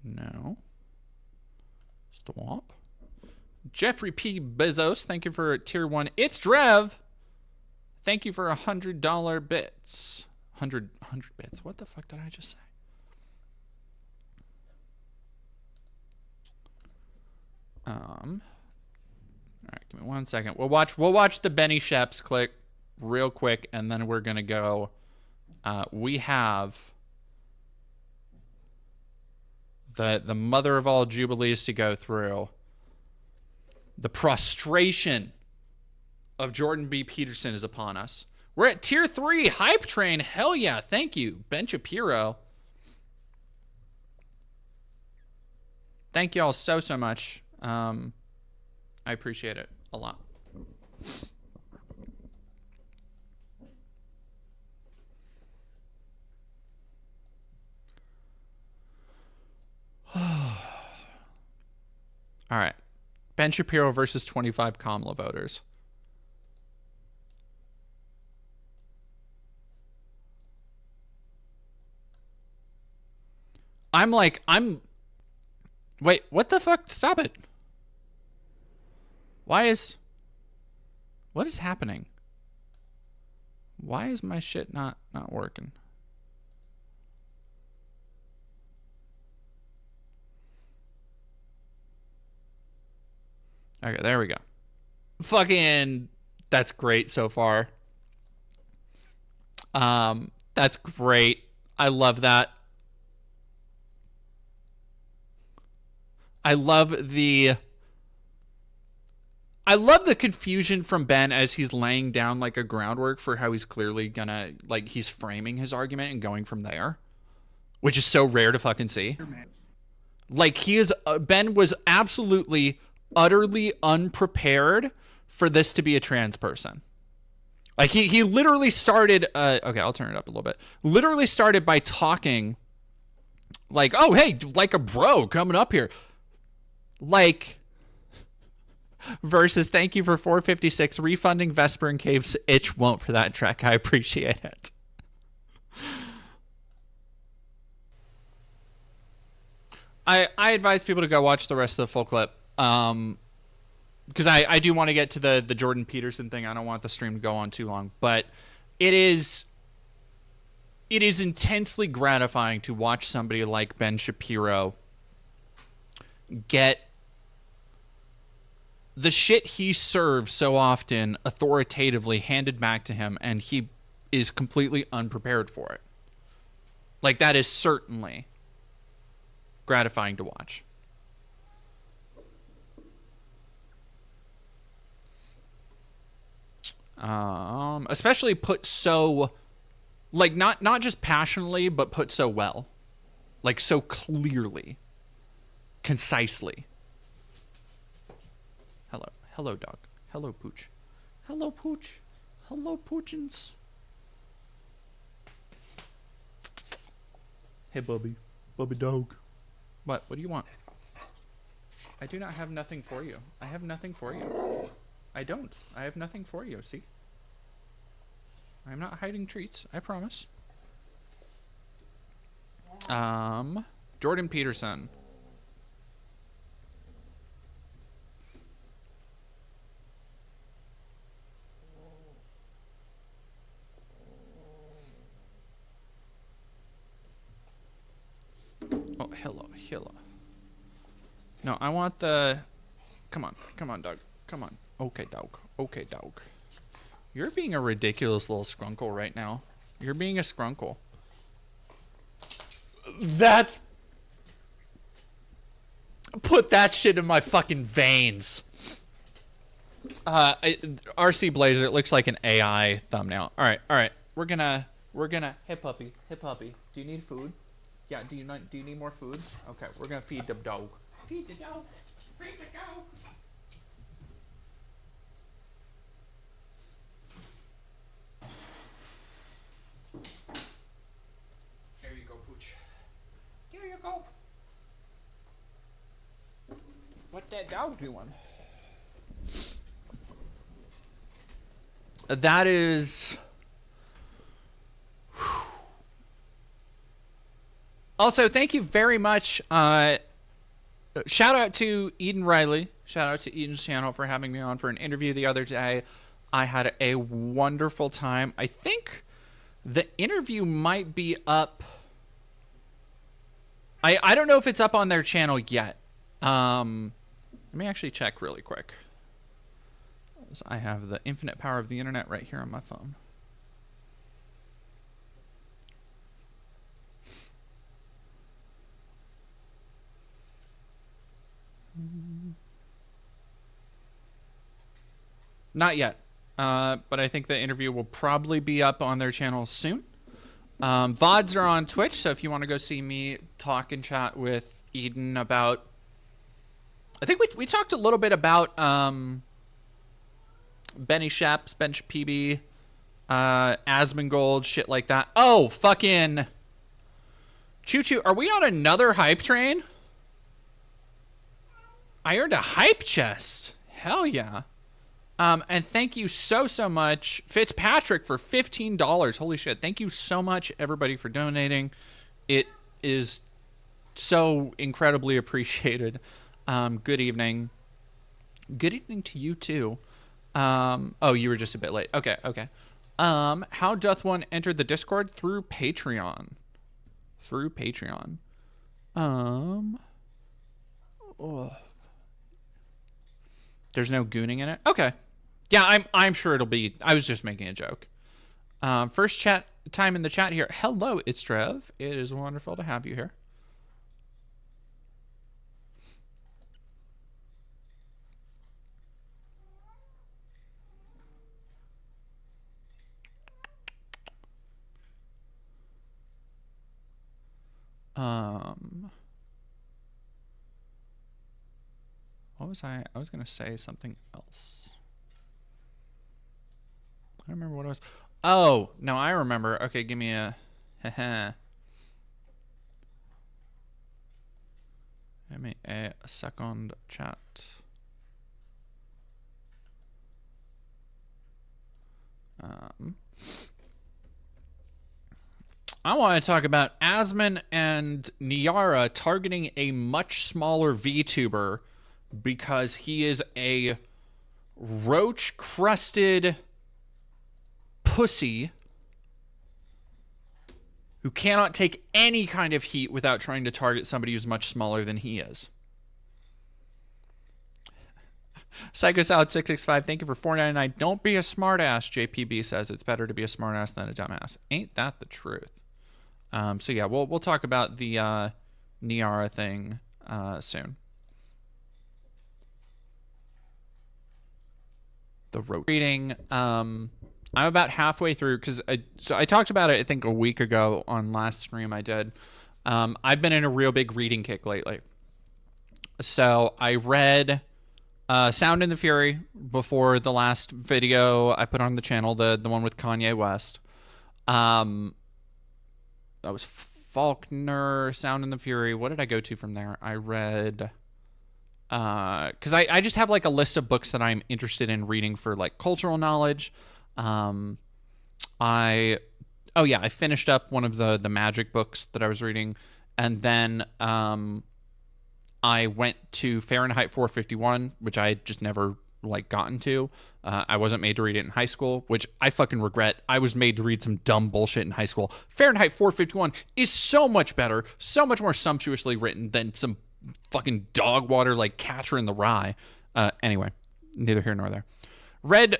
No. Stop. Jeffrey P. Bezos, thank you for tier 1. It's Drev. Thank you for $100 bits. 100 bits. What the fuck did I just say? All right, give me 1 second. We'll watch the Benny Sheps click real quick, and then we're gonna go. We have the mother of all Jubilees to go through. The prostration of Jordan B. Peterson is upon us. We're at tier 3 hype train. Hell yeah. Thank you, Ben Shapiro. Thank you all so much. I appreciate it a lot. All right. Ben Shapiro versus 25 Kamala voters. Wait, what the fuck? Stop it. What is happening? Why is my shit not working? Okay, there we go. Fucking, that's great so far. That's great. I love that. I love the confusion from Ben as he's laying down like a groundwork for how he's clearly gonna, like, he's framing his argument and going from there, which is so rare to fucking see. Like, Ben was absolutely utterly unprepared for this to be a trans person. Like he literally started. Okay, I'll turn it up a little bit. Literally started by talking like, "Oh, hey, like a bro coming up here," like. Versus, thank you for 456 refunding Vesper and Cave's itch won't for that track. I appreciate it. I advise people to go watch the rest of the full clip. Because I do want to get to the Jordan Peterson thing. I don't want the stream to go on too long. But it is intensely gratifying to watch somebody like Ben Shapiro get the shit he serves so often authoritatively handed back to him, and he is completely unprepared for it. Like, that is certainly gratifying to watch. Especially put so, like, not just passionately, but put so well. Like, so clearly. Concisely. Hello, dog. Hello, Pooch. Hello, Pooch. Hello, Poochins. Hey, Bubby. Bubby dog. What? What do you want? I do not have nothing for you. I have nothing for you. I don't. I have nothing for you, see? I'm not hiding treats. I promise. Jordan Peterson. Oh, hello. No, I want the... Come on, dog. Come on. Okay, dog. You're being a ridiculous little scrunkle right now. You're being a scrunkle. That's... Put that shit in my fucking veins. RC Blazer, it looks like an AI thumbnail. All right. We're gonna... Hey, puppy. Do you need food? Yeah, do you need more food? Okay, we're gonna feed the dog. Feed the dog. There you go, Pooch. There you go. What that dog doing? That is... Also, thank you very much. Shout out to Eden Riley. Shout out to Eden's channel for having me on for an interview the other day. I had a wonderful time. I think the interview might be up. I don't know if it's up on their channel yet. Let me actually check really quick. I have the infinite power of the internet right here on my phone. Not yet, but I think the interview will probably be up on their channel soon. VODs are on Twitch, so if you want to go see me talk and chat with Eden about... I think we talked a little bit about Benny Sheps, Bench PB, Asmongold, shit like that. Oh, fucking... Choo Choo, are we on another hype train? I earned a hype chest. Hell yeah. And thank you so much, Fitzpatrick, for $15. Holy shit. Thank you so much, everybody, for donating. It is so incredibly appreciated. Good evening. Good evening to you, too. Oh, you were just a bit late. Okay. How doth one enter the Discord? Through Patreon. Oh. There's no gooning in it? Okay. Yeah, I'm sure it'll be... I was just making a joke. First chat time in the chat here. Hello, it's Trev. It is wonderful to have you here. What was I? I was gonna say something else. I don't remember what it was. Oh no, I remember. Okay, give me a. Give me a second, chat. I want to talk about Asmon and Niara targeting a much smaller VTuber because he is a roach-crusted pussy who cannot take any kind of heat without trying to target somebody who's much smaller than he is. PsychoSalad665, thank you for $4.99. Don't be a smartass, JPB says. It's better to be a smartass than a dumbass. Ain't that the truth? So yeah, we'll talk about the Niara thing soon. The road reading. I'm about halfway through because I talked about it I think a week ago on last stream I did. I've been in a real big reading kick lately. So I read Sound and the Fury before the last video I put on the channel, the one with Kanye West. That was Faulkner, Sound and the Fury. What did I go to from there? I read... because I just have like a list of books that I'm interested in reading for like cultural knowledge. I finished up one of the magic books that I was reading, and then I went to Fahrenheit 451, which I had just never like gotten to. I wasn't made to read it in high school, which I fucking regret. I was made to read some dumb bullshit in high school. Fahrenheit 451 is so much better, so much more sumptuously written than some fucking dog water like Catcher in the Rye. Anyway, neither here nor there. Read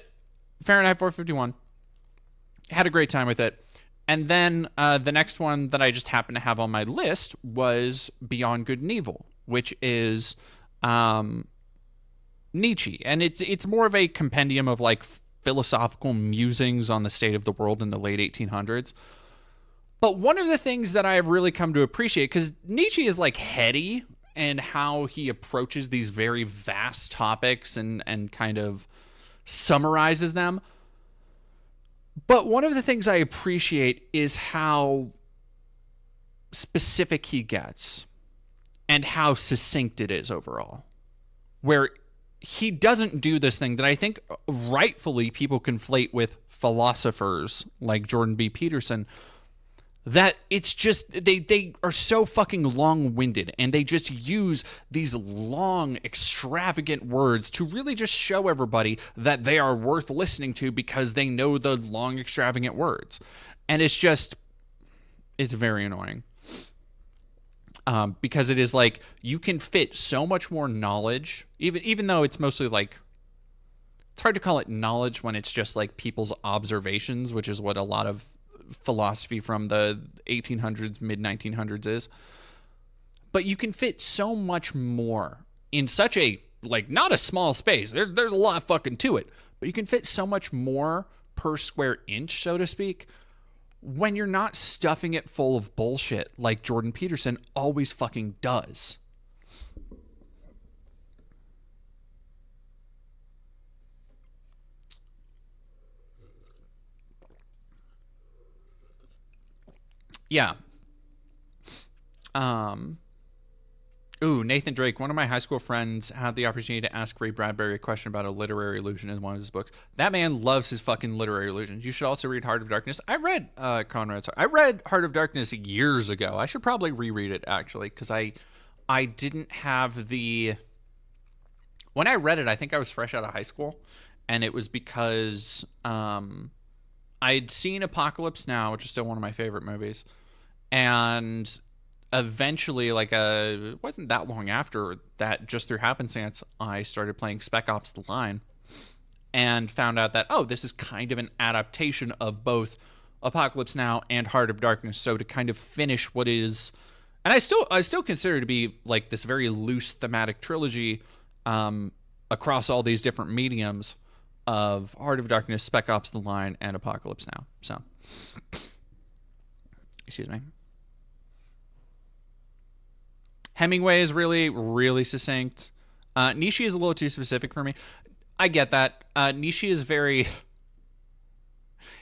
Fahrenheit 451. Had a great time with it. And then the next one that I just happened to have on my list was Beyond Good and Evil, which is Nietzsche. And it's more of a compendium of like philosophical musings on the state of the world in the late 1800s. But one of the things that I have really come to appreciate, because Nietzsche is like heady and how he approaches these very vast topics and kind of summarizes them. But one of the things I appreciate is how specific he gets and how succinct it is overall. Where he doesn't do this thing that I think rightfully people conflate with philosophers like Jordan B. Peterson, that it's just they are so fucking long-winded and they just use these long, extravagant words to really just show everybody that they are worth listening to because they know the long, extravagant words. And it's very annoying. Because it is like you can fit so much more knowledge, even though it's mostly like, it's hard to call it knowledge when it's just like people's observations, which is what a lot of philosophy from the 1800s, mid-1900s is. But you can fit so much more in such a, like, not a small space. There's a lot fucking to it. But you can fit so much more per square inch, so to speak, when you're not stuffing it full of bullshit like Jordan Peterson always fucking does. Yeah. Nathan Drake, one of my high school friends, had the opportunity to ask Ray Bradbury a question about a literary illusion in one of his books. That man loves his fucking literary illusions. You should also read Heart of Darkness. I read Conrad's Heart. I read Heart of Darkness years ago. I should probably reread it, actually, because I didn't have the... When I read it, I think I was fresh out of high school, and it was because I'd seen Apocalypse Now, which is still one of my favorite movies, and eventually, like, it wasn't that long after that, just through happenstance, I started playing Spec Ops: The Line and found out that, oh, this is kind of an adaptation of both Apocalypse Now and Heart of Darkness. So to kind of finish what is, and I still consider it to be like this very loose thematic trilogy across all these different mediums of Heart of Darkness, Spec Ops: The Line, and Apocalypse Now. So, excuse me. Hemingway is really, really succinct. Nietzsche is a little too specific for me. I get that. Nietzsche is very.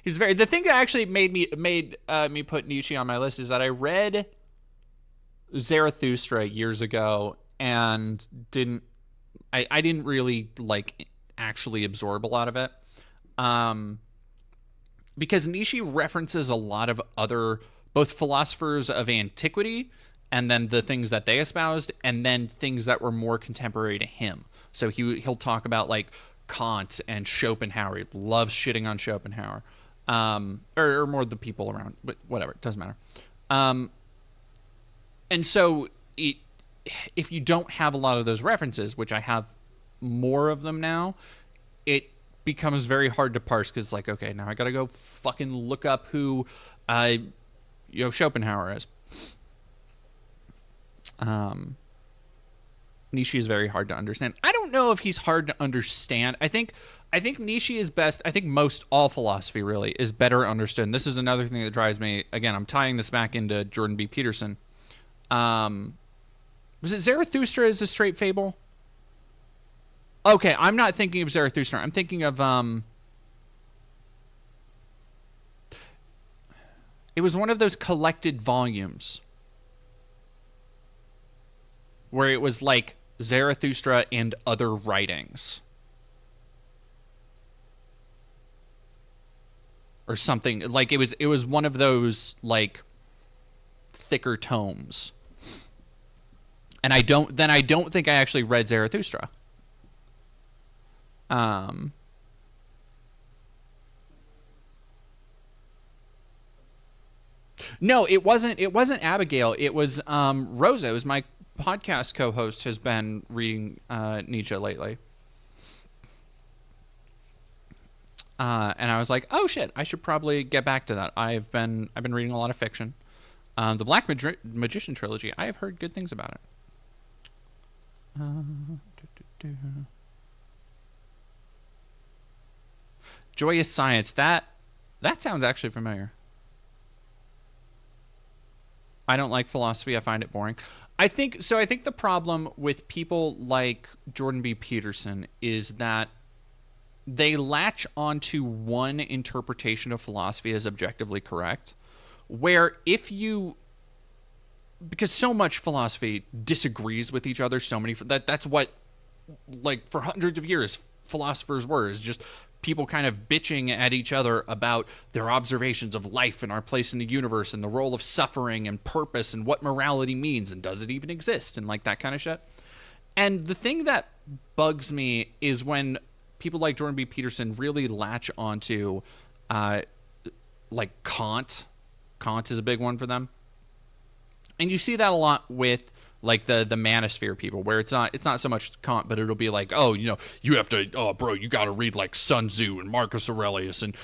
He's very. The thing that actually made me put Nietzsche on my list is that I read Zarathustra years ago and I didn't really like actually absorb a lot of it. Because Nietzsche references a lot of other both philosophers of antiquity and then the things that they espoused and then things that were more contemporary to him. So he'll talk about like Kant and Schopenhauer. He loves shitting on Schopenhauer. Or more the people around, but whatever, it doesn't matter. And so if you don't have a lot of those references, which I have more of them now, it becomes very hard to parse because it's like, okay, now I gotta go fucking look up who Schopenhauer is. Nietzsche is very hard to understand. I don't know if he's hard to understand. I think Nietzsche is best. I think most all philosophy really is better understood. And this is another thing that drives me. Again, I'm tying this back into Jordan B. Peterson. Was it Zarathustra is a straight fable? Okay, I'm not thinking of Zarathustra. I'm thinking of it was one of those collected volumes where it was like Zarathustra and other writings. Or something. Like it was one of those like thicker tomes. And I don't think I actually read Zarathustra. No, it wasn't Abigail. It was Rosa, who's my podcast co-host, has been reading Nietzsche lately. And I was like, oh shit, I should probably get back to that. I've been reading a lot of fiction. The Black Magician trilogy, I have heard good things about it. Joyous Science, that sounds actually familiar. I don't like philosophy. I find it boring. I think the problem with people like Jordan B. Peterson is that they latch onto one interpretation of philosophy as objectively correct, where because so much philosophy disagrees with each other, that's what, like, for hundreds of years philosophers were, is just people kind of bitching at each other about their observations of life and our place in the universe and the role of suffering and purpose and what morality means and does it even exist and like that kind of shit. And the thing that bugs me is when people like Jordan B. Peterson really latch onto like Kant. Kant is a big one for them. And you see that a lot with like the manosphere people, where it's not so much Kant, but it'll be like, oh, you have to, oh, bro, you got to read like Sun Tzu and Marcus Aurelius and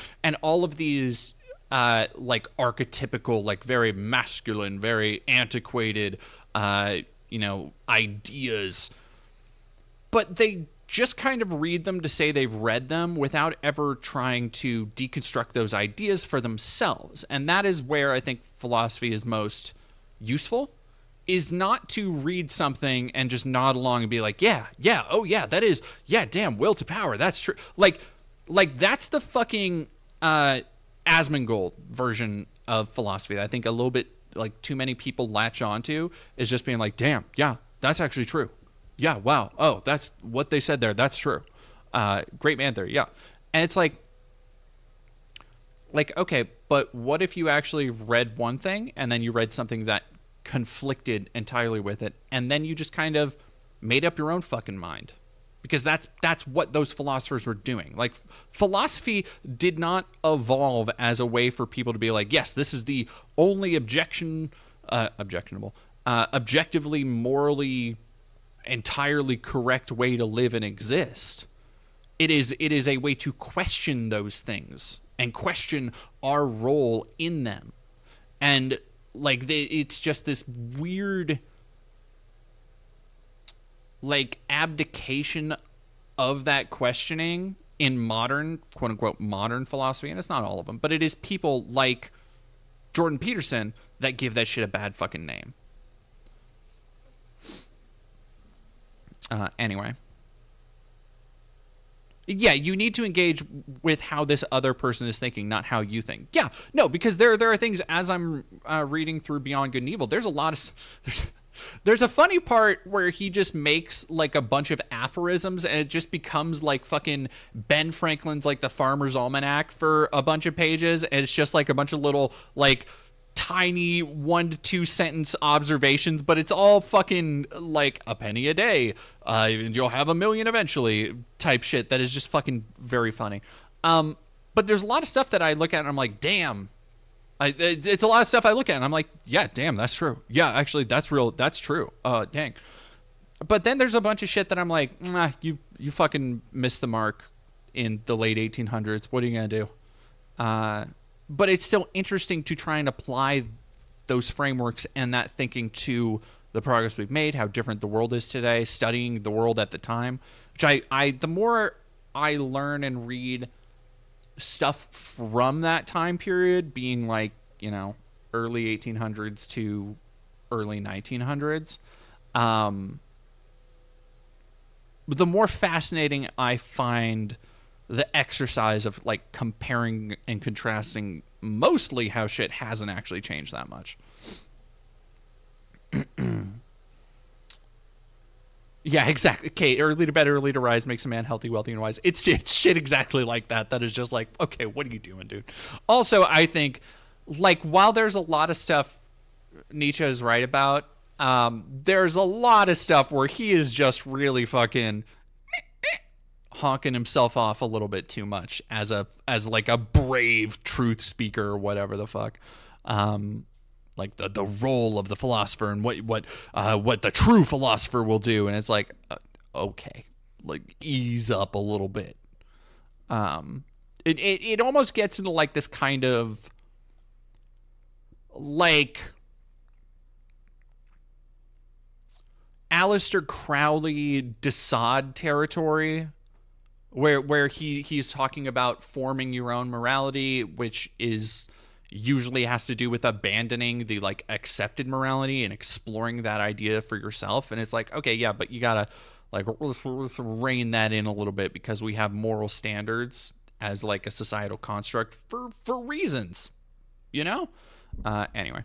all of these like archetypical, like very masculine, very antiquated, ideas. But they just kind of read them to say they've read them without ever trying to deconstruct those ideas for themselves. And that is where I think philosophy is most useful, is not to read something and just nod along and be like, yeah, oh yeah, that is, yeah, damn, will to power, that's true. Like that's the fucking Asmongold version of philosophy that I think a little bit like too many people latch onto, is just being like, damn, yeah, that's actually true. Yeah, wow, oh, that's what they said there, that's true. Great man theory, yeah. And it's like, okay, but what if you actually read one thing and then you read something that conflicted entirely with it, and then you just kind of made up your own fucking mind? Because that's what those philosophers were doing. Like, philosophy did not evolve as a way for people to be like, yes, this is the only objectively, morally, entirely correct way to live and exist. It is a way to question those things and question our role in them. And like, it's just this weird, like, abdication of that questioning in modern, quote unquote, modern philosophy. And it's not all of them, but it is people like Jordan Peterson that give that shit a bad fucking name. Anyway. Yeah, you need to engage with how this other person is thinking, not how you think. Yeah, no, because there are things, as I'm reading through Beyond Good and Evil, there's a lot of... There's a funny part where he just makes like a bunch of aphorisms and it just becomes like fucking Ben Franklin's like the Farmer's Almanac for a bunch of pages. And it's just like a bunch of little like tiny 1 to 2 sentence observations, but it's all fucking like a penny a day. You'll have a million eventually type shit that is just fucking very funny. But there's a lot of stuff that I look at and I'm like, damn. It's a lot of stuff I look at and I'm like, yeah, damn, that's true. Yeah, actually, that's real. That's true. Dang. But then there's a bunch of shit that I'm like, nah, you fucking missed the mark in the late 1800s. What are you going to do? But it's still interesting to try and apply those frameworks and that thinking to the progress we've made, how different the world is today, studying the world at the time, which the more I learn and read stuff from that time period, being like, you know, early 1800s to early 1900s, the more fascinating I find the exercise of like comparing and contrasting mostly how shit hasn't actually changed that much. Yeah, exactly. Okay, early to bed, early to rise makes a man healthy, wealthy, and wise. It's shit exactly like that. That is just like, okay, what are you doing, dude? Also, I think, like, while there's a lot of stuff Nietzsche is right about, there's a lot of stuff where he is just really fucking honking himself off a little bit too much as like a brave truth speaker or whatever the fuck. Like the role of the philosopher and what the true philosopher will do, and it's like, okay, like ease up a little bit. It almost gets into like this kind of like Aleister Crowley de Sade territory, where he's talking about forming your own morality, which is usually has to do with abandoning the like accepted morality and exploring that idea for yourself. And it's like, okay, yeah, but you gotta like let's rein that in a little bit because we have moral standards as like a societal construct for reasons, you know? Anyway.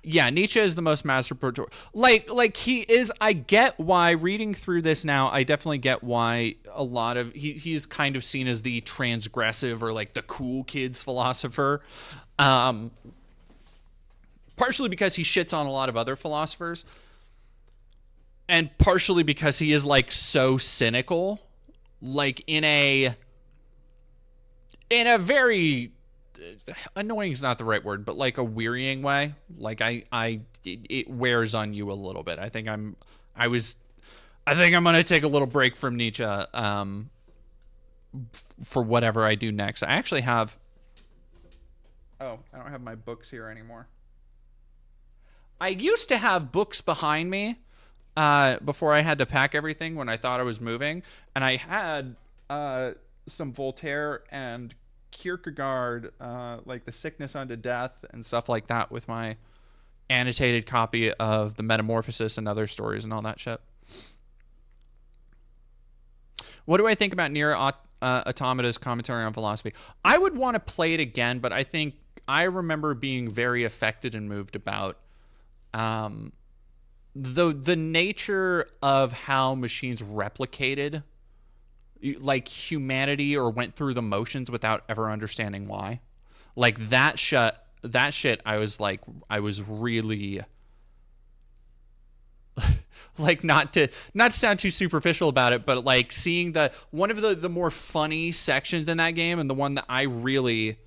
Yeah, Nietzsche is the most masturbatory. Like he is. I get why reading through this now. I definitely get why a lot of he's kind of seen as the transgressive or like the cool kids philosopher. Partially because he shits on a lot of other philosophers, and partially because he is like so cynical, like in a very annoying is not the right word, but like a wearying way. Like it wears on you a little bit. I think I'm gonna take a little break from Nietzsche for whatever I do next. I actually have. Oh, I don't have my books here anymore. I used to have books behind me before I had to pack everything when I thought I was moving, and I had some Voltaire and Kierkegaard, like The Sickness Unto Death and stuff like that, with my annotated copy of The Metamorphosis and Other Stories and all that shit. What do I think about Nier Automata's commentary on philosophy? I would want to play it again, but I think I remember being very affected and moved about the nature of how machines replicated like humanity or went through the motions without ever understanding why. Like that shit I was really like not to sound too superficial about it, but like seeing one of the more funny sections in that game, and the one that I really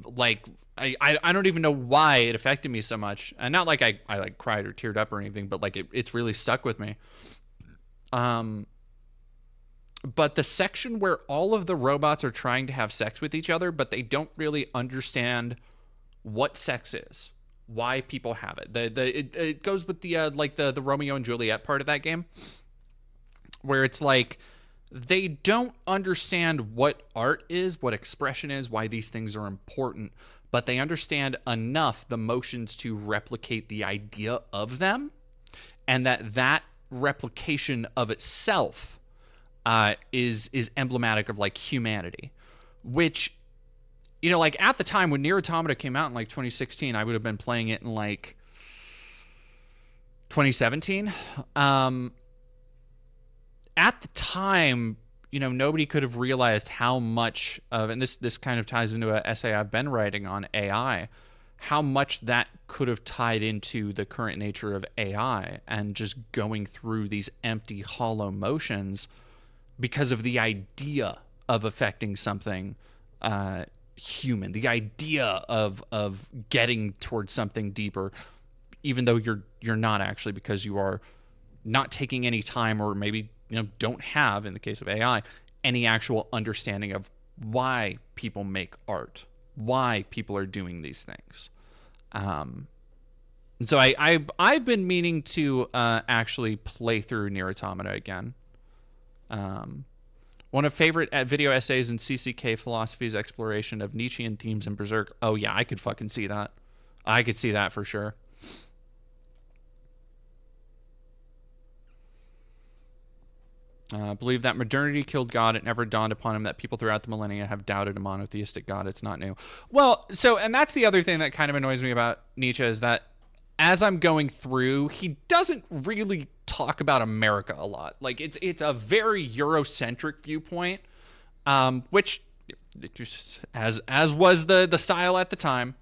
like I don't even know why it affected me so much. And not like I like cried or teared up or anything, but like it's really stuck with me. But the section where all of the robots are trying to have sex with each other, but they don't really understand what sex is, why people have it. It goes with the like the Romeo and Juliet part of that game, where it's like they don't understand what art is, what expression is, why these things are important, but they understand enough the motions to replicate the idea of them, and that replication of itself is emblematic of like humanity, which, you know, like at the time when Nier Automata came out in like 2016, I would have been playing it in like 2017. At the time, you know, nobody could have realized how much of, and this kind of ties into an essay I've been writing on AI, how much that could have tied into the current nature of AI and just going through these empty, hollow motions because of the idea of affecting something human, the idea of getting towards something deeper, even though you're not actually, because you are not taking any time, or maybe, you know, don't have, in the case of AI, any actual understanding of why people make art, why people are doing these things. And so I've been meaning to actually play through Nier Automata again. One of favorite video essays in CCK Philosophy's exploration of Nietzschean themes in Berserk. Oh yeah, I could fucking see that. I could see that for sure. Believe that modernity killed God. It never dawned upon him that people throughout the millennia have doubted a monotheistic God. It's not new. Well, so, and that's the other thing that kind of annoys me about Nietzsche, is that as I'm going through, he doesn't really talk about America a lot. Like, it's a very Eurocentric viewpoint, which, as was the style at the time.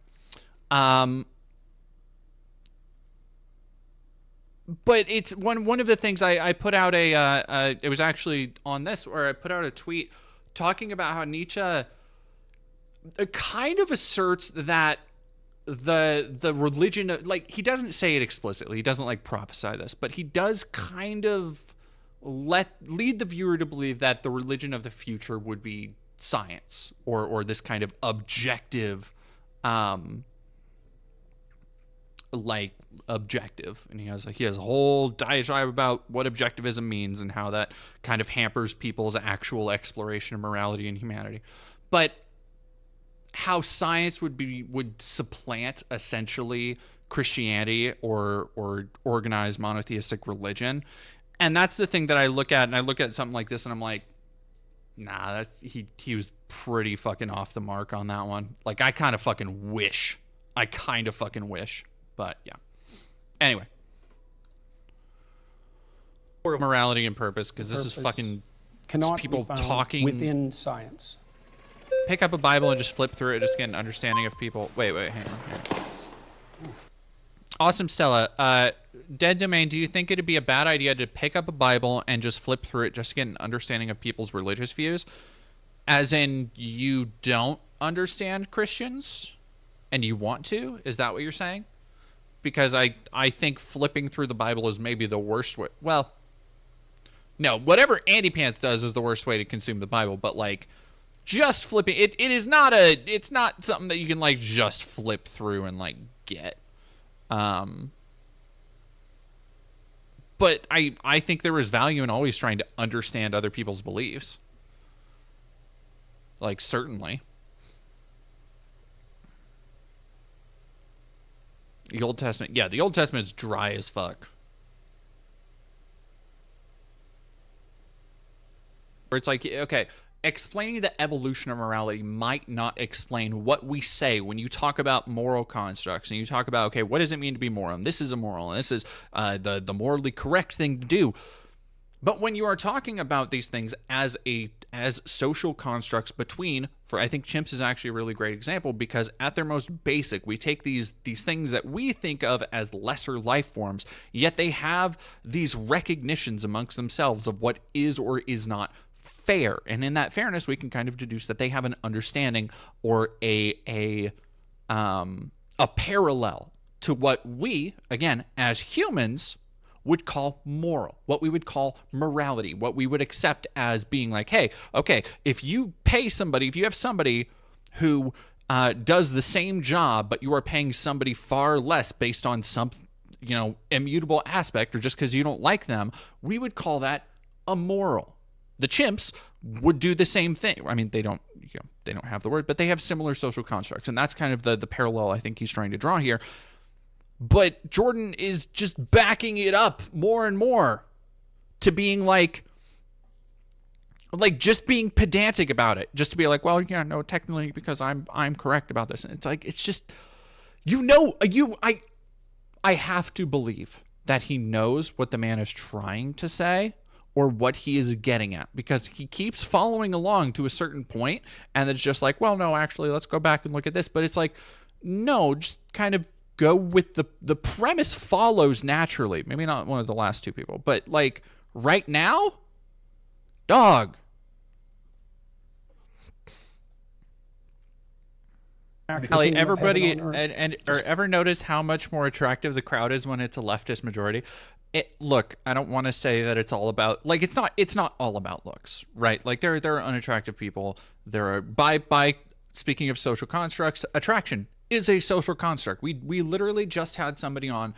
But it's one of the things I put out it was actually on this, where I put out a tweet talking about how Nietzsche kind of asserts that the religion of, like, he doesn't say it explicitly, he doesn't like prophesy this, but he does kind of lead the viewer to believe that the religion of the future would be science, or this kind of objective objective, and he has a whole diatribe about what objectivism means and how that kind of hampers people's actual exploration of morality and humanity, but how science would supplant essentially Christianity or organized monotheistic religion. And that's the thing that I look at, and I look at something like this and I'm like, nah, that's he was pretty fucking off the mark on that one. Like, I kind of fucking wish. But yeah. Anyway. Morality and purpose, because this is fucking people talking within science. Pick up a Bible and just flip through it, just get an understanding of people. Wait, hang on. Awesome, Stella. Dead Domain, do you think it'd be a bad idea to pick up a Bible and just flip through it just to get an understanding of people's religious views? As in, you don't understand Christians and you want to? Is that what you're saying? Because I think flipping through the Bible is maybe the worst way. Well, no, whatever Andy Pants does is the worst way to consume the Bible, but like, just flipping it is not it's not something that you can like just flip through and like get. But I think there is value in always trying to understand other people's beliefs. Like, certainly. The Old Testament, yeah, the Old Testament is dry as fuck. Where it's like, okay, explaining the evolution of morality might not explain what we say when you talk about moral constructs and you talk about, okay, what does it mean to be moral? And this is immoral, and this is the morally correct thing to do. But when you are talking about these things as social constructs between, I think chimps is actually a really great example, because at their most basic, we take these things that we think of as lesser life forms, yet they have these recognitions amongst themselves of what is or is not fair. And in that fairness, we can kind of deduce that they have an understanding or a parallel to what we, again, as humans, would call moral, what we would call morality, what we would accept as being like, hey, okay, if you have somebody who does the same job, but you are paying somebody far less based on some, immutable aspect, or just because you don't like them, we would call that immoral. The chimps would do the same thing. I mean, they don't have the word, but they have similar social constructs, and that's kind of the parallel I think he's trying to draw here. But Jordan is just backing it up more and more to being like just being pedantic about it, just to be like, well, yeah, no, technically because I'm correct about this. And it's like, it's just, I have to believe that he knows what the man is trying to say or what he is getting at, because he keeps following along to a certain point, and it's just like, well, no, actually, let's go back and look at this. But it's like, no, just kind of go with the premise follows naturally. Maybe not one of the last two people, but like right now, dog. Ellie, everybody or ever notice how much more attractive the crowd is when it's a leftist majority? Look, I don't want to say that it's all about, like, it's not all about looks, right? Like there are unattractive people. There are by speaking of social constructs, attraction is a social construct. We literally just had somebody on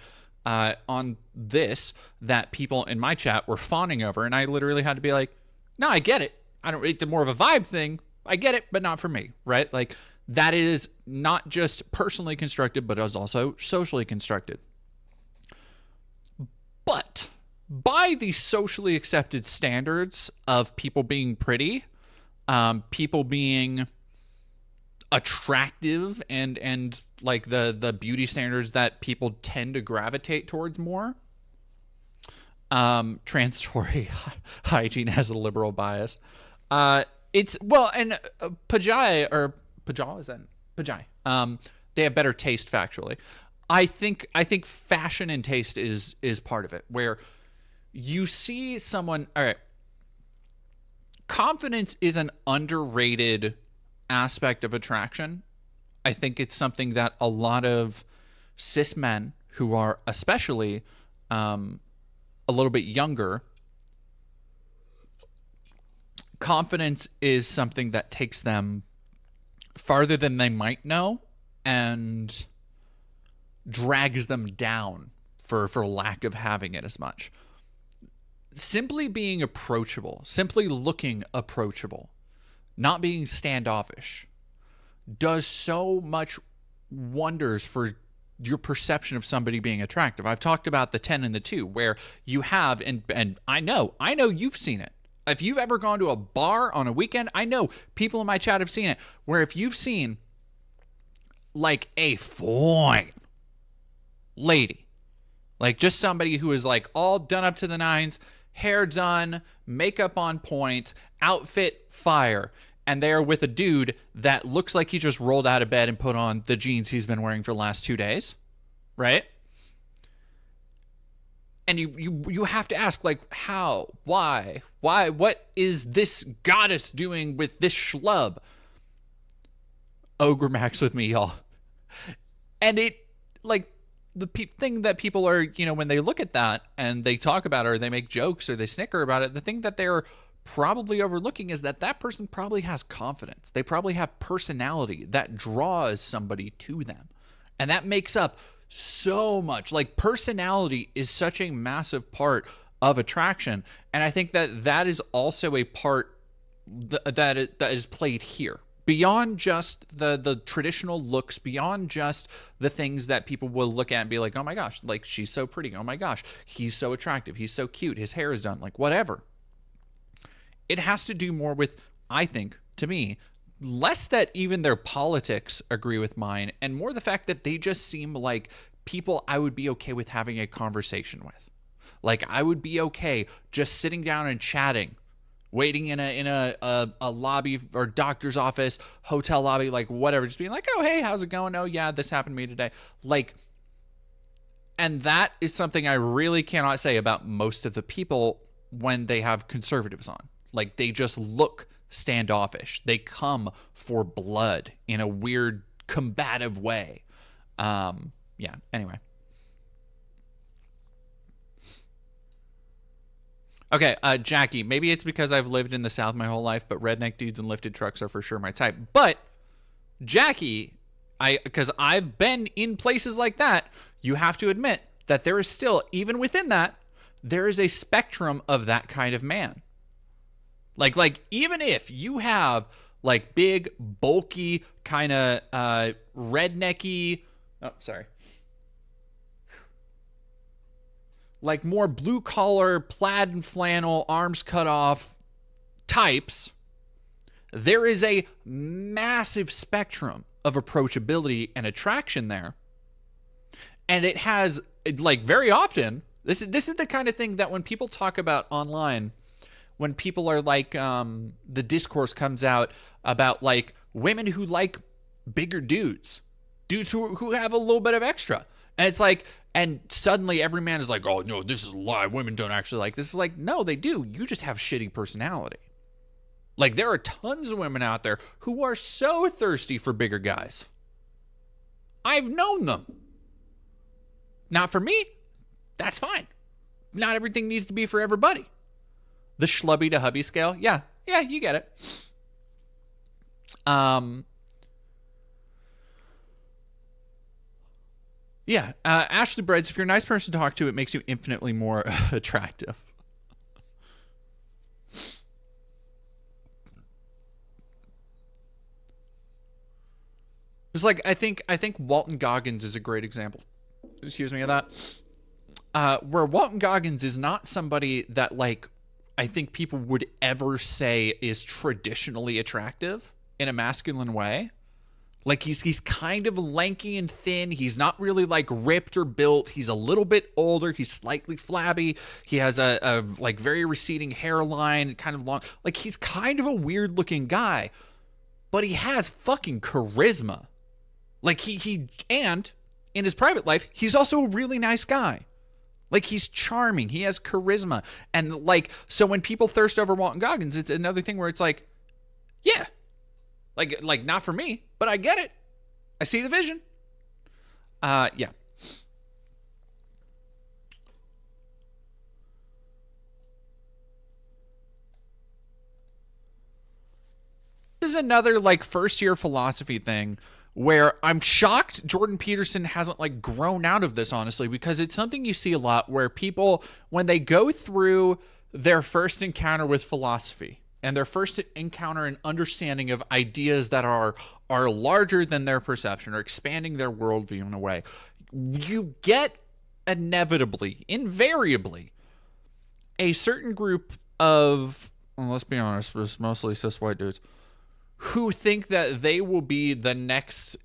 this that people in my chat were fawning over, and I literally had to be like, no, I get it. It's more of a vibe thing. I get it, but not for me, right? Like, that is not just personally constructed, but is also socially constructed. But by the socially accepted standards of people being pretty, people being attractive, and like the beauty standards that people tend to gravitate towards more, transitory hygiene has a liberal bias. It's, well, and Pajai, or Pajai, is that Pajai? They have better taste factually. I think fashion and taste is part of it, where you see someone. All right, confidence is an underrated aspect of attraction. I think it's something that a lot of cis men who are especially a little bit younger, confidence is something that takes them farther than they might know and drags them down for lack of having it as much. Simply being approachable, simply looking approachable, not being standoffish, does so much wonders for your perception of somebody being attractive. I've talked about the 10 and the 2, where you have, and I know you've seen it. If you've ever gone to a bar on a weekend, I know people in my chat have seen it, where if you've seen like a fine lady, like just somebody who is like all done up to the nines, hair done, makeup on point, outfit fire, and they're with a dude that looks like he just rolled out of bed and put on the jeans he's been wearing for the last 2 days, right? And you have to ask, like, how, why, what is this goddess doing with this schlub? Ogre Max with me, y'all. And it, like, the thing that people are, when they look at that and they talk about it, or they make jokes or they snicker about it, the thing that they're probably overlooking is that person probably has confidence. They probably have personality that draws somebody to them. And that makes up so much. Like, personality is such a massive part of attraction, and I think that is also a part that is played here, beyond just the traditional looks, beyond just the things that people will look at and be like, oh my gosh, like, she's so pretty, oh my gosh, he's so attractive, he's so cute, his hair is done, like, whatever. It has to do more with, I think, to me, less that even their politics agree with mine, and more the fact that they just seem like people I would be okay with having a conversation with. Like, I would be okay just sitting down and chatting, waiting in a lobby or doctor's office, hotel lobby, like whatever, just being like, oh, hey, how's it going? Oh, yeah, this happened to me today. Like, and that is something I really cannot say about most of the people when they have conservatives on. Like, they just look standoffish. They come for blood in a weird combative way. Yeah, anyway. Okay, Jackie, maybe it's because I've lived in the South my whole life, but redneck dudes and lifted trucks are for sure my type. But Jackie, because I've been in places like that, you have to admit that there is still, even within that, there is a spectrum of that kind of man. Like even if you have like big, bulky, kind of rednecky, like more blue collar, plaid and flannel, arms cut off types, there is a massive spectrum of approachability and attraction there. And it has, like, very often, this is the kind of thing that when people talk about online, when people are like, the discourse comes out about like women who like bigger dudes who have a little bit of extra. And it's like, and suddenly every man is like, oh no, this is a lie. Women don't actually like this. Is like, no, they do. You just have shitty personality. Like, there are tons of women out there who are so thirsty for bigger guys. I've known them. Not for me. That's fine. Not everything needs to be for everybody. The schlubby to hubby scale. Yeah, you get it. Ashley Breads, if you're a nice person to talk to, it makes you infinitely more attractive. It's like, I think Walton Goggins is a great example. Excuse me of that. Where Walton Goggins is not somebody that, like, I think people would ever say is traditionally attractive in a masculine way. Like, he's kind of lanky and thin. He's not really like ripped or built. He's a little bit older. He's slightly flabby. He has a like very receding hairline, kind of long. Like, he's kind of a weird looking guy, but he has fucking charisma. Like, he and in his private life, he's also a really nice guy. Like, he's charming. He has charisma. And like, so when people thirst over Walton Goggins, it's another thing where it's like, yeah, like not for me, but I get it. I see the vision. Yeah. This is another like first year philosophy thing where I'm shocked Jordan Peterson hasn't like grown out of this, honestly, because it's something you see a lot where people, when they go through their first encounter with philosophy and their first encounter and understanding of ideas that are larger than their perception or expanding their worldview in a way, you get inevitably, invariably, a certain group of, well, let's be honest, it's mostly cis white dudes, who think that they will be the next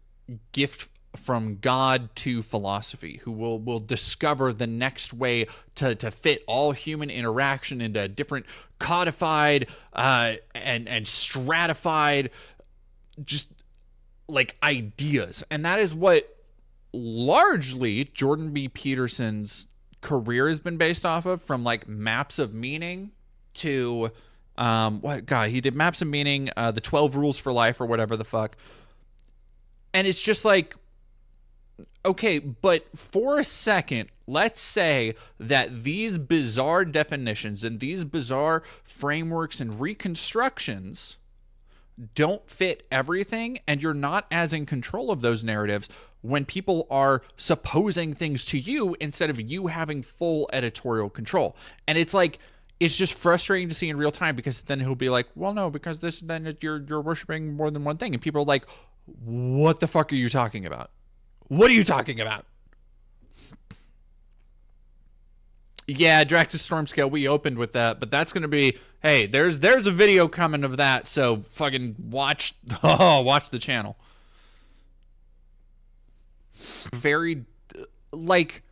gift from God to philosophy, who will discover the next way to fit all human interaction into different codified and stratified just like ideas. And that is what largely Jordan B. Peterson's career has been based off of, from like maps of meaning to he did maps of meaning, the 12 rules for life or whatever the fuck. And it's just like, okay, but for a second, let's say that these bizarre definitions and these bizarre frameworks and reconstructions don't fit everything, and you're not as in control of those narratives when people are supposing things to you instead of you having full editorial control. And it's like, it's just frustrating to see in real time, because then he'll be like, well, no, because you're worshiping more than one thing. And people are like, what the fuck are you talking about? What are you talking about? Yeah, Draxus Storm Scale, we opened with that, but that's going to be, hey, there's a video coming of that, so fucking watch the channel. Very, like,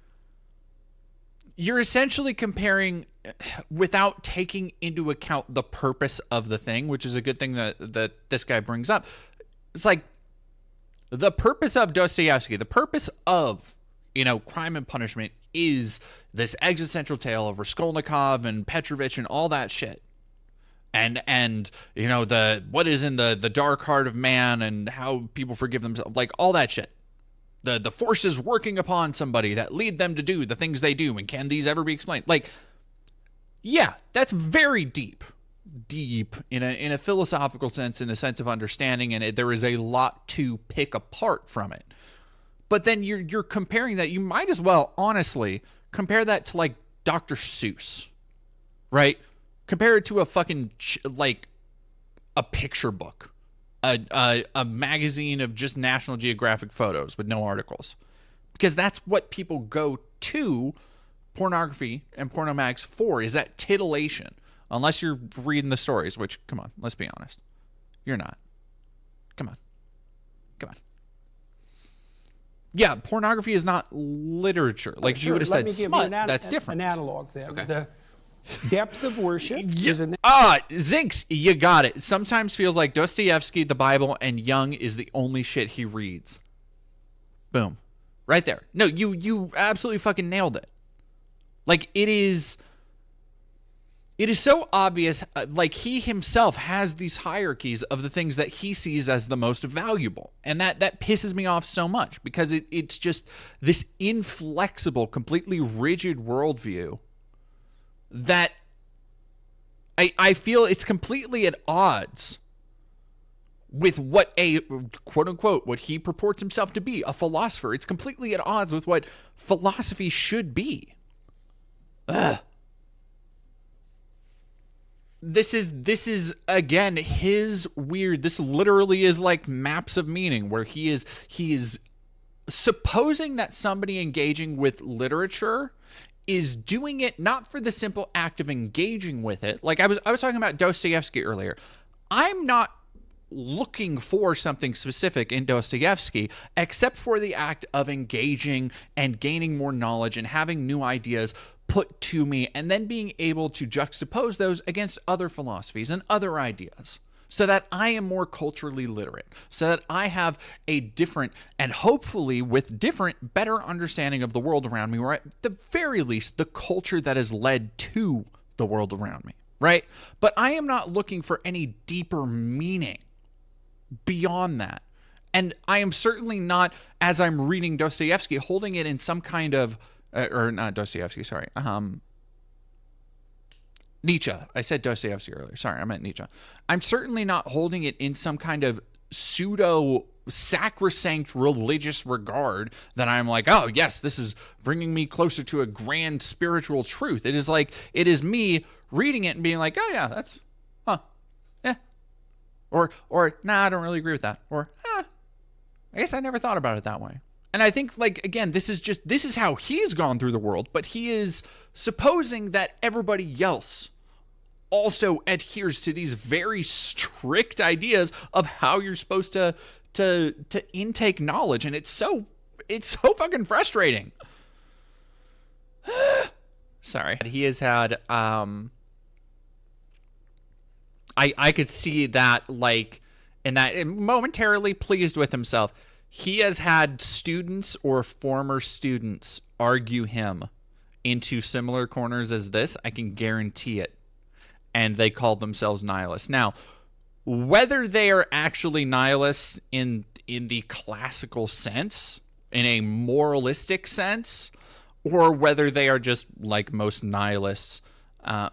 you're essentially comparing without taking into account the purpose of the thing, which is a good thing that this guy brings up. It's like the purpose of Dostoevsky, the purpose of, Crime and Punishment is this existential tale of Raskolnikov and Petrovich and all that shit. And the what is in the dark heart of man and how people forgive themselves, like all that shit. The forces working upon somebody that lead them to do the things they do, and can these ever be explained? Like, yeah, that's very deep in a philosophical sense, in a sense of understanding, and there is a lot to pick apart from it. But then you're comparing that. You might as well honestly compare that to like Dr. Seuss, right? Compare it to a fucking like a picture book, a magazine of just National Geographic photos with no articles, because that's what people go to pornography and porno mags for, is that titillation. Unless you're reading the stories, which, come on, let's be honest, you're not. Come on. Yeah, pornography is not literature. Like, if you would have said smut, that's different. An analog there. Okay. The depth of worship is an... Zinks, you got it. Sometimes feels like Dostoevsky, the Bible, and Jung is the only shit he reads. Boom. Right there. No, you absolutely fucking nailed it. Like, it is so obvious. Like, he himself has these hierarchies of the things that he sees as the most valuable. And that pisses me off so much, because it's just this inflexible, completely rigid worldview that I feel it's completely at odds with what a quote unquote, what he purports himself to be, a philosopher. It's completely at odds with what philosophy should be. Ugh. This is again his weird. This literally is like maps of meaning, where he is supposing that somebody engaging with literature is doing it not for the simple act of engaging with it. Like I was talking about Dostoevsky earlier. I'm not looking for something specific in Dostoevsky except for the act of engaging and gaining more knowledge and having new ideas put to me, and then being able to juxtapose those against other philosophies and other ideas, so that I am more culturally literate, so that I have a different, and hopefully with different, better understanding of the world around me, or at the very least, the culture that has led to the world around me, right? But I am not looking for any deeper meaning beyond that. And I am certainly not, as I'm reading Dostoevsky, holding it in some kind of or not Dostoevsky, sorry. Nietzsche. I said Dostoevsky earlier. Sorry, I meant Nietzsche. I'm certainly not holding it in some kind of pseudo sacrosanct religious regard that I'm like, oh yes, this is bringing me closer to a grand spiritual truth. It is me reading it and being like, oh yeah, that's, yeah. Or nah, I don't really agree with that. Or, I guess I never thought about it that way. And I think, like, again, this is how he's gone through the world, but he is supposing that everybody else also adheres to these very strict ideas of how you're supposed to intake knowledge, and it's so fucking frustrating. Sorry. He has had I could see that, like, in that, momentarily pleased with himself. He has had students or former students argue him into similar corners as this. I can guarantee it. And they call themselves nihilists. Now, whether they are actually nihilists in the classical sense, in a moralistic sense, or whether they are just like most nihilists,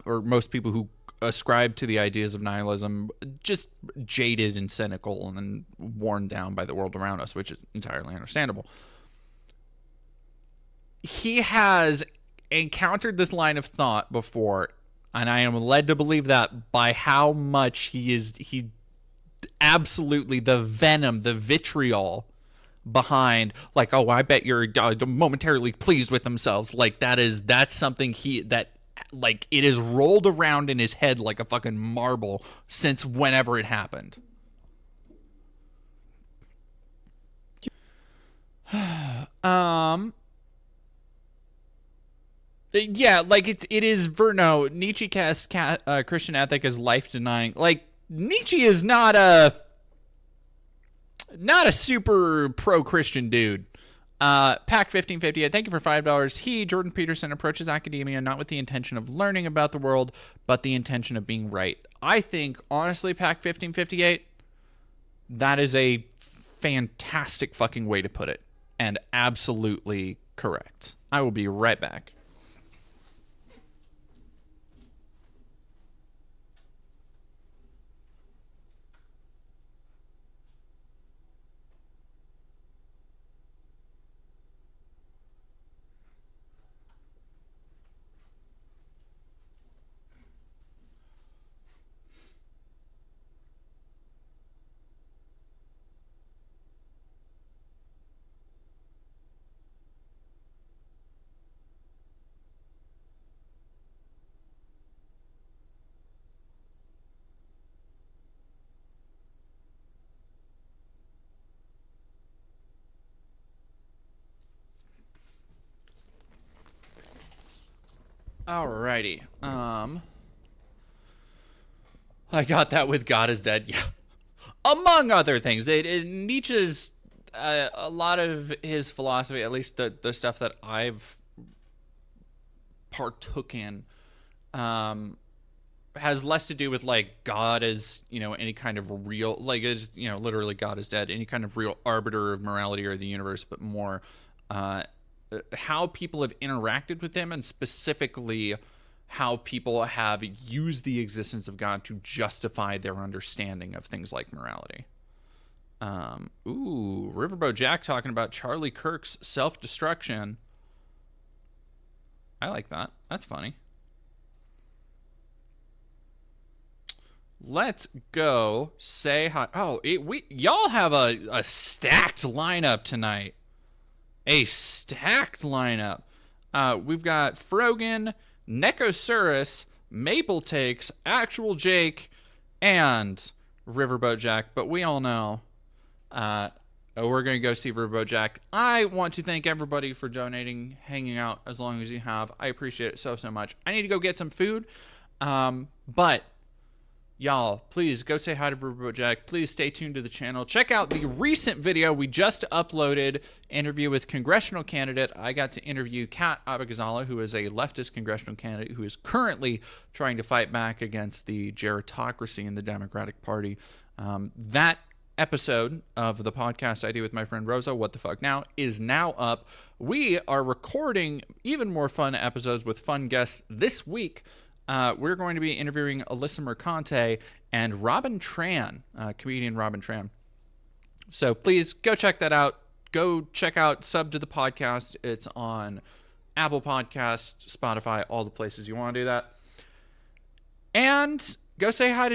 or most people who ascribe to the ideas of nihilism, just jaded and cynical and worn down by the world around us, which is entirely understandable. He has encountered this line of thought before, and I am led to believe that by how much he absolutely, the venom, the vitriol behind, like, oh, I bet you're momentarily pleased with themselves. Like, that's something like, it is rolled around in his head like a fucking marble since whenever it happened. Yeah, like, it is Verno. Nietzsche casts Christian ethic as life denying. Like, Nietzsche is not a super pro-Christian dude. Pack 1558, thank you for $5. Jordan Peterson, approaches academia not with the intention of learning about the world, but the intention of being right. I think, honestly, Pack 1558, that is a fantastic fucking way to put it, and absolutely correct. I will be right back. Alrighty. I got that with God is Dead. Yeah. Among other things. Nietzsche's, a lot of his philosophy, at least the stuff that I've partook in, has less to do with like God as, any kind of real, like it's, literally God is dead, any kind of real arbiter of morality or the universe, but more how people have interacted with him, and specifically how people have used the existence of God to justify their understanding of things like morality. Riverboat Jack talking about Charlie Kirk's self-destruction. I like that. That's funny. Let's go say hi. Oh, y'all have a stacked lineup tonight. A stacked lineup. We've got Frogan, Necosaurus, Maple Takes, Actual Jake, and Riverboat Jack. But we all know we're going to go see Riverboat Jack. I want to thank everybody for donating, hanging out as long as you have. I appreciate it so much. I need to go get some food. But y'all, please go say hi to Riverboat Jack. Please stay tuned to the channel. Check out the recent video we just uploaded, interview with congressional candidate. I got to interview Kat Abagazala, who is a leftist congressional candidate who is currently trying to fight back against the gerontocracy in the Democratic Party. That episode of the podcast I do with my friend Rosa, What the Fuck Now, is now up. We are recording even more fun episodes with fun guests this week. We're going to be interviewing Alyssa Mercante and Robin Tran, comedian Robin Tran. So please go check that out. Go check out Sub to the Podcast. It's on Apple Podcasts, Spotify, all the places you want to do that. And go say hi to